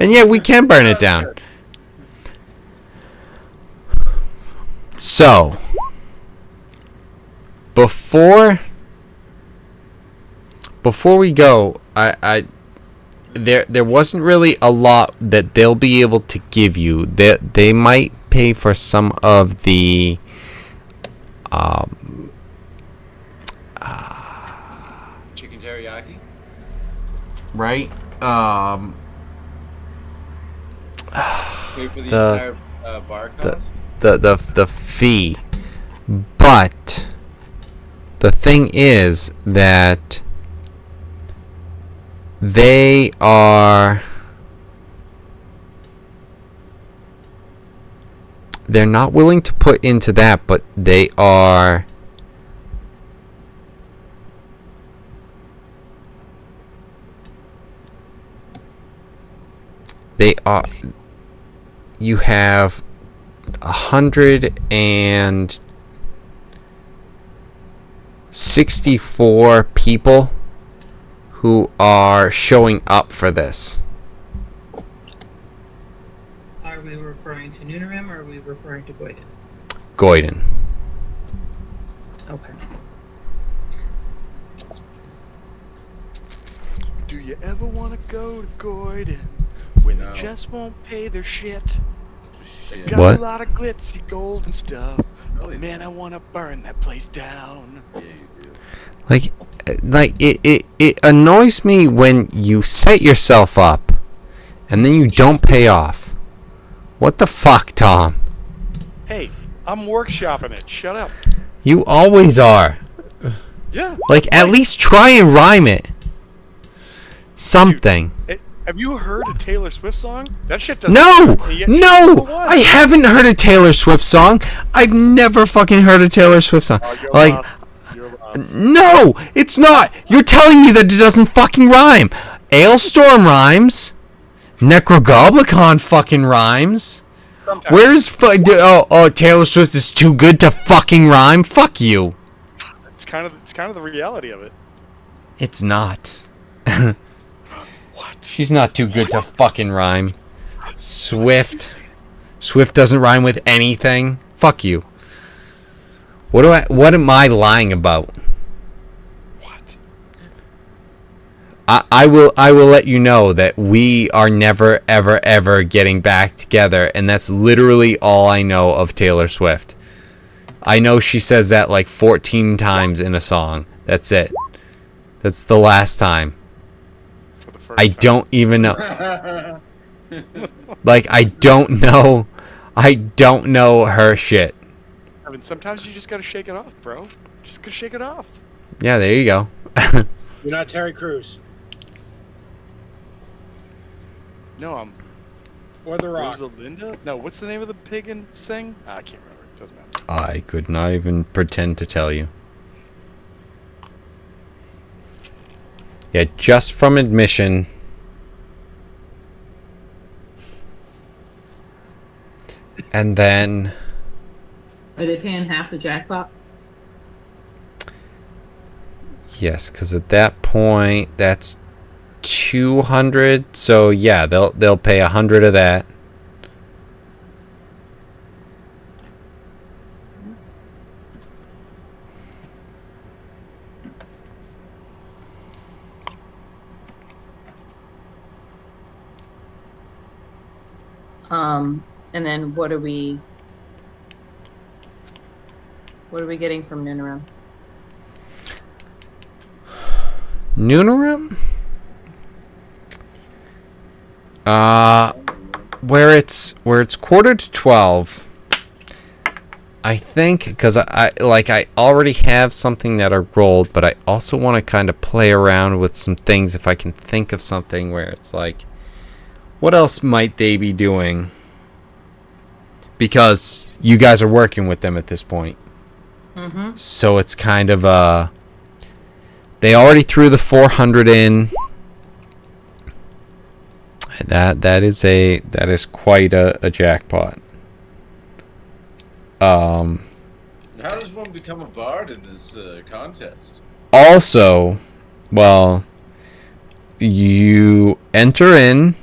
And yeah, we can burn it down. So, before we go, there wasn't really a lot that they'll be able to give you. They might pay for some of the Chicken teriyaki? right? Pay for the entire bar cost? The fee. But the thing is that they're not willing to put into that, but they are you have 164 people who are showing up for this. Are we referring to Noonarim or are we referring to Goyden? Goyden. Okay. Do you ever want to go to Goyden when they just won't pay their shit? They got What? a lot of glitzy gold and stuff. Really? But man, I want to burn that place down. Yeah, you do. Like it annoys me when you set yourself up and then you don't pay off. What the fuck, Tom? Hey, I'm workshopping it. Shut up. You always are. Yeah. Like, at least try and rhyme it. Something. Have you heard a Taylor Swift song? That shit doesn't. No! No! Number one. I haven't heard a Taylor Swift song. I've never fucking heard a Taylor Swift song. Oh, you're Like, lost. You're lost. no! It's not! You're telling me that it doesn't fucking rhyme. Ailstorm rhymes. Necrogoblicon fucking rhymes. Sometimes. Where's Taylor Swift is too good to fucking rhyme? Fuck you. It's kind of the reality of it. It's not. What? She's not too good to fucking rhyme. Swift doesn't rhyme with anything. Fuck you. What am I lying about? What? I will let you know that we are never ever ever getting back together, and that's literally all I know of Taylor Swift. I know she says that like 14 times in a song. That's it. That's the last time. For the first I time. don't even know. Like, I don't know her shit. I mean, sometimes you just gotta shake it off, bro. Just gotta shake it off. Yeah, there you go. You're not Terry Crews. No, Or the Rock. Rosalinda? No, what's the name of the pig in Sing? I can't remember. It doesn't matter. I could not even pretend to tell you. Yeah, just from admission. And then... Are they paying half the jackpot? Yes, because at that point, that's 200. So yeah, they'll pay 100 of that. And then what are we getting from Noonarim? Noonarim? Where it's quarter to 12. I think because I already have something that I rolled, but I also want to kind of play around with some things if I can think of something where it's like, what else might they be doing? Because you guys are working with them at this point. Mm-hmm. So it's kind of they already threw the 400 in. That is quite a jackpot. How does one become a bard in this contest? Also, well, you enter in,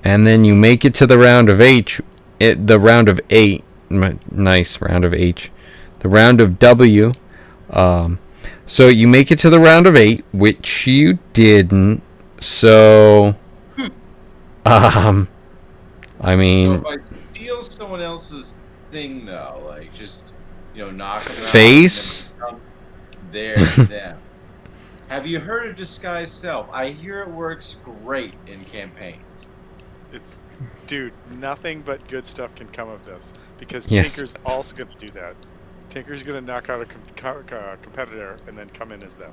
and then you make it to the round of H. The round of 8. Nice round of H. The round of W. So you make it to the round of 8, which you didn't. So, I mean, so if I steal someone else's thing, though, like just knock them face out, there's them. Have you heard of disguise self? I hear it works great in campaigns. Dude, nothing but good stuff can come of this because Yes. Tinker's also going to do that. Tinker's going to knock out a competitor and then come in as them.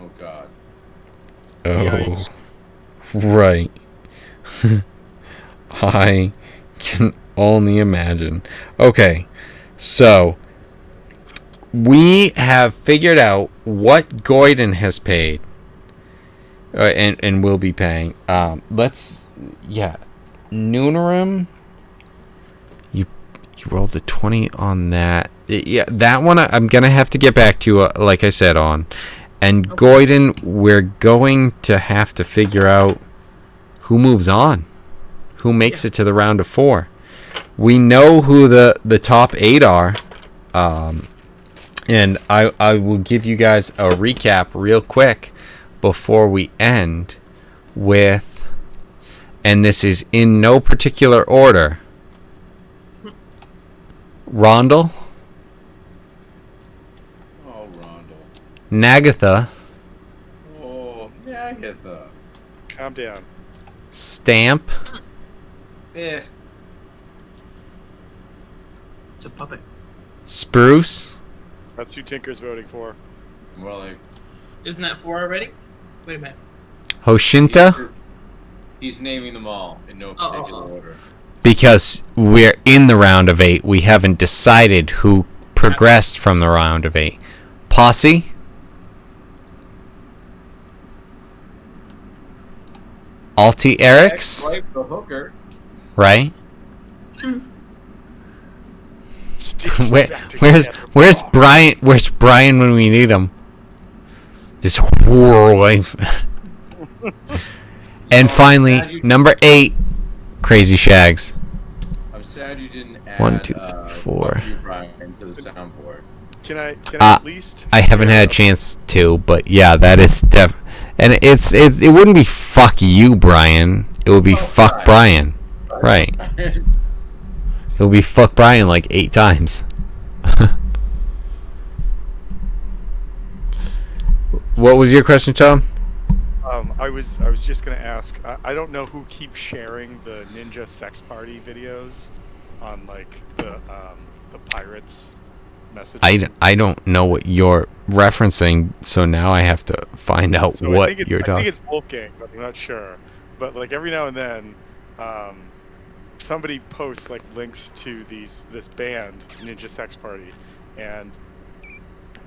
Oh God. Oh, Yikes. right. I can only imagine. Okay, so we have figured out what Goyden has paid, and will be paying. Noonarim. You rolled a 20 on that. Yeah, that one I'm gonna have to get back to you, like I said, on. And Okay. Goyden, we're going to have to figure out who moves on, who makes it to the round of 4. We know who the top 8 are, and I will give you guys a recap real quick before we end with, and this is in no particular order, Rondel, Oh, Rondel. Nagatha, Oh, Agatha. Calm down. Stamp, Eh. It's a puppet. Spruce, That's who Tinker's voting for. More like Isn't that 4 already? Wait a minute. Hoshinta, he's naming them all in no Oh, particular order. because we're in the round of 8. We haven't decided who progressed from the round of 8. Posse, Alti Eric's, Ex-wife, the hooker. right? Stick Where, back where's together. where's Brian? Where's Brian when we need him? This whirlwind. And finally, number 8, Crazy Shags. I'm sad you didn't add 1, 2, 3, 4. Fuck you, Brian, to the soundboard. Can I at least? I haven't had a chance to, but yeah, that is and it wouldn't be fuck you, Brian. It would be fuck Brian. Right. It would be fuck Brian like 8 times. What was your question, Tom? I was just gonna ask. I don't know who keeps sharing the ninja sex party videos on like the pirates message. I don't know what you're referencing, so now I have to find out So what I think you're I think talking. it's Wolfgang, but I'm not sure. but like every now and then, somebody posts like links to this band, Ninja Sex Party, and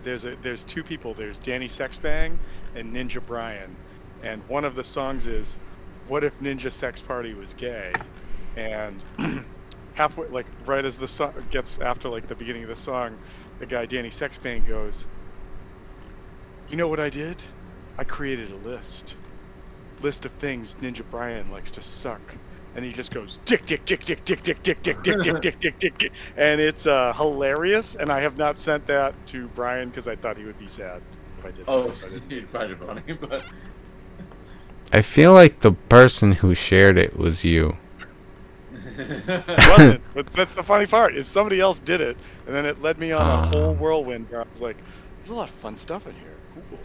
there's two people. There's Danny Sexbang and Ninja Brian, and one of the songs is "What if Ninja Sex Party was gay?" And halfway, like right as the song gets after like the beginning of the song, the guy Danny Sexbang goes, "You know what I did? I created a list of things Ninja Brian likes to suck." And he just goes dick dick dick dick dick dick dick dick dick dick dick dick dick dick, and it's hilarious. And I have not sent that to Brian because I thought he would be sad if I did. Oh, so I didn't. you'd find it funny, but I feel like the person who shared it was you. It wasn't, but that's the funny part is somebody else did it, and then it led me on a whole whirlwind where I was like, "There's a lot of fun stuff in here. Cool."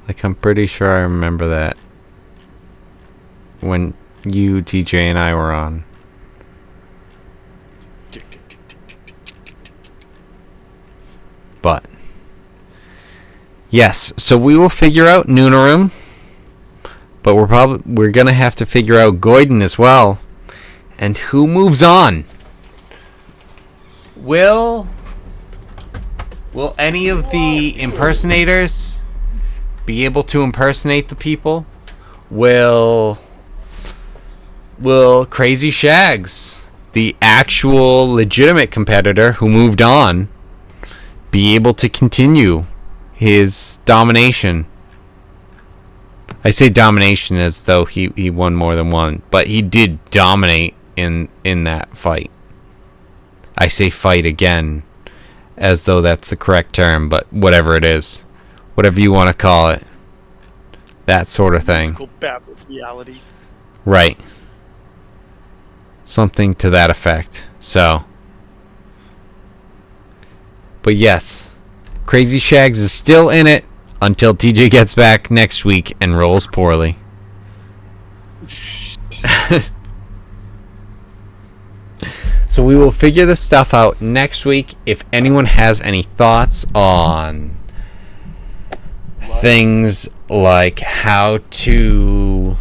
Like, I'm pretty sure I remember that when you, TJ, and I were on. Tick, tick, tick, tick, tick, tick, tick, tick, tick. But yes, so we will figure out Noonarim, but we're gonna have to figure out Goyden as well, and who moves on. Will any of the impersonators be able to impersonate the people? Will Crazy Shags, the actual legitimate competitor who moved on, be able to continue his domination? I say domination as though he won more than one, but he did dominate in that fight. I say fight again as though that's the correct term, but whatever it is, whatever you want to call it, that sort of thing. Musical battle of reality. Right. Something to that effect. So. But yes, Crazy Shags is still in it until TJ gets back next week and rolls poorly. So we will figure this stuff out next week. If anyone has any thoughts on things like how to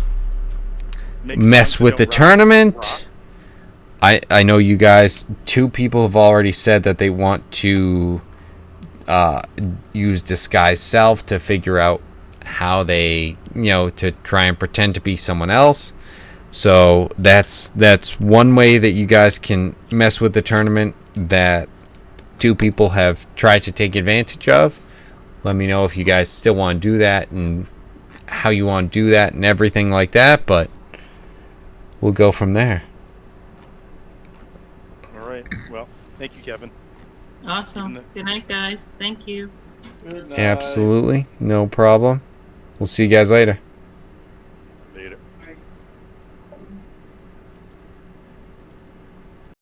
mess with the tournament, I know you guys, 2 people have already said that they want to use disguise self to figure out how they, to try and pretend to be someone else. So that's one way that you guys can mess with the tournament that 2 people have tried to take advantage of. Let me know if you guys still want to do that and how you want to do that and everything like that, but we'll go from there. All right. Well, thank you, Kevin. Awesome. Good night, guys. Thank you. good night. Absolutely. No problem. We'll see you guys later.